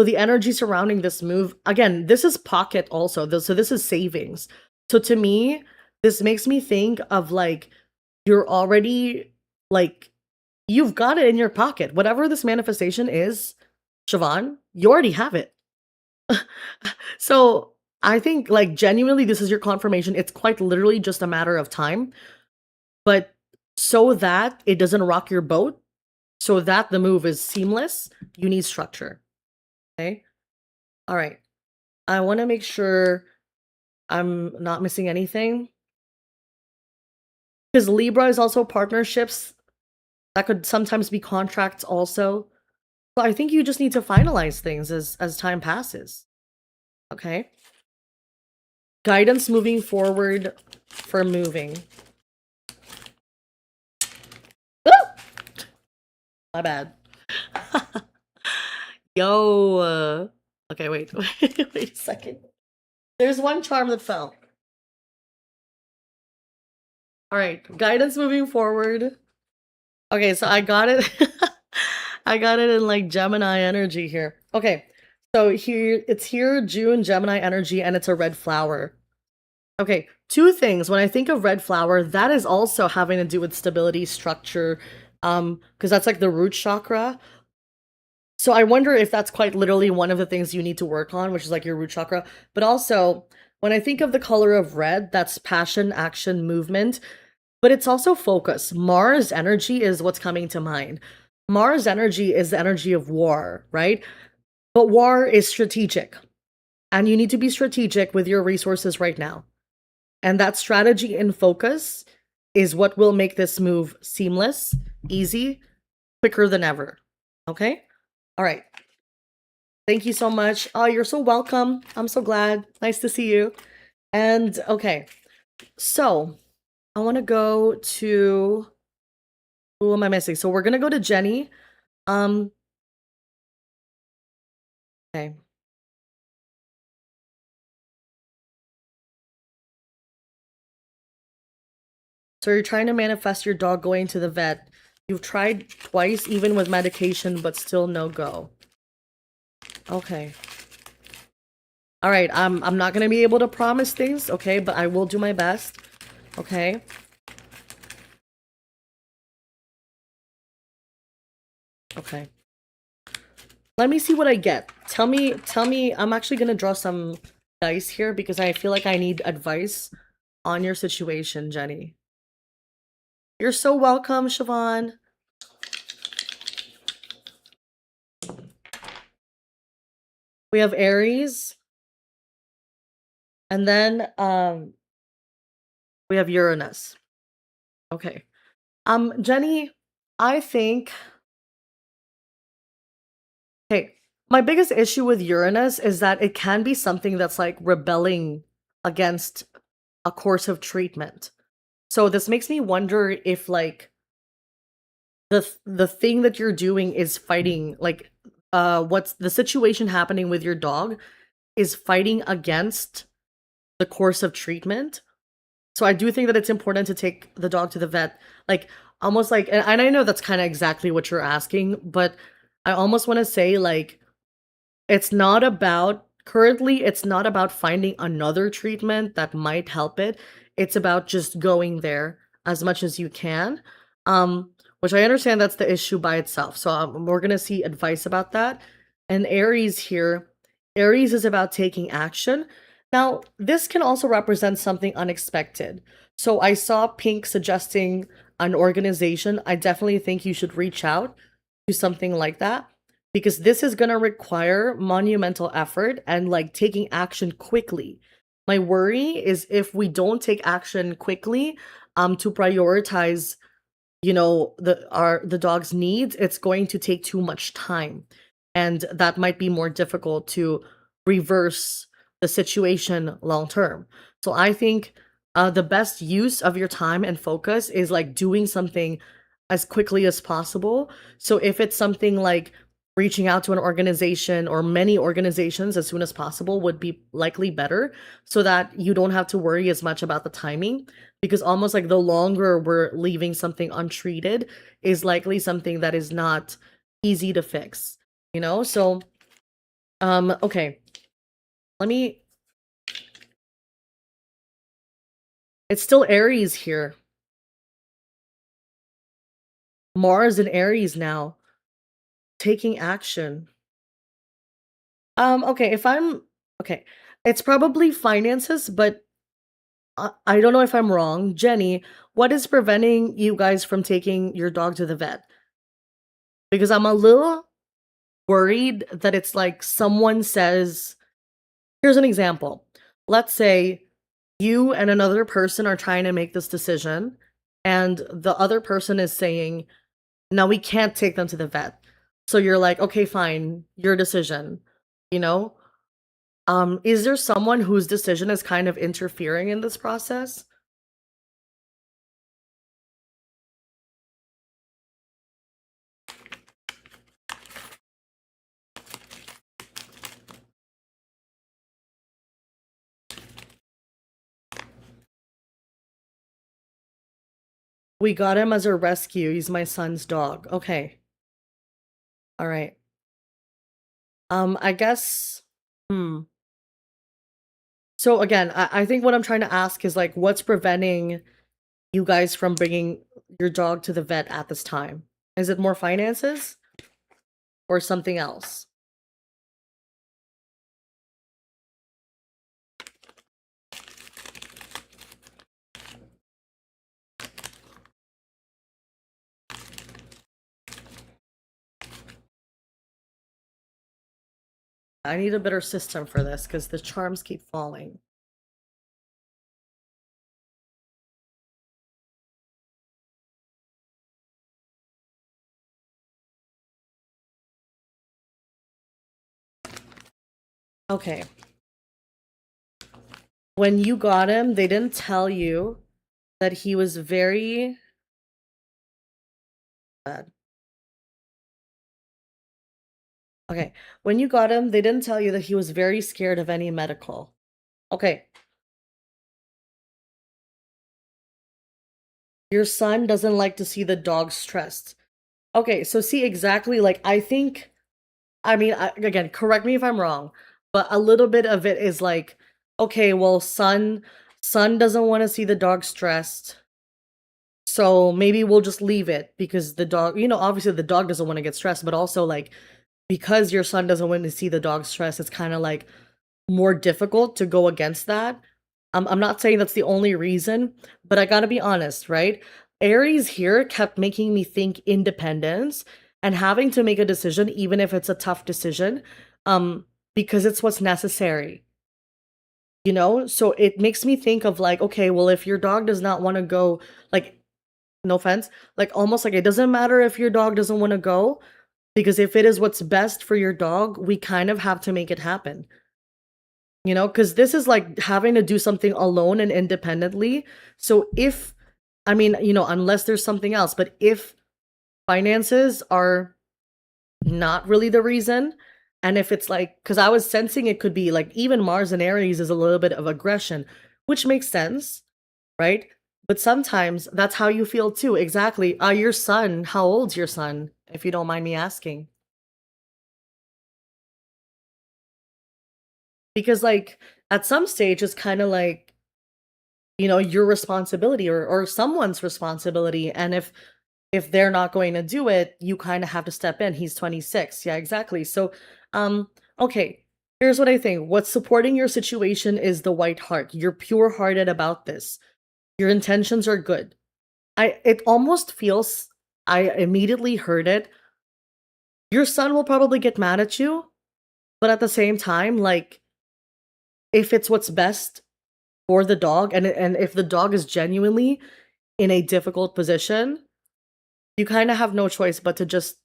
the energy surrounding this move, again, this is pocket also. So this is savings. So to me, this makes me think of like, you're already, like, you've got it in your pocket. Whatever this manifestation is, Siobhan, you already have it. So I think like genuinely this is your confirmation. It's quite literally just a matter of time. But so that it doesn't rock your boat, so that the move is seamless, you need structure. Okay? All right. I want to make sure I'm not missing anything. Because Libra is also partnerships. That could sometimes be contracts also. So I think you just need to finalize things as time passes. Okay? Guidance moving forward for moving. Ah! My bad. Yo. Okay, wait. Wait a second. There's one charm that fell. All right, guidance moving forward. Okay, so I got it. I got it in like Gemini energy here. Okay, so it's here, June, Gemini energy, and it's a red flower. Okay, two things. When I think of red flower, that is also having to do with stability, structure, because that's like the root chakra. So I wonder if that's quite literally one of the things you need to work on, which is like your root chakra. But also, when I think of the color of red, that's passion, action, movement. but it's also focus. Mars energy is what's coming to mind. Mars energy is the energy of war, right? But war is strategic, and you need to be strategic with your resources right now. And that strategy and focus is what will make this move seamless, easy, quicker than ever. Okay? All right. Thank you so much. Oh, you're so welcome. I'm so glad. Nice to see you. And okay, so I want to go to who am I missing? So we're gonna go to Jenny. Um, okay. So you're trying to manifest your dog going to the vet. You've tried twice, even with medication, but still no go. Okay. All right. I'm not gonna be able to promise things, okay, but I will do my best. Okay. Okay. Let me see what I get. Tell me, I'm actually gonna draw some dice here because I feel like I need advice on your situation, Jenny. You're so welcome, Siobhan. We have Aries, and then we have Uranus. Okay. Jenny, I think okay, my biggest issue with Uranus is that it can be something that's like rebelling against a course of treatment. So this makes me wonder if like the thing that you're doing is fighting like what's the situation happening with your dog is fighting against the course of treatment. So I do think that it's important to take the dog to the vet, like almost like, and I know that's kind of exactly what you're asking, but I almost want to say like it's not about currently it's not about finding another treatment that might help it. It's about just going there as much as you can. Which I understand that's the issue by itself. So we're going to see advice about that. And Aries here, Aries is about taking action. Now, this can also represent something unexpected. So I saw Pink suggesting an organization. I definitely think you should reach out to something like that because this is going to require monumental effort and like taking action quickly. My worry is if we don't take action quickly to prioritize the dog's needs, it's going to take too much time, and that might be more difficult to reverse the situation long term. So I think the best use of your time and focus is like doing something as quickly as possible. So if it's something like reaching out to an organization or many organizations as soon as possible would be likely better so that you don't have to worry as much about the timing, because almost like the longer we're leaving something untreated is likely something that is not easy to fix, so okay, let me it's still Aries here. Mars and Aries now taking action. Okay, if I'm okay, it's probably finances, but I don't know if I'm wrong. Jenny, what is preventing you guys from taking your dog to the vet? Because I'm a little worried that it's like someone says, here's an example. Let's say you and another person are trying to make this decision, and the other person is saying, no, we can't take them to the vet. So you're like, okay, fine, your decision, you know? Is there someone whose decision is kind of interfering in this process? We got him as a rescue. He's my son's dog. Okay. All right. I guess. Hmm. So again, I think what I'm trying to ask is like, what's preventing you guys from bringing your dog to the vet at this time? Is it more finances or something else? I need a better system for this because the charms keep falling. Okay. When you got him, they didn't tell you that he was very bad. Okay. When you got him, they didn't tell you that he was very scared of any medical. Okay. Your son doesn't like to see the dog stressed. Okay, so see exactly like I think I mean, again, correct me if I'm wrong, but a little bit of it is like, okay, well, son doesn't want to see the dog stressed. So maybe we'll just leave it because the dog, obviously the dog doesn't want to get stressed, but also like because your son doesn't want to see the dog stressed, it's kind of like more difficult to go against that. I'm not saying that's the only reason, but I gotta be honest, right? Aries here kept making me think independence and having to make a decision, even if it's a tough decision, um, because it's what's necessary, you know? So it makes me think of like, okay, well, if your dog does not want to go, like, no offense, like almost like it doesn't matter if your dog doesn't want to go, because if it is what's best for your dog, we kind of have to make it happen. Because this is like having to do something alone and independently. So if, I mean, unless there's something else, but if finances are not really the reason, and if it's like, because I was sensing it could be like even Mars and Aries is a little bit of aggression, which makes sense, right? But sometimes that's how you feel too. Exactly. Your son, how old's your son, if you don't mind me asking? Because like at some stage it's kind of like your responsibility or someone's responsibility, and if they're not going to do it, you kind of have to step in. He's 26. Yeah, exactly. So okay, here's what I think. What's supporting your situation is the white heart. You're pure hearted about this. Your intentions are good. It almost feels, I immediately heard it, your son will probably get mad at you, but at the same time, like, if it's what's best for the dog, and if the dog is genuinely in a difficult position, you kind of have no choice but to just,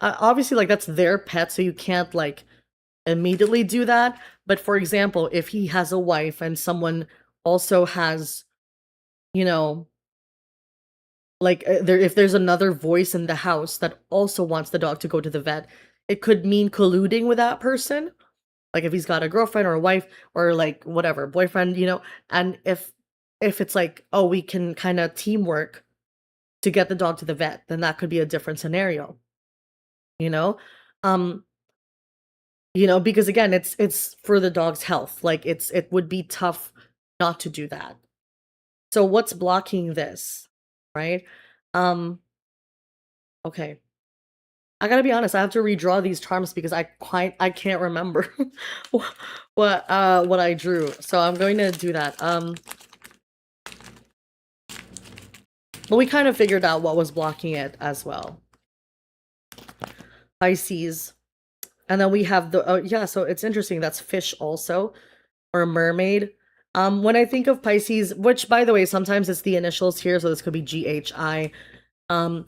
obviously, like, that's their pet, so you can't, like, immediately do that. But for example, if he has a wife and someone also has, you know, like, if there's another voice in the house that also wants the dog to go to the vet, it could mean colluding with that person. Like if he's got a girlfriend or a wife or like whatever, boyfriend, and if it's like, oh, we can kind of teamwork to get the dog to the vet, then that could be a different scenario, you know? Um, because again, it's for the dog's health. Like it would be tough not to do that. So what's blocking this, right? Um, okay. I gotta be honest, I have to redraw these charms because I can't remember what I drew. So I'm going to do that. But we kind of figured out what was blocking it as well. Pisces. And then we have the yeah, so it's interesting. That's fish also, or mermaid. When I think of Pisces, which by the way, sometimes it's the initials here, so this could be GHI. Um,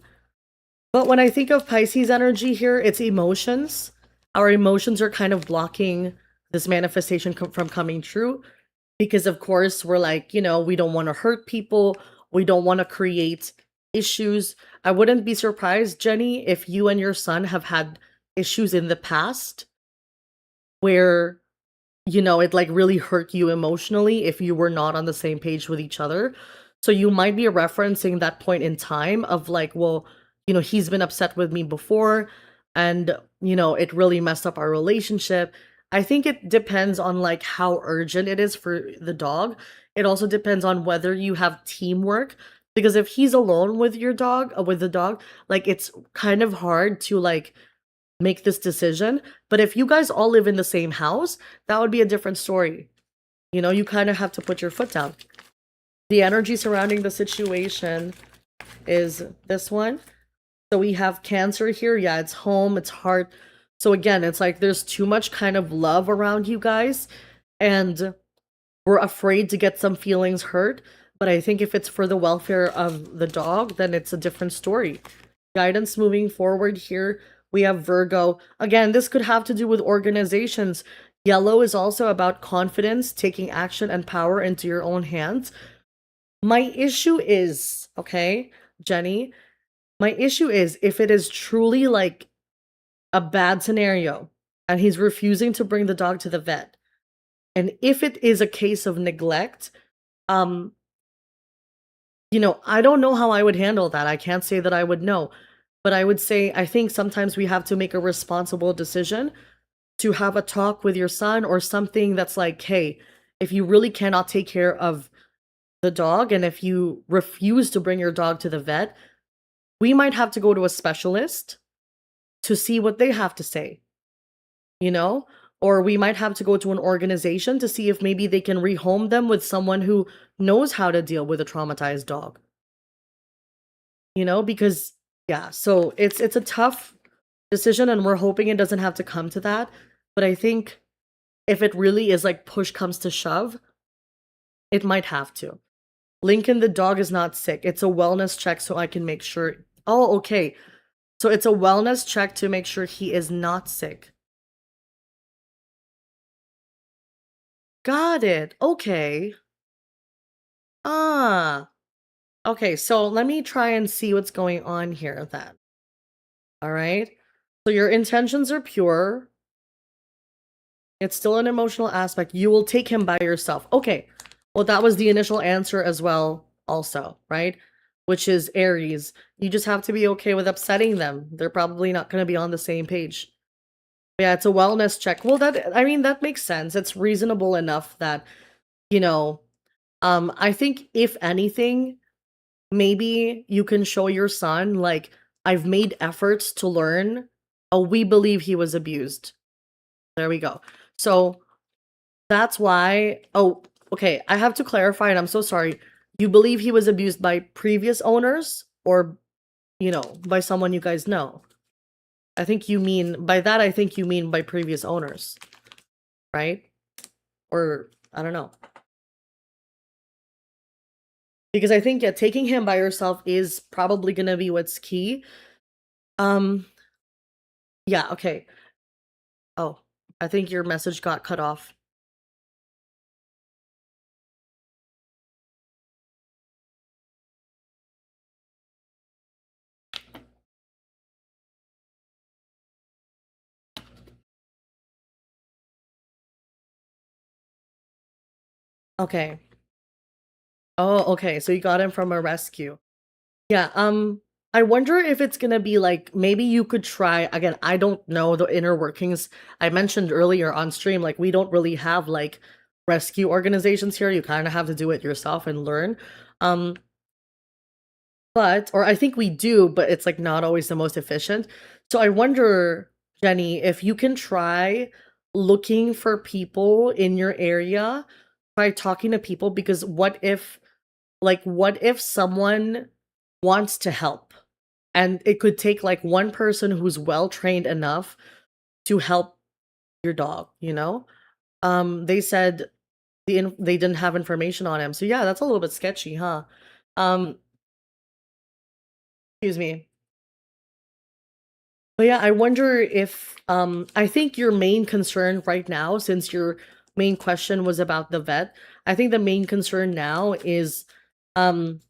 but when I think of Pisces energy here, it's emotions. Our emotions are kind of blocking this manifestation from coming true because, of course, we're like, we don't want to hurt people. We don't want to create issues. I wouldn't be surprised, Jenny, if you and your son have had issues in the past where, it like really hurt you emotionally if you were not on the same page with each other. So you might be referencing that point in time of like, well, he's been upset with me before and, it really messed up our relationship. I think it depends on like how urgent it is for the dog. It also depends on whether you have teamwork because if he's alone with your dog, with the dog, like it's kind of hard to like make this decision. But if you guys all live in the same house, that would be a different story. You kind of have to put your foot down. The energy surrounding the situation is this one. So we have Cancer here. Yeah, it's home, it's heart. So again, it's like there's too much kind of love around you guys, and we're afraid to get some feelings hurt. But I think if it's for the welfare of the dog, then it's a different story. Guidance moving forward here, we have Virgo. Again, this could have to do with organizations. Yellow is also about confidence, taking action and power into your own hands. My issue is, okay, Jenny, my issue is if it is truly like a bad scenario and he's refusing to bring the dog to the vet, and if it is a case of neglect, um, I don't know how I would handle that. I can't say that I would know, but I would say I think sometimes we have to make a responsible decision to have a talk with your son or something that's like, hey, if you really cannot take care of the dog and if you refuse to bring your dog to the vet, we might have to go to a specialist to see what they have to say, you know? Or we might have to go to an organization to see if maybe they can rehome them with someone who knows how to deal with a traumatized dog, because yeah, so it's a tough decision and we're hoping it doesn't have to come to that. But I think if it really is like push comes to shove, it might have to. Lincoln, the dog is not sick. It's a wellness check so I can make sure. Oh, okay. So it's a wellness check to make sure he is not sick. Got it. Okay. Ah. Okay, so let me try and see what's going on here then. All right. So your intentions are pure. It's still an emotional aspect. You will take him by yourself. Okay. Well, that was the initial answer as well, also, right? Which is Aries. You just have to be okay with upsetting them. They're probably not going to be on the same page. Yeah, it's a wellness check. Well, that makes sense. It's reasonable enough that, you know, I think if anything, maybe you can show your son, like, I've made efforts to learn. Oh, we believe he was abused. There we go. So that's why. Oh, okay. I have to clarify, and I'm so sorry. You believe he was abused by previous owners or, by someone you guys know? I think you mean by that, I think you mean by previous owners, right? Or I don't know. Because I think, yeah, taking him by yourself is probably gonna be what's key. Um, yeah, okay. Oh, I think your message got cut off. Okay. Oh, okay. So you got him from a rescue. Yeah, I wonder if it's gonna be like maybe you could try again. I don't know the inner workings. I mentioned earlier on stream, like we don't really have like rescue organizations here. You kind of have to do it yourself and learn. Um, or I think we do, but it's like not always the most efficient. So I wonder, Jenny, if you can try looking for people in your area, try talking to people because what if someone wants to help? And it could take like one person who's well trained enough to help your dog, They said they didn't have information on him. So yeah, that's a little bit sketchy, huh? Um, excuse me. But yeah, I wonder if I think your main concern right now, since your main question was about the vet, I think the main concern now is um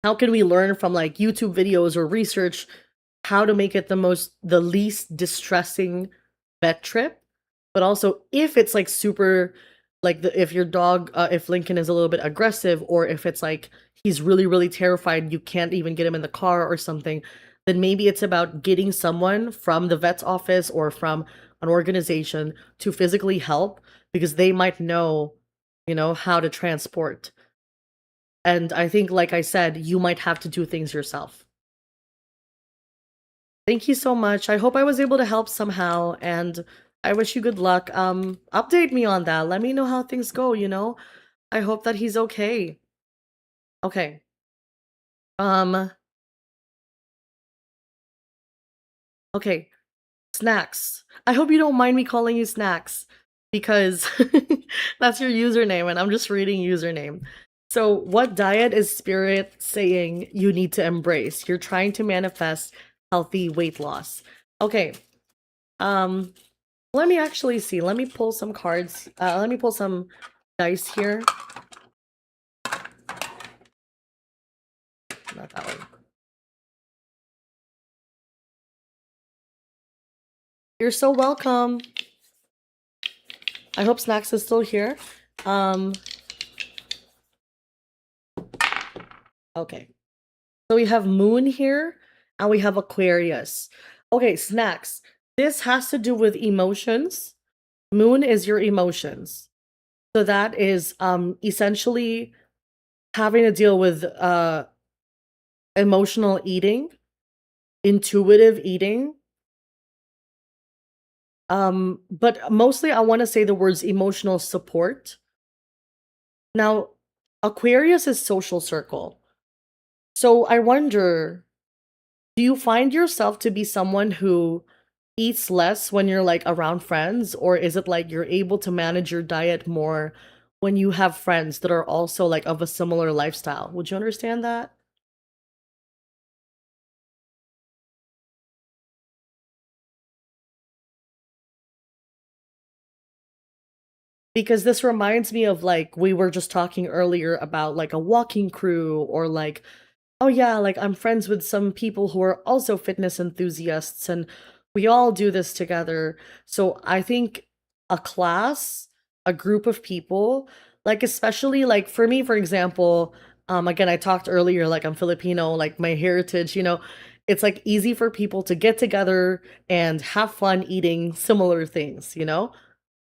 how can we learn from like YouTube videos or research how to make it the least distressing vet trip, but also if it's like super like if your dog if Lincoln is a little bit aggressive or if it's like he's really really terrified you can't even get him in the car or something, then maybe it's about getting someone from the vet's office or from an organization to physically help because they might know, how to transport. And I think, like I said, you might have to do things yourself. Thank you so much. I hope I was able to help somehow, and I wish you good luck. Update me on that. Let me know how things go. I hope that he's okay. Okay. Um, okay. Snacks. I hope you don't mind me calling you Snacks because that's your username and I'm just reading username. So, what diet is Spirit saying you need to embrace? You're trying to manifest healthy weight loss. Okay. Um let me actually see. Let me pull some cards. Let me pull some dice here. Not that one. You're so welcome. I hope Snacks is still here. Okay. So we have Moon here and we have Aquarius. Okay, Snacks. This has to do with emotions. Moon is your emotions. So that is essentially having to deal with emotional eating, intuitive eating. But mostly I want to say the words emotional support. Now, Aquarius is social circle. So I wonder, do you find yourself to be someone who eats less when you're like around friends, or is it like you're able to manage your diet more when you have friends that are also like of a similar lifestyle? Would you understand that? Because this reminds me of like we were just talking earlier about like a walking crew or like, oh yeah, like I'm friends with some people who are also fitness enthusiasts and we all do this together. So I think a class, a group of people, like especially like for me, for example, again, I talked earlier, like I'm Filipino, like my heritage, it's like easy for people to get together and have fun eating similar things,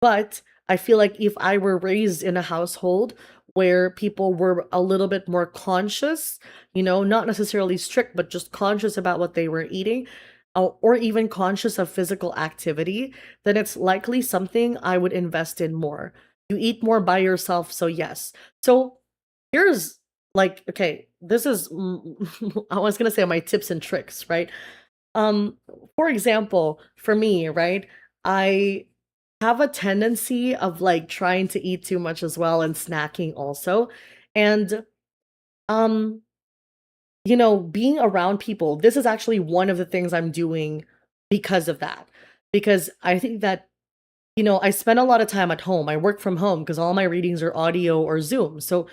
but I feel like if I were raised in a household where people were a little bit more conscious, not necessarily strict, but just conscious about what they were eating, or even conscious of physical activity, then it's likely something I would invest in more. You eat more by yourself, so yes. So here's like, okay, this is, I was gonna say my tips and tricks, right? Um, for example, for me, right, I have a tendency of like trying to eat too much as well and snacking also. And um, being around people, this is actually one of the things I'm doing because of that. Because I think that, I spend a lot of time at home. I work from home because all my readings are audio or Zoom. So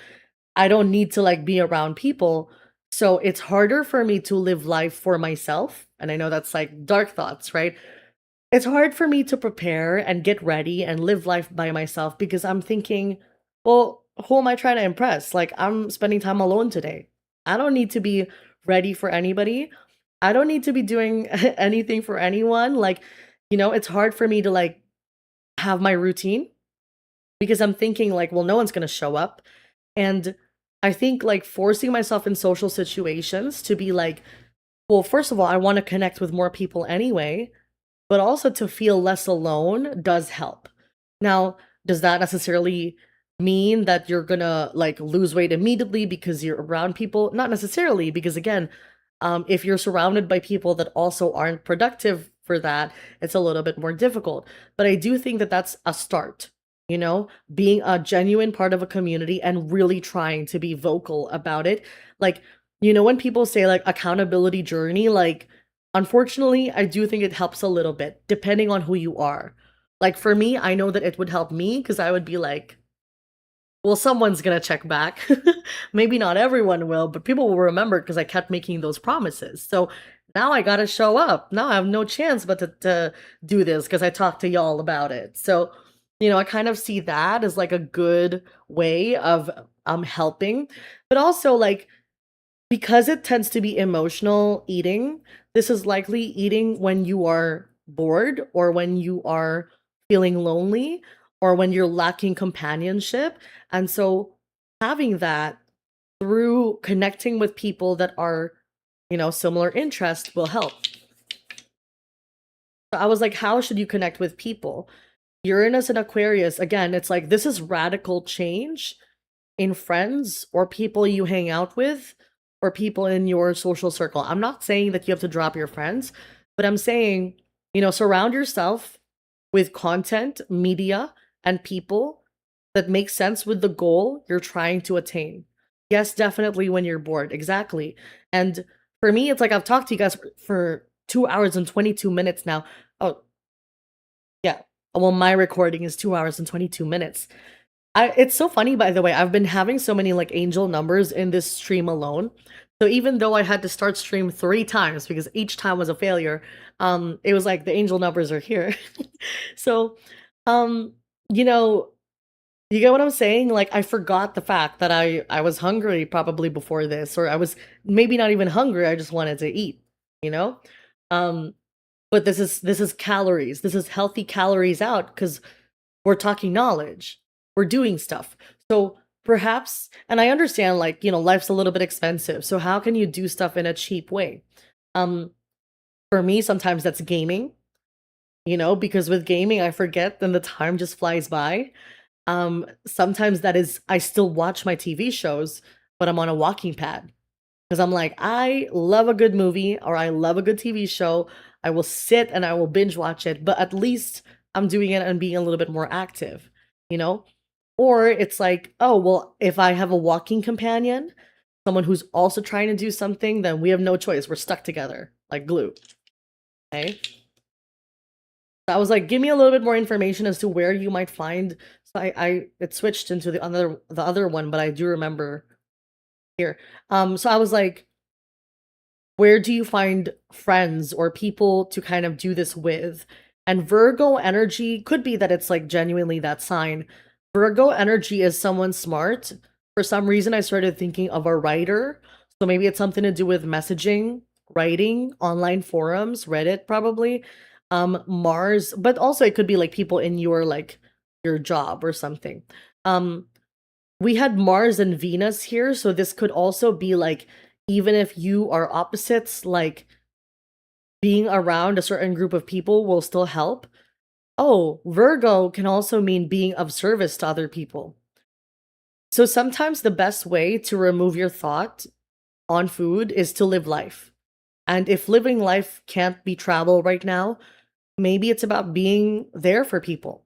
I don't need to like be around people. So it's harder for me to live life for myself. And I know that's like dark thoughts, right? It's hard for me to prepare and get ready and live life by myself because I'm thinking, well, who am I trying to impress? Like, I'm spending time alone today. I don't need to be ready for anybody. I don't need to be doing anything for anyone. Like, it's hard for me to like have my routine because I'm thinking, like, well, no one's going to show up. And I think like forcing myself in social situations to be like, well, first of all, I want to connect with more people anyway, but also to feel less alone does help. Now, does that necessarily mean that you're gonna like lose weight immediately because you're around people? Not necessarily, because again, if you're surrounded by people that also aren't productive for that, it's a little bit more difficult. But I do think that that's a start, being a genuine part of a community and really trying to be vocal about it. Like, when people say like accountability journey, like, unfortunately, I do think it helps a little bit depending on who you are. Like for me, I know that it would help me because I would be like, well, someone's gonna check back. Maybe not everyone will, but people will remember because I kept making those promises. So now I gotta show up. Now I have no chance but to do this because I talked to y'all about it. So, I kind of see that as like a good way of helping. But also like because it tends to be emotional eating, this is likely eating when you are bored or when you are feeling lonely or when you're lacking companionship. And so having that through connecting with people that are, similar interest will help. So I was like, how should you connect with people? Uranus and Aquarius, again, it's like this is radical change in friends or people you hang out with or people in your social circle. I'm not saying that you have to drop your friends, but I'm saying Surround yourself with content, media, and people that make sense with the goal you're trying to attain. Yes, definitely when you're bored. Exactly. And for me, it's like I've talked to you guys for 2 hours and 22 minutes now. Oh, yeah. Well, my recording is 2 hours and 22 minutes. It's so funny, by the way. I've been having so many like angel numbers in this stream alone. So even though I had to start stream 3 times because each time was a failure, it was like the angel numbers are here. So, um, you know, you get what I'm saying? Like I forgot the fact that I was hungry probably before this, or I was maybe not even hungry. I just wanted to eat, you know? Um, but this is calories. This is healthy calories out because we're talking knowledge. We're doing stuff. So perhaps, and I understand like, life's a little bit expensive. So how can you do stuff in a cheap way? Um, for me, sometimes that's gaming, because with gaming, I forget, then the time just flies by. Sometimes that is, I still watch my TV shows, but I'm on a walking pad because I'm like, I love a good movie or I love a good TV show. I will sit and I will binge watch it, but at least I'm doing it and being a little bit more active, you know? Or it's like, oh, well, if I have a walking companion, someone who's also trying to do something, then we have no choice. We're stuck together like glue. Okay. So I was like, give me a little bit more information as to where you might find. So it switched into the other one, but I do remember here. So I was like, where do you find friends or people to kind of do this with? And Virgo energy could be that it's like genuinely that sign. Virgo energy is someone smart. For some reason, I started thinking of a writer. So maybe it's something to do with messaging, writing, online forums, Reddit probably. Mars, but also it could be like people in your job or something. Um, we had Mars and Venus here, so this could also be like even if you are opposites, like being around a certain group of people will still help. Oh, Virgo can also mean being of service to other people. So sometimes the best way to remove your thought on food is to live life. And if living life can't be travel right now, maybe it's about being there for people,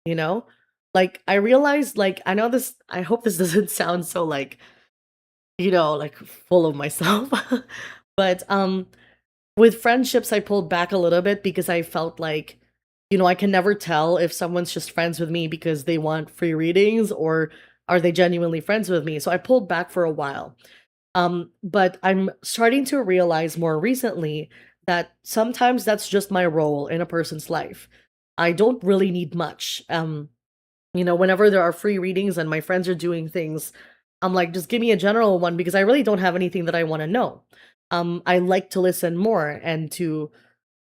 you know? Like I realized like I know this I hope this doesn't sound so like, like full of myself. But with friendships I pulled back a little bit because I felt like, I can never tell if someone's just friends with me because they want free readings or are they genuinely friends with me. So I pulled back for a while. But I'm starting to realize more recently that sometimes that's just my role in a person's life. I don't really need much. Whenever there are free readings and my friends are doing things, I'm like, just give me a general one because I really don't have anything that I want to know. I like to listen more and to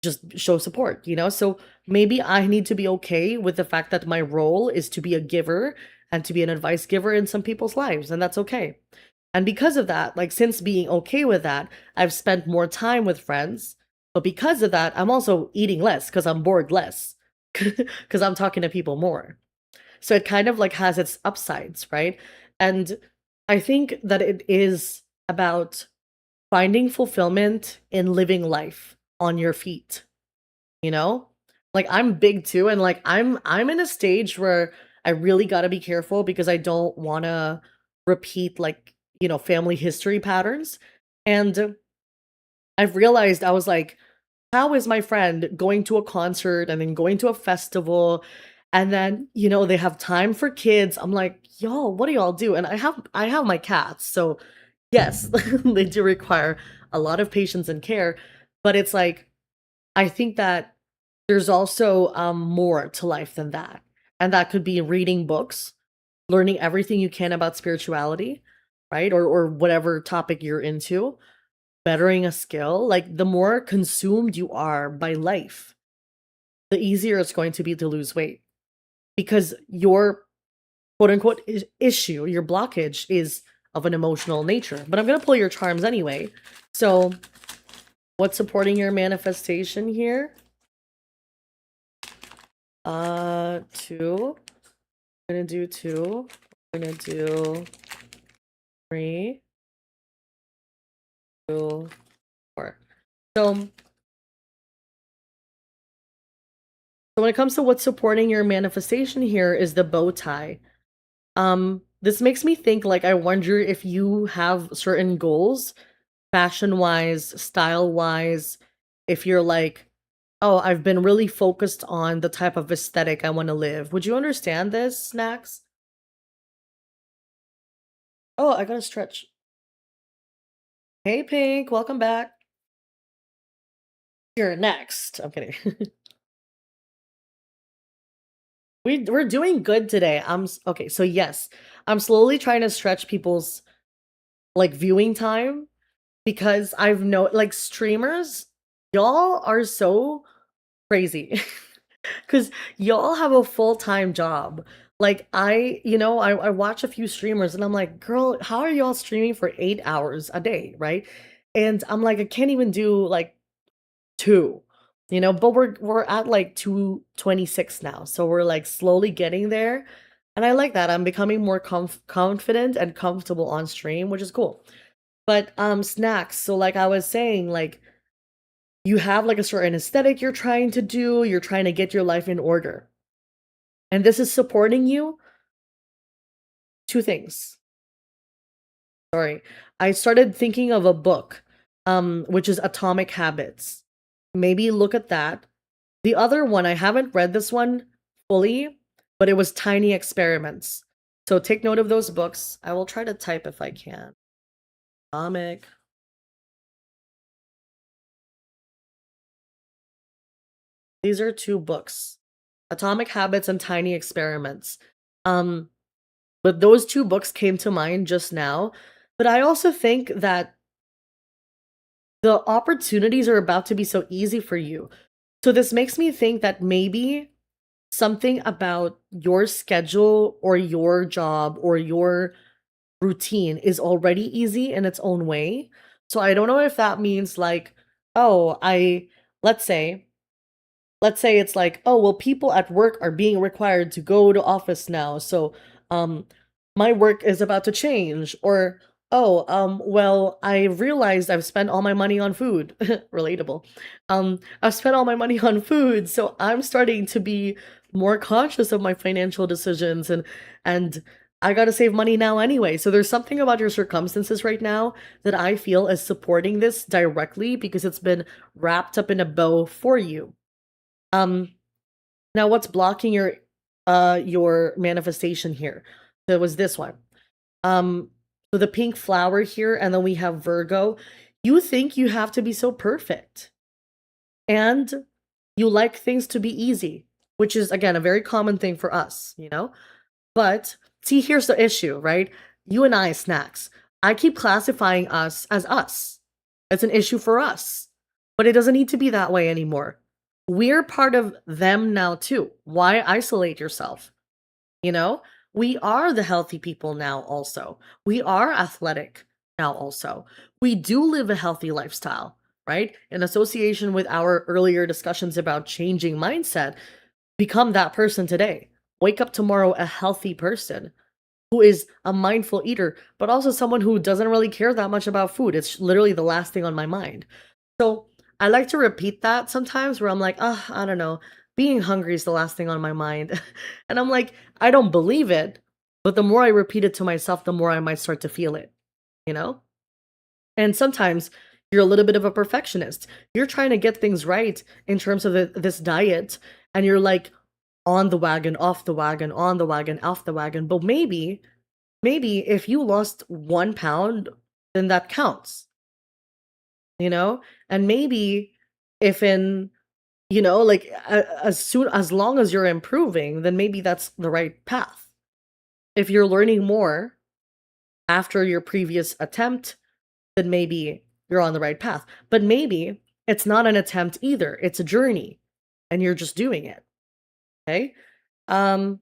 just show support, So maybe I need to be okay with the fact that my role is to be a giver and to be an advice giver in some people's lives, and that's okay. And because of that, like since being okay with that, I've spent more time with friends. But because of that, I'm also eating less because I'm bored less because I'm talking to people more. So it kind of like has its upsides, right? And I think that it is about finding fulfillment in living life on your feet, you know? Like I'm big too and like I'm in a stage where I really got to be careful because I don't want to repeat like, family history patterns. And I've realized I was like, how is my friend going to a concert and then going to a festival and then, they have time for kids? I'm like, y'all, what do y'all do? And I have my cats. So yes, they do require a lot of patience and care, but it's like I think that there's also more to life than that. And that could be reading books, learning everything you can about spirituality, right? Or whatever topic you're into, bettering a skill. Like the more consumed you are by life, the easier it's going to be to lose weight because your quote unquote issue, your blockage is of an emotional nature. But I'm going to pull your charms anyway. So, what's supporting your manifestation here? Two. We're gonna do two. We're gonna do three, two, four. So So when it comes to what's supporting your manifestation here is the bow tie. This makes me think like I wonder if you have certain goals, fashion wise, style wise, if you're like, oh, I've been really focused on the type of aesthetic I want to live. Would you understand this, Snacks? Oh, I gotta stretch. Hey, Pink, welcome back. You're next. I'm kidding. We're doing good today. Okay. So yes, I'm slowly trying to stretch people's like viewing time because I've know like streamers, y'all are so crazy because y'all have a full-time job. Like I watch a few streamers and I'm like, girl, how are y'all streaming for 8 hours a day, right? And I'm like, I can't even do like two, but we're at like 226 now. So we're like slowly getting there. And I like that. I'm becoming more confident and comfortable on stream, which is cool. But snacks. So like I was saying, like you have like a certain aesthetic you're trying to do, you're trying to get your life in order. And this is supporting you. Two things. Sorry. I started thinking of a book, which is Atomic Habits. Maybe look at that. The other one, I haven't read this one fully, but it was Tiny Experiments. So take note of those books. I will try to type if I can. Atomic. These are two books. Atomic Habits and Tiny Experiments. Um, but those two books came to mind just now. But I also think that the opportunities are about to be so easy for you. So this makes me think that maybe something about your schedule or your job or your routine is already easy in its own way. So I don't know if that means like, oh, let's say let's say it's like, oh, well, people at work are being required to go to office now. So, um, my work is about to change. Or, oh, well, I realized I've spent all my money on food. Relatable. I've spent all my money on food. So I'm starting to be more conscious of my financial decisions and I got to save money now anyway. So there's something about your circumstances right now that I feel is supporting this directly because it's been wrapped up in a bow for you. Um, Now what's blocking your manifestation here? So it was this one. Um, so the pink flower here, and then we have Virgo. You think you have to be so perfect, and you like things to be easy, which is again a very common thing for us. But see, here's the issue, right? You and I, snacks. I keep classifying us as us. It's an issue for us. But it doesn't need to be that way anymore. We're part of them now, too. Why isolate yourself? You know, we are the healthy people now, also. We are athletic now, also. We do live a healthy lifestyle, right? In association with our earlier discussions about changing mindset, become that person today. Wake up tomorrow a healthy person who is a mindful eater, but also someone who doesn't really care that much about food. It's literally the last thing on my mind. So I like to repeat that sometimes where I'm like, oh, I don't know, being hungry is the last thing on my mind. And I'm like, I don't believe it, but the more I repeat it to myself, the more I might start to feel it, you know? And sometimes you're a little bit of a perfectionist. You're trying to get things right in terms of this diet, and you're like on the wagon, off the wagon, on the wagon, off the wagon. But maybe if you lost 1 pound, then that counts, you know? And maybe if like as long as you're improving, then maybe that's the right path. If you're learning more after your previous attempt, then maybe you're on the right path. But maybe it's not an attempt either. It's a journey and you're just doing it. Okay? Um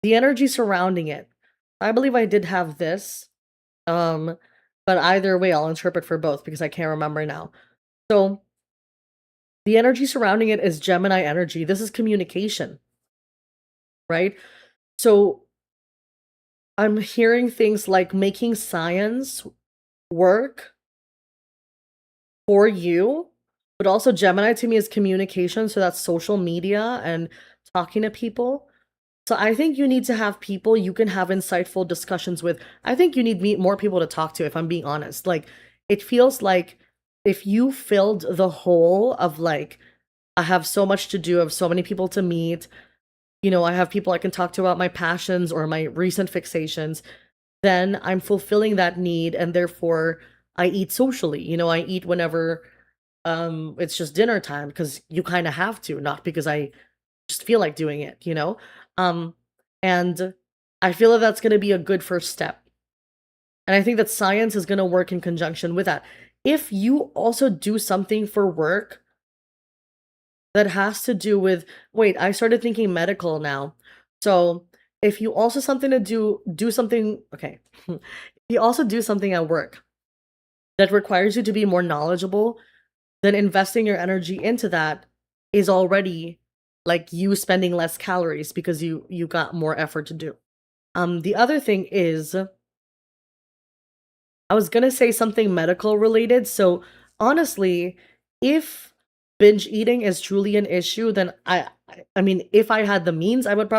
the energy surrounding it. I believe I did have this. Um but either way I'll interpret for both because I can't remember now. So, the energy surrounding it is Gemini energy. This is communication, right? So, I'm hearing things like making science work for you But also Gemini to me is communication, so that's social media and talking to people. So I think you need to have people you can have insightful discussions with. I think you need more people to talk to, if I'm being honest. Like, it feels like if you filled the hole of like, I have so much to do, I have so many people to meet, I have people I can talk to about my passions or my recent fixations, then I'm fulfilling that need and therefore I eat socially. I eat whenever it's just dinner time because you kind of have to, not because I just feel like doing it. Um and I feel that that's going to be a good first step. And I think that science is going to work in conjunction with that. If you also do something for work that has to do with, wait, I started thinking medical now. So, if you also something to do something, okay. If you also do something at work that requires you to be more knowledgeable, then investing your energy into that is already like you spending less calories because you got more effort to do. The other thing is I was gonna say something medical related. So honestly, if binge eating is truly an issue, then I mean, if I had the means, I would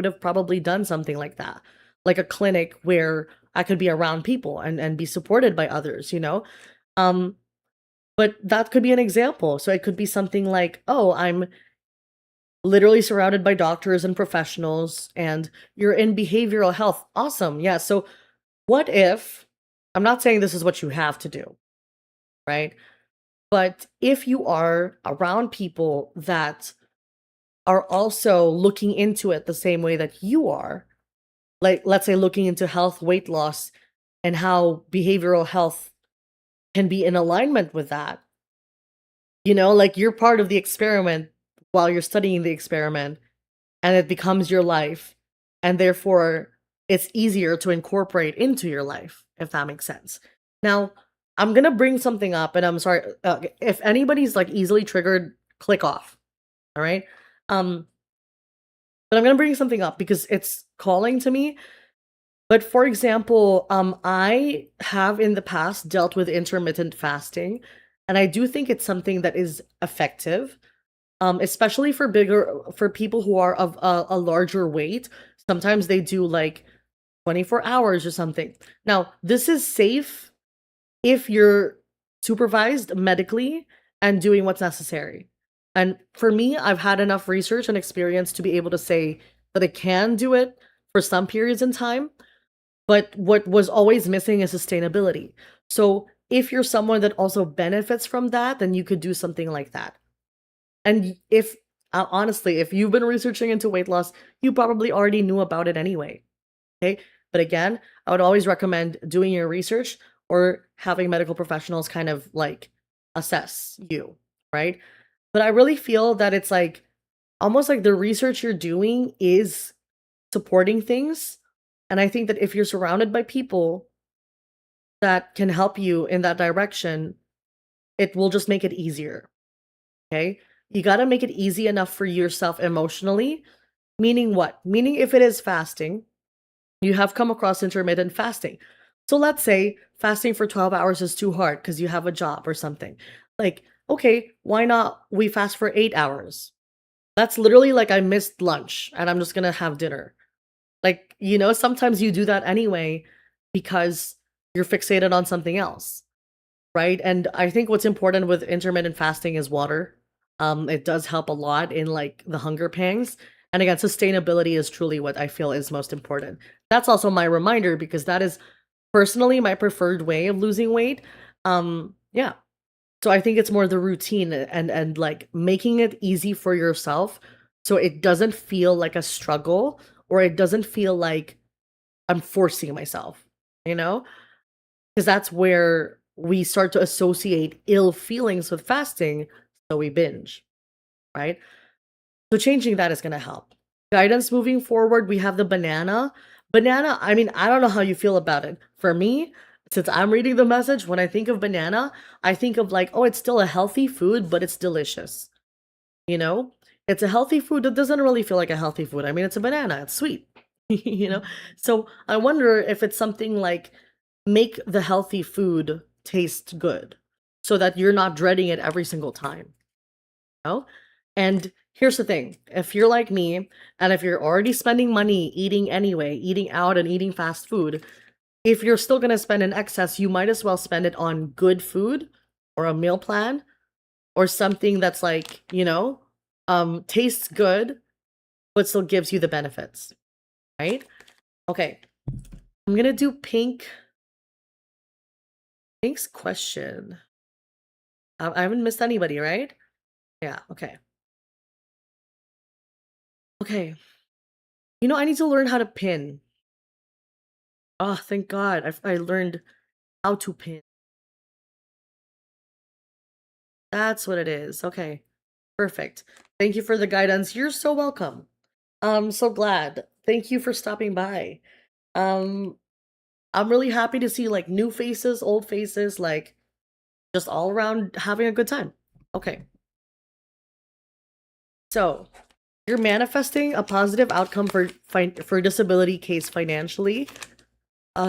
have probably done something like that, like a clinic where I could be around people and be supported by others. Um, but that could be an example. So it could be something like, oh, I'm literally surrounded by doctors and professionals, and you're in behavioral health. Awesome. Yeah. So what if, I'm not saying this is what you have to do, right? But if you are around people that are also looking into it the same way that you are, like let's say looking into health, weight loss, and how behavioral health can be in alignment with that, like you're part of the experiment while you're studying the experiment, and it becomes your life, and therefore it's easier to incorporate into your life, if that makes sense. Now, I'm gonna bring something up, and I'm sorry, if anybody's like easily triggered, click off. All right. um but I'm gonna bring something up because it's calling to me. But for example, I have in the past dealt with intermittent fasting, and I do think it's something that is effective, especially for people who are of a larger weight. Sometimes they do like 24 hours or something. Now, this is safe if you're supervised medically and doing what's necessary. And for me, I've had enough research and experience to be able to say that I can do it for some periods in time, but what was always missing is sustainability. So if you're someone that also benefits from that, then you could do something like that. And if honestly, if you've been researching into weight loss, you probably already knew about it anyway. Okay. But again, I would always recommend doing your research or having medical professionals kind of like assess you, right? But I really feel that it's like almost like the research you're doing is supporting things. And I think that if you're surrounded by people that can help you in that direction, it will just make it easier. Okay. You got to make it easy enough for yourself emotionally. Meaning what? Meaning if it is fasting, you have come across intermittent fasting. So let's say fasting for 12 hours is too hard because you have a job or something. Like, okay, why not we fast for 8 hours? That's literally like I missed lunch and I'm just going to have dinner. Like, sometimes you do that anyway because you're fixated on something else, right? And I think what's important with intermittent fasting is water. It does help a lot in like the hunger pangs. And again, sustainability is truly what I feel is most important. That's also my reminder because that is personally my preferred way of losing weight. Yeah. So I think it's more the routine and like making it easy for yourself so it doesn't feel like a struggle or it doesn't feel like I'm forcing myself, you know? Because that's where we start to associate ill feelings with fasting, so we binge, right? So changing that is going to help. Guidance moving forward, we have the banana. Banana, I mean, I don't know how you feel about it. For me, since I'm reading the message, when I think of banana, I think of like, oh, it's still a healthy food, but it's delicious. You know? It's a healthy food that doesn't really feel like a healthy food. I mean, it's a banana, it's sweet. you know? So I wonder if it's something like make the healthy food taste good. so that you're not dreading it every single time, you know? And here's the thing, if you're like me, and if you're already spending money eating anyway, eating out and eating fast food, if you're still gonna spend in excess, you might as well spend it on good food or a meal plan or something that's like, tastes good, but still gives you the benefits, right? Okay, I'm gonna do Pink's question. I haven't missed anybody, right? Yeah, okay. Okay. I need to learn how to pin. Oh, thank God. I learned how to pin. That's what it is. Okay. Perfect. Thank you for the guidance. You're so welcome. I'm so glad. Thank you for stopping by. Um, I'm really happy to see like new faces, old faces, like just all around having a good time. Okay. So, you're manifesting a positive outcome for disability case financially,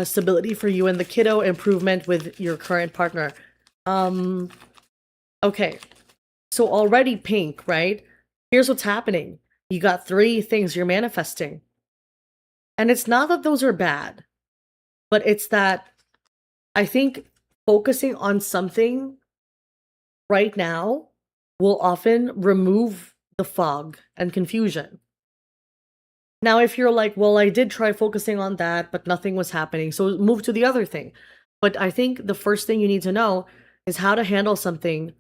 stability for you and the kiddo, improvement with your current partner. Um, okay. So already Pink, right? Here's what's happening. You got three things you're manifesting. And it's not that those are bad, but it's that I think focusing on something right now will often remove the fog and confusion. Now, if you're like, well, I did try focusing on that, but nothing was happening, so move to the other thing. But I think the first thing you need to know is how to handle something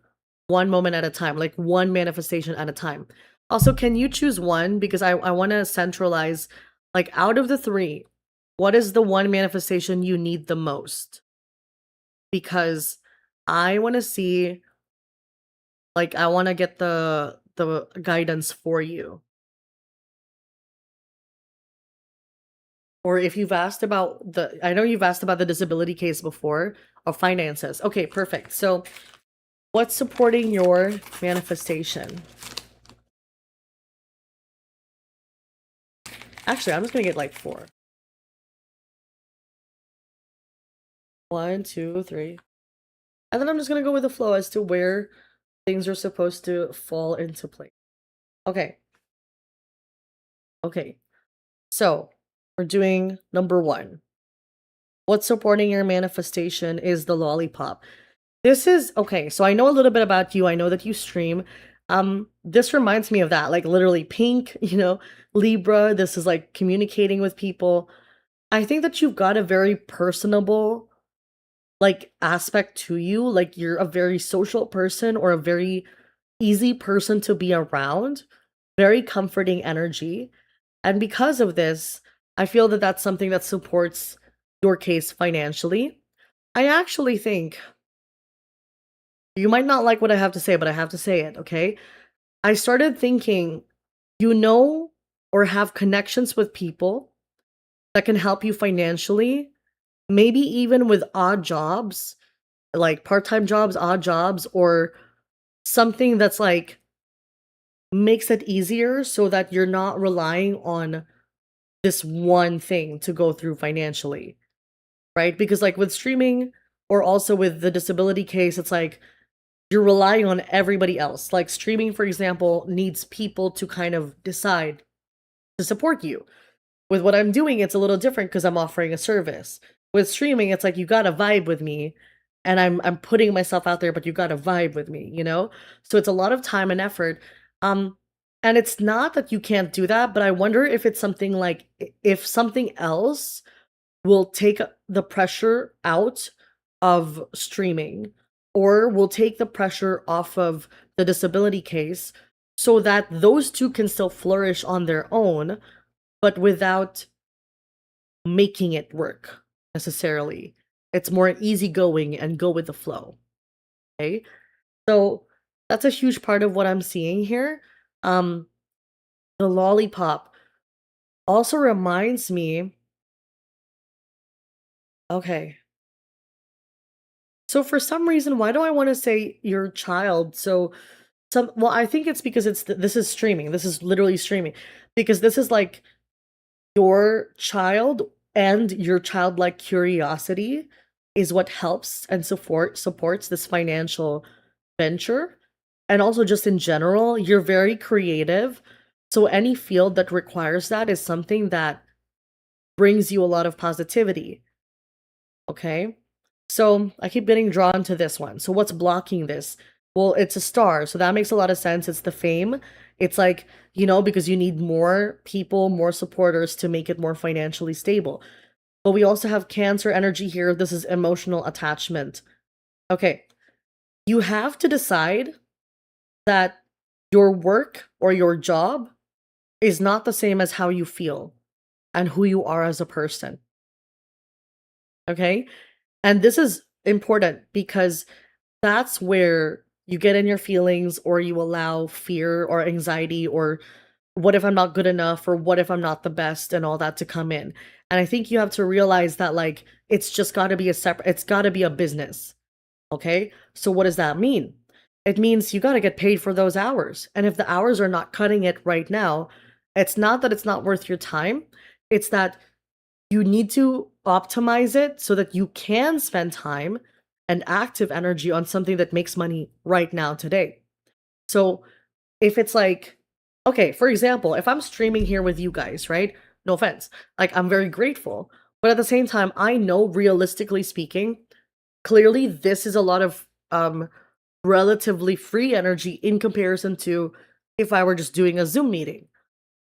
one moment at a time, like one manifestation at a time. Also, can you choose one? Because I want to centralize, like, out of the three, what is the one manifestation you need the most? Because I want to see, like, I want to get the guidance for you. Or if you've asked about I know you've asked about the disability case before, or finances. Okay, perfect. So what's supporting your manifestation? Actually, I'm just gonna get like four. 1, 2, 3. And then I'm just gonna go with the flow as to where things are supposed to fall into place. Okay. Okay. So we're doing number 1. What's supporting your manifestation is the lollipop. This is okay, so I know a little bit about you. I know that you stream. This reminds me of that, like literally Pink, Libra. This is like communicating with people. I think that you've got a very personable like aspect to you. Like you're a very social person or a very easy person to be around, very comforting energy. And because of this, I feel that that's something that supports your case financially. I actually think you might not like what I have to say, but I have to say it, okay? I started thinking, you know, or have connections with people that can help you financially, maybe even with odd jobs, like part-time jobs, odd jobs, or something that's like makes it easier so that you're not relying on this one thing to go through financially, right? Because like with streaming or also with the disability case, it's like you're relying on everybody else. Like streaming, for example, needs people to kind of decide to support you. With what I'm doing, it's a little different because I'm offering a service. With streaming, it's like you gotta vibe with me, and I'm putting myself out there, but you gotta vibe with me, you know? So it's a lot of time and effort. Um, and it's not that you can't do that, but I wonder if it's something like if something else will take the pressure out of streaming or will take the pressure off of the disability case so that those two can still flourish on their own, but without making it work necessarily. It's more easygoing and go with the flow. Okay. So that's a huge part of what I'm seeing here. Um, the lollipop also reminds me, okay. So for some reason, why do I want to say your child? Well, I think it's because this is streaming. This is literally streaming because this is like your child and your childlike curiosity. is what helps and supports this financial venture. And also just in general, you're very creative. So any field that requires that is something that brings you a lot of positivity. Okay. So I keep getting drawn to this one. So what's blocking this? Well, it's a star. So that makes a lot of sense. It's the fame. It's like, because you need more people, more supporters to make it more financially stable. But we also have Cancer energy here. This is emotional attachment. Okay. You have to decide that your work or your job is not the same as how you feel and who you are as a person. Okay. And this is important because that's where you get in your feelings or you allow fear or anxiety or what if I'm not good enough or what if I'm not the best and all that to come in. And I think you have to realize that like it's just got to be it's got to be a business. Okay? So what does that mean? It means you got to get paid for those hours. And if the hours are not cutting it right now, it's not that it's not worth your time. It's that you need to optimize it so that you can spend time and active energy on something that makes money right now today. So if it's like, okay, for example, if I'm streaming here with you guys, right? No offense. Like, I'm very grateful. But at the same time, I know realistically speaking, clearly this is a lot of relatively free energy in comparison to if I were just doing a Zoom meeting,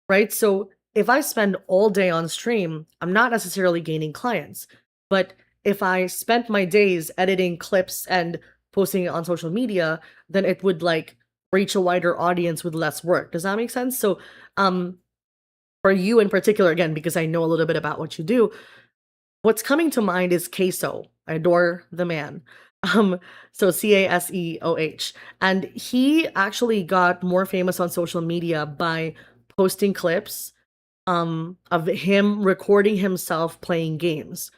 right? So if I spend all day on stream, I'm not necessarily gaining clients. But if I spent my days editing clips and posting it on social media, then it would like reach a wider audience with less work. Does that make sense? So for you in particular, again, because I know a little bit about what you do, what's coming to mind is Queso. I adore the man. So Caseoh. And he actually got more famous on social media by posting clips of him recording himself playing games.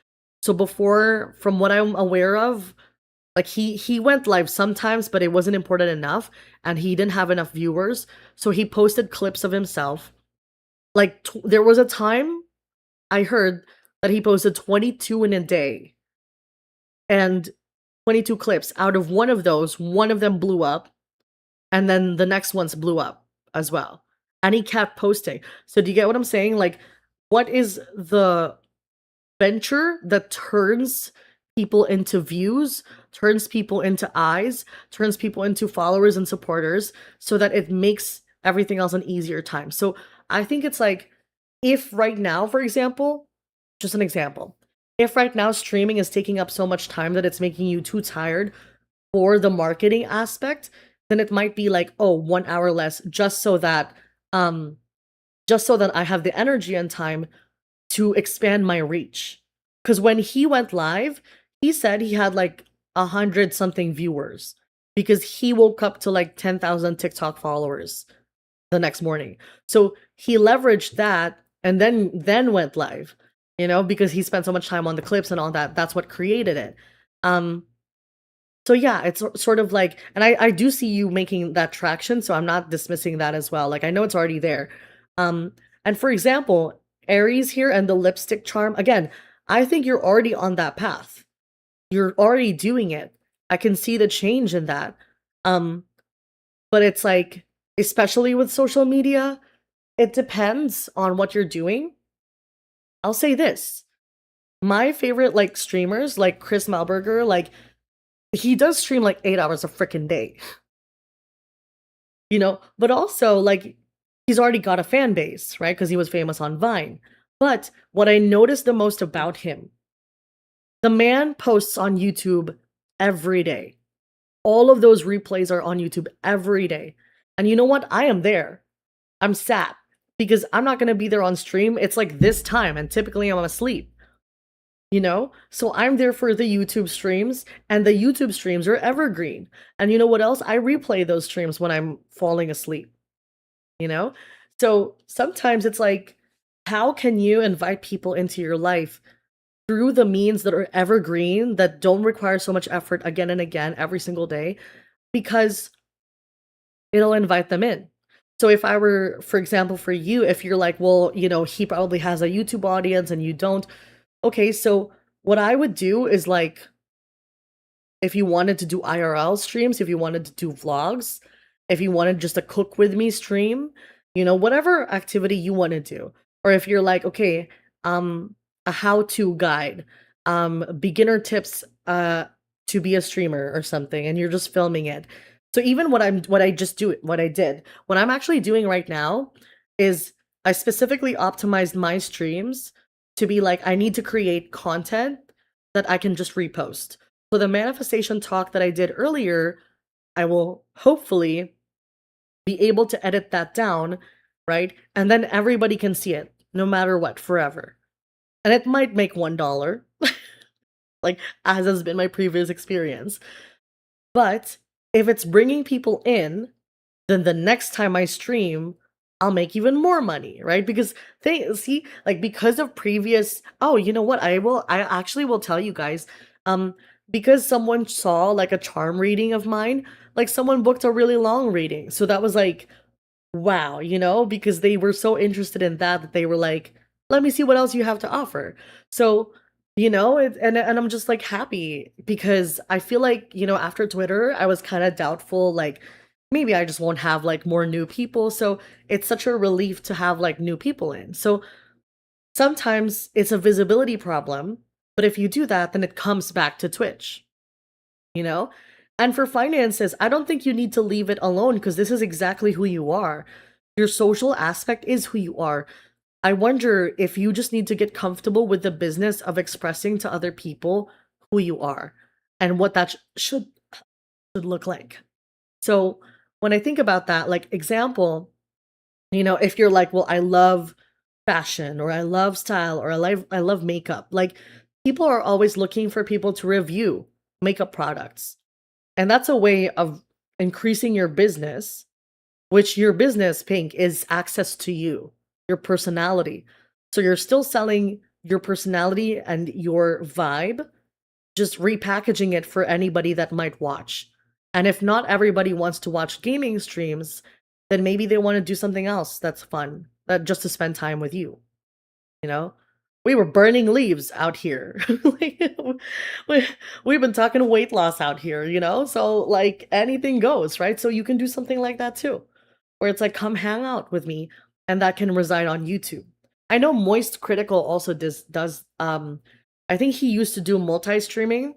So before, from what I'm aware of, like he went live sometimes, but it wasn't important enough, and he didn't have enough viewers. So he posted clips of himself. Like there was a time I heard that he posted 22 in a day, and 22 clips. Out of one of those, one of them blew up, and then the next ones blew up as well. And he kept posting. So do you get what I'm saying? Like, what is the venture that turns people into views, turns people into eyes, turns people into followers and supporters so that it makes everything else an easier time? So I think it's like, if right now, for example, just an example, if right now streaming is taking up so much time that it's making you too tired for the marketing aspect, then it might be like, oh, 1 hour less, um just so that I have the energy and time to expand my reach. Because when he went live, he said he had like 100 something viewers because he woke up to like 10,000 TikTok followers the next morning. So he leveraged that and then went live, because he spent so much time on the clips and all that. That's what created it. Um, so yeah, it's sort of like, and I do see you making that traction, so I'm not dismissing that as well. Like I know it's already there. Um, and for example, Aries here and the lipstick charm, again, I think you're already on that path. You're already doing it. I can see the change in that. Um, but it's like, especially with social media, it depends on what you're doing. I'll say this. My favorite like streamers, like Chris Malberger, like he does stream like 8 hours a freaking day, but also like he's already got a fan base, right? Because he was famous on Vine. But what I noticed the most about him, the man posts on YouTube every day. All of those replays are on YouTube every day. And you know what? I am there. I'm sat because I'm not going to be there on stream. It's like this time, and typically I'm asleep. So I'm there for the YouTube streams, and the YouTube streams are evergreen. And you know what else? I replay those streams when I'm falling asleep, you know? So sometimes it's like, how can you invite people into your life through the means that are evergreen, that don't require so much effort again and again every single day? Because it'll invite them in. So if I were, for example, for you, if you're like, well, he probably has a YouTube audience and you don't. Okay, so what I would do is like if you wanted to do IRL streams, if you wanted to do vlogs, if you wanted just a cook with me stream, whatever activity you want to do. Or if you're like, okay, a how-to guide, beginner tips to be a streamer or something, and you're just filming it. So even what I did, what I'm actually doing right now is I specifically optimized my streams to be like, I need to create content that I can just repost. So the manifestation talk that I did earlier, I will hopefully be able to edit that down, right? And then everybody can see it no matter what, forever. And it might make $1, like as has been my previous experience. But if it's bringing people in, then the next time I stream, I'll make even more money, right? Because they see, like, because of previous, oh, you know what? I actually will tell you guys, because someone saw like a charm reading of mine, like someone booked a really long reading. So that was like, wow, because they were so interested in that they were like, let me see what else you have to offer. So, and I'm just like happy because I feel like, after Twitter, I was kind of doubtful, like maybe I just won't have like more new people. So it's such a relief to have like new people in. So sometimes it's a visibility problem, but if you do that, then it comes back to Twitch, you know? And for finances, I don't think you need to leave it alone because this is exactly who you are. Your social aspect is who you are. I wonder if you just need to get comfortable with the business of expressing to other people who you are and what that should look like. So when I think about that, like example, if you're like, well, I love fashion or I love style or I love makeup, like people are always looking for people to review makeup products. And that's a way of increasing your business, which your business, Pink, is access to you, your personality. So you're still selling your personality and your vibe, just repackaging it for anybody that might watch. And if not everybody wants to watch gaming streams, then maybe they want to do something else that's fun, that just to spend time with you, you know? We were burning leaves out here. Like, we, we've been talking weight loss out here, So like anything goes, right? So you can do something like that too, where it's like, come hang out with me, and that can reside on YouTube. I know Moist Critical also does I think he used to do multi-streaming,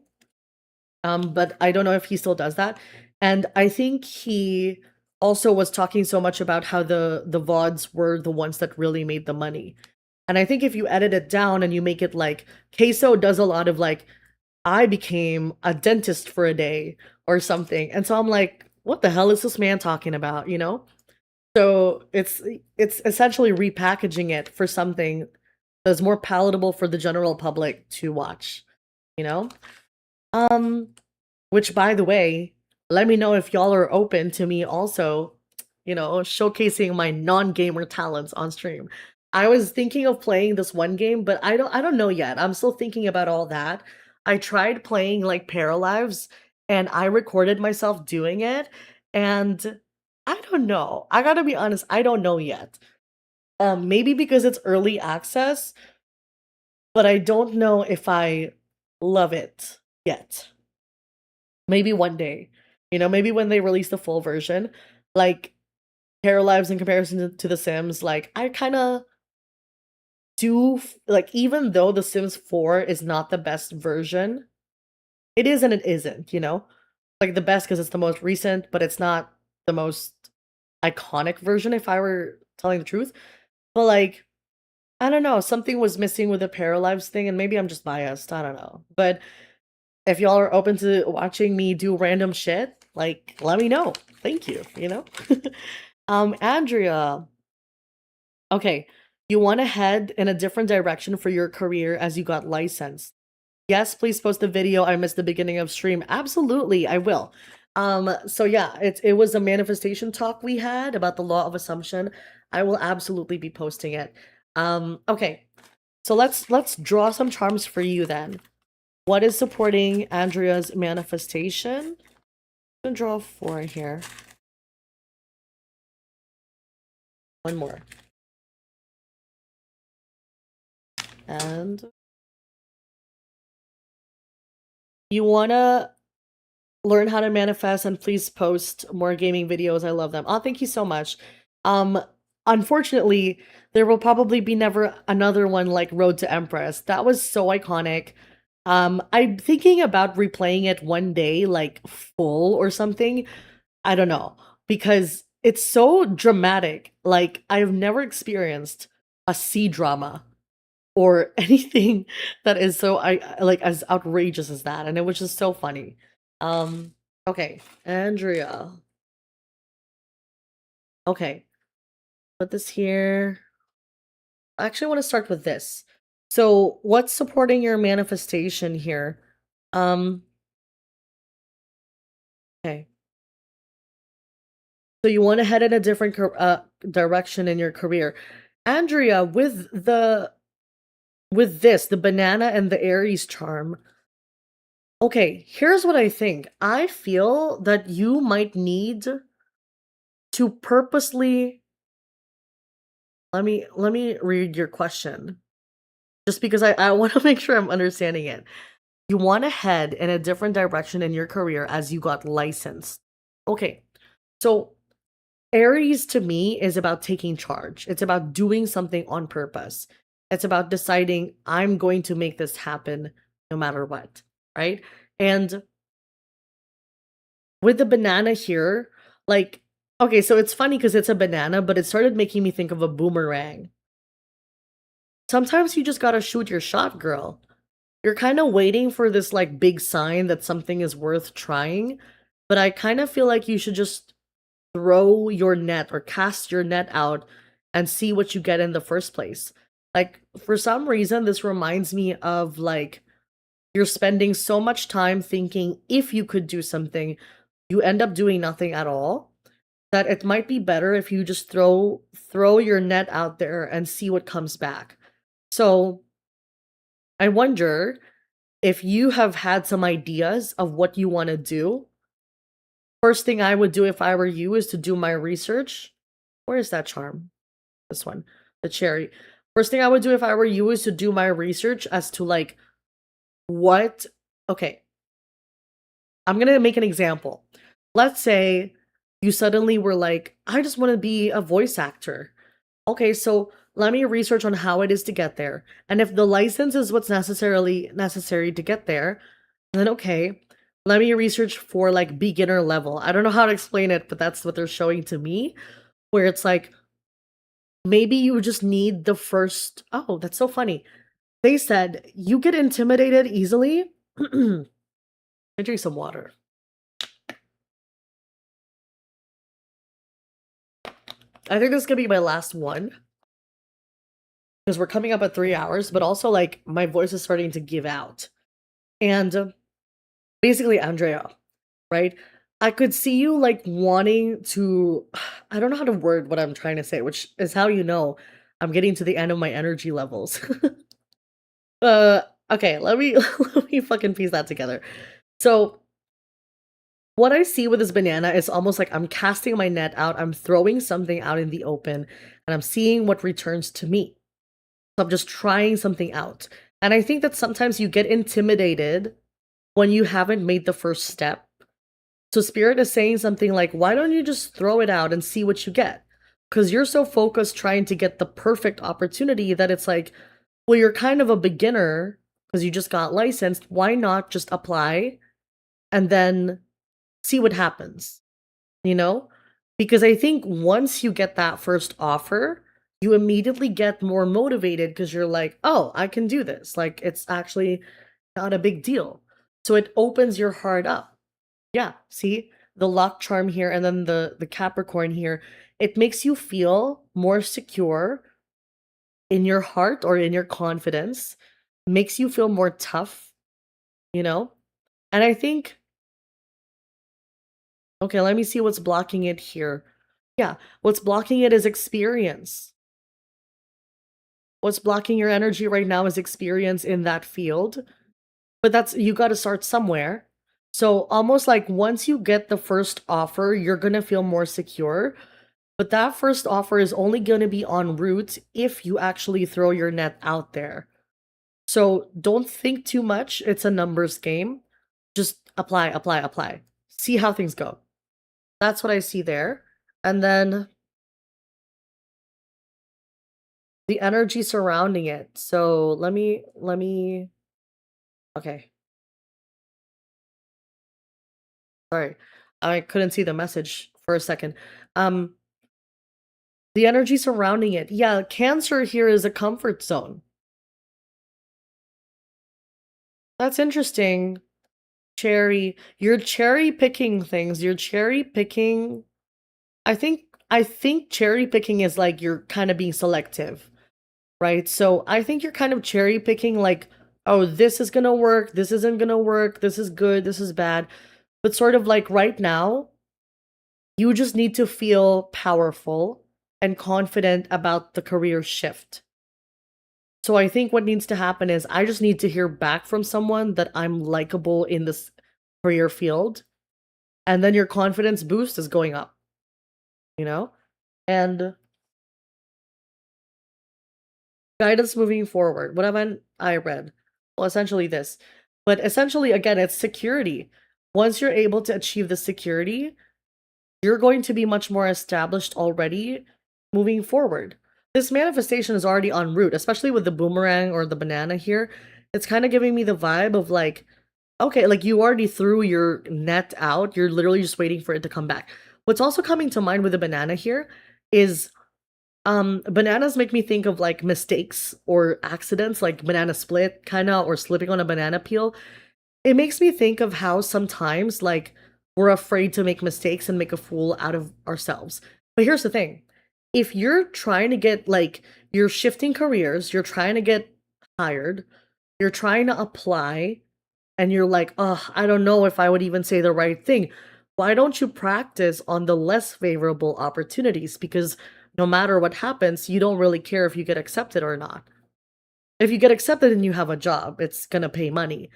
but I don't know if he still does that. And I think he also was talking so much about how the VODs were the ones that really made the money. And I think if you edit it down and you make it like Queso does a lot of like, I became a dentist for a day or something. And so I'm like, what the hell is this man talking about, So it's essentially repackaging it for something that's more palatable for the general public to watch, you know? Um which, by the way, let me know if y'all are open to me also, showcasing my non-gamer talents on stream. I was thinking of playing this one game, but I don't know yet. I'm still thinking about all that. I tried playing like Paralives and I recorded myself doing it, and I don't know. I gotta be honest, I don't know yet. Maybe because it's early access, but I don't know if I love it yet. Maybe one day, maybe when they release the full version, like Pair Lives in comparison to The Sims, like I kind of like, even though The Sims 4 is not the best version, it is and it isn't, like the best because it's the most recent, but it's not the most iconic version if I were telling the truth. But like, I don't know, something was missing with the Pair Lives thing, and maybe I'm just biased. I don't know, but if y'all are open to watching me do random shit, like, let me know. Thank you. Andrea. Okay, you want to head in a different direction for your career as you got licensed. Yes, please post the video. I missed the beginning of stream. Absolutely, I will. So yeah, it was a manifestation talk we had about the law of assumption. I will absolutely be posting it. Okay. So let's draw some charms for you then. What is supporting Andrea's manifestation? I'm gonna draw 4 here. One more. And you wanna learn how to manifest, and please post more gaming videos. I love them. Oh, thank you so much. Um, unfortunately, there will probably be never another one like Road to Empress. That was so iconic. I'm thinking about replaying it one day, like full or something. I don't know, because it's so dramatic. Like I've never experienced a C drama or anything that is so like as outrageous as that, and it was just so funny. Um, okay, Andrea. Okay, put this here. I actually want to start with this. So, what's supporting your manifestation here? Um, okay. So you want to head in a different direction in your career. Andrea, with this, the banana and the Aries charm. Okay, here's what I think. I feel that you might need to purposely let me read your question. Just because I want to make sure I'm understanding it. You want to head in a different direction in your career as you got licensed. Okay. So Aries to me is about taking charge. It's about doing something on purpose. It's about deciding I'm going to make this happen no matter what, right? And with the banana here, like, okay, so it's funny because it's a banana, but it started making me think of a boomerang. Sometimes you just gotta shoot your shot, girl. You're kind of waiting for this like big sign that something is worth trying, but I kind of feel like you should just throw your net or cast your net out and see what you get in the first place. Like, for some reason, this reminds me of like you're spending so much time thinking if you could do something, you end up doing nothing at all. That it might be better if you just throw your net out there and see what comes back. So I wonder if you have had some ideas of what you want to do. First thing I would do if I were you is to do my research. Where is that charm? This one, the cherry. First thing I would do if I were you is to do my research as to like what. Okay, I'm gonna make an example. Let's say you suddenly were like, I just want to be a voice actor. Okay, so let me research on how it is to get there. And if the license is what's necessarily necessary to get there, then okay, let me research for like beginner level. I don't know how to explain it, but that's what they're showing to me, where it's like maybe you just need the first. Oh, that's so funny. They said you get intimidated easily. I drink some water. I think this is gonna be my last one because we're coming up at 3 hours, but also like my voice is starting to give out. And basically, Andrea, right? I could see you like wanting to, I don't know how to word what I'm trying to say, which is how you know I'm getting to the end of my energy levels. uh okay, let me let me fucking piece that together. So what I see with this banana is almost like I'm casting my net out, I'm throwing something out in the open, and I'm seeing what returns to me. So I'm just trying something out. And I think that sometimes you get intimidated when you haven't made the first step. So Spirit is saying something like, why don't you just throw it out and see what you get? Because you're so focused trying to get the perfect opportunity that it's like, well, you're kind of a beginner because you just got licensed. Why not just apply and then see what happens? You know? Because I think once you get that first offer, you immediately get more motivated because you're like, oh, I can do this. Like, it's actually not a big deal. So it opens your heart up. Yeah, see the luck charm here and then the Capricorn here. It makes you feel more secure in your heart or in your confidence. Makes you feel more tough, you know? And I think okay, let me see what's blocking it here. Yeah, what's blocking it is experience. What's blocking your energy right now is experience in that field. But that's you got to start somewhere. So almost like once you get the first offer, you're going to feel more secure. But that first offer is only going to be en route if you actually throw your net out there. So don't think too much. It's a numbers game. Just apply, apply, apply. see how things go. That's what I see there. And then the energy surrounding it. So let me okay. Sorry. I couldn't see the message for a second. Um the energy surrounding it. Yeah, Cancer here is a comfort zone. That's interesting. You're cherry picking things. You're cherry picking. I think cherry picking is like you're kind of being selective, right? So I think you're kind of cherry picking like, oh, this is gonna work, this isn't gonna work, this is good, this is bad. But sort of like right now, you just need to feel powerful and confident about the career shift. So I think what needs to happen is I just need to hear back from someone that I'm likable in this career field, and then your confidence boost is going up, you know? And guidance moving forward. What haven't I read? Well, essentially this. But essentially, again, it's security. Once you're able to achieve the security, you're going to be much more established already moving forward. This manifestation is already en route, especially with the boomerang or the banana here. It's kind of giving me the vibe of like, okay, like you already threw your net out. You're literally just waiting for it to come back. What's also coming to mind with the banana here is bananas make me think of like mistakes or accidents, like banana split kind of, or slipping on a banana peel. It makes me think of how sometimes like we're afraid to make mistakes and make a fool out of ourselves. But here's the thing. If you're trying to get like you're shifting careers, you're trying to get hired, you're trying to apply, and you're like, "Oh, I don't know if I would even say the right thing." Why don't you practice on the less favorable opportunities? Because no matter what happens, you don't really care if you get accepted or not. If you get accepted and you have a job, it's gonna pay money.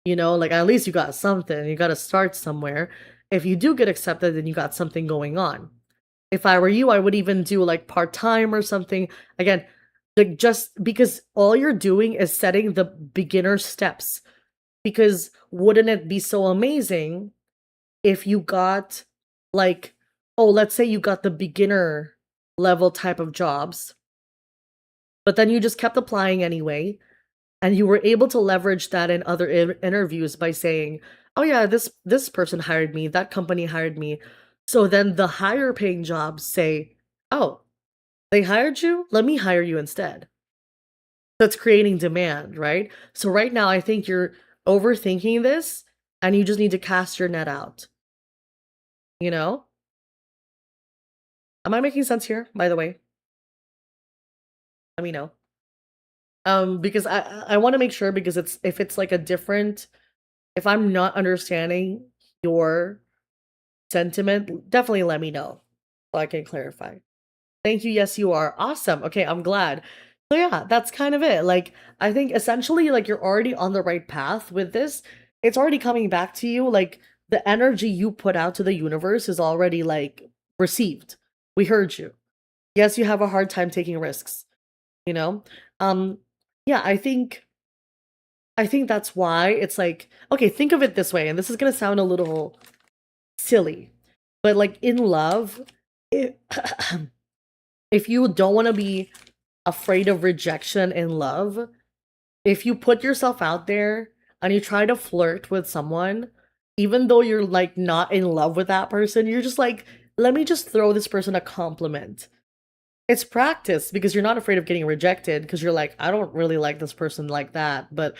Like at least you got something. You got to start somewhere. If you do get accepted, then you got something going on. If I were you, I would even do like part time or something. Again, like just because all you're doing is setting the beginner steps. Because wouldn't it be so amazing if you got like, oh, let's say you got the beginner level type of jobs, but then you just kept applying anyway, and you were able to leverage that in other interviews by saying, "Oh yeah, this person hired me, that company hired me." So then the higher paying jobs say, "Oh, they hired you? Let me hire you instead." That's creating demand, right? So right now I think you're overthinking this and you just need to cast your net out, you know? Am I making sense here, by the way? Let me know. Because I want to make sure, because it's if it's like a different, if I'm not understanding your sentiment, definitely let me know so I can clarify. Thank you. Yes, you are. Awesome. Okay, I'm glad. So yeah, that's kind of it. Like I think essentially like you're already on the right path with this. It's already coming back to you. Like the energy you put out to the universe is already like received. We heard you. Yes, you have a hard time taking risks, you know? Um yeah, I think that's why it's like, okay, think of it this way, and this is going to sound a little silly, but like in love, it, if you don't want to be afraid of rejection in love, if you put yourself out there and you try to flirt with someone, even though you're like not in love with that person, you're just like, let me just throw this person a compliment. It's practice because you're not afraid of getting rejected because you're like, I don't really like this person like that, but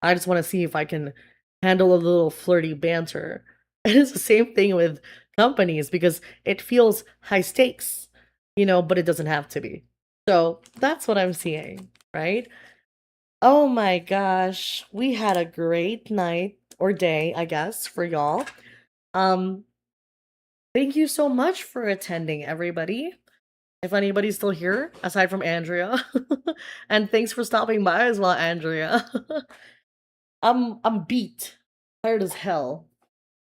I just want to see if I can handle a little flirty banter. And it's the same thing with companies because it feels high stakes, but it doesn't have to be. So that's what I'm seeing, right? Oh my gosh, we had a great night or day, I guess, for y'all. Um, thank you so much for attending, everybody. If anybody's still here, aside from Andrea. And thanks for stopping by as well, Andrea. I'm beat. Tired as hell.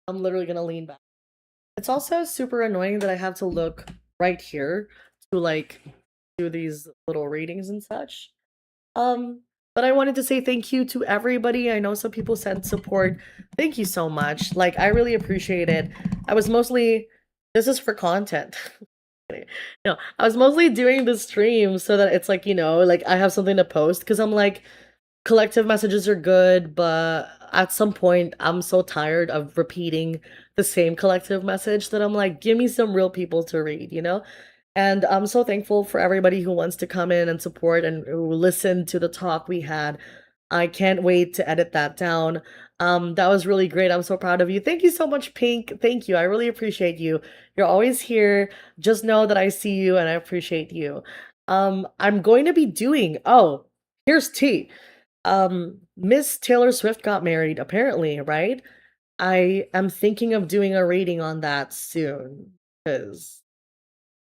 I'm literally gonna lean back. It's also super annoying that I have to look right here to like do these little readings and such. Um, But I wanted to say thank you to everybody. I know some people sent support. Thank you so much. Like, I really appreciate it. I was mostly, this is for content. No, I was mostly doing the stream so that it's like, like I have something to post because I'm like, collective messages are good, but at some point I'm so tired of repeating the same collective message that I'm like, give me some real people to read. And I'm so thankful for everybody who wants to come in and support and who listen to the talk we had. I can't wait to edit that down. That was really great. I'm so proud of you. Thank you so much, Pink. Thank you. I really appreciate you. You're always here. Just know that I see you and I appreciate you. I'm going to be doing, oh, here's tea. Miss Taylor Swift got married, apparently, right? I am thinking of doing a reading on that soon. Because,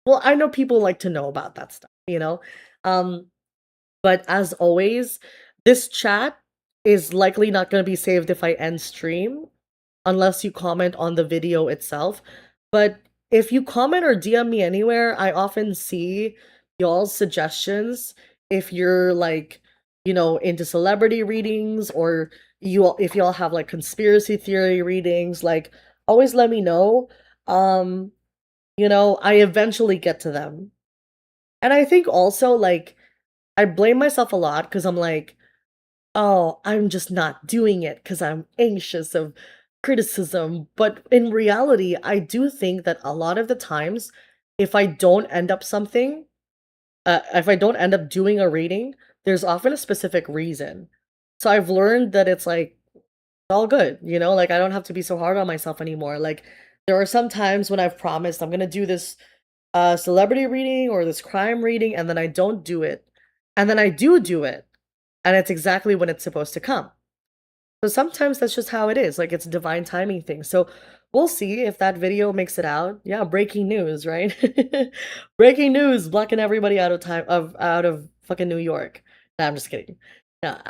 well, I know people like to know about that stuff. Um, but as always, this chat is likely not going to be saved if I end stream unless you comment on the video itself. But if you comment or DM me anywhere, I often see y'all's suggestions if you're like, into celebrity readings or if y'all have like conspiracy theory readings, like always let me know. Um, I eventually get to them. And I think also like I blame myself a lot because I'm like, oh, I'm just not doing it because I'm anxious of criticism. But in reality, I do think that a lot of the times, if I don't end up if I don't end up doing a reading, there's often a specific reason. So I've learned that it's like, all good, like I don't have to be so hard on myself anymore. Like there are some times when I've promised I'm gonna do this celebrity reading or this crime reading, and then I don't do it. And then I do it and it's exactly when it's supposed to come. So sometimes that's just how it is. Like it's a divine timing thing. So we'll see if that video makes it out. Yeah, breaking news, right? Breaking news, blocking everybody out of fucking New York. Nah, I'm just kidding. Yeah.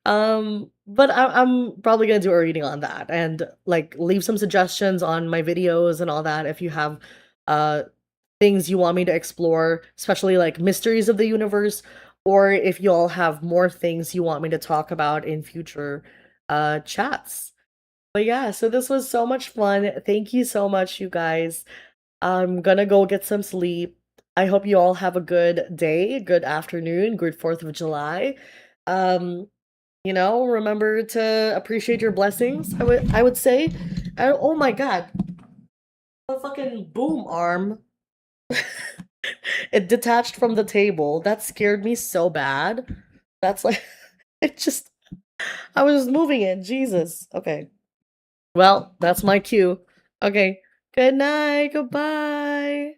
But I'm probably gonna do a reading on that and like leave some suggestions on my videos and all that if you have uh things you want me to explore, especially like mysteries of the universe, or if y'all have more things you want me to talk about in future chats. But yeah, so this was so much fun. Thank you so much, you guys. I'm gonna go get some sleep. I hope you all have a good day, good afternoon, good 4th of July. Um, remember to appreciate your blessings, I would say. And, oh my god, a fucking boom arm. It detached from the table. That scared me so bad. That's like, it just, I was just moving it. Jesus. Okay. Well, that's my cue. Okay. Good night. Goodbye.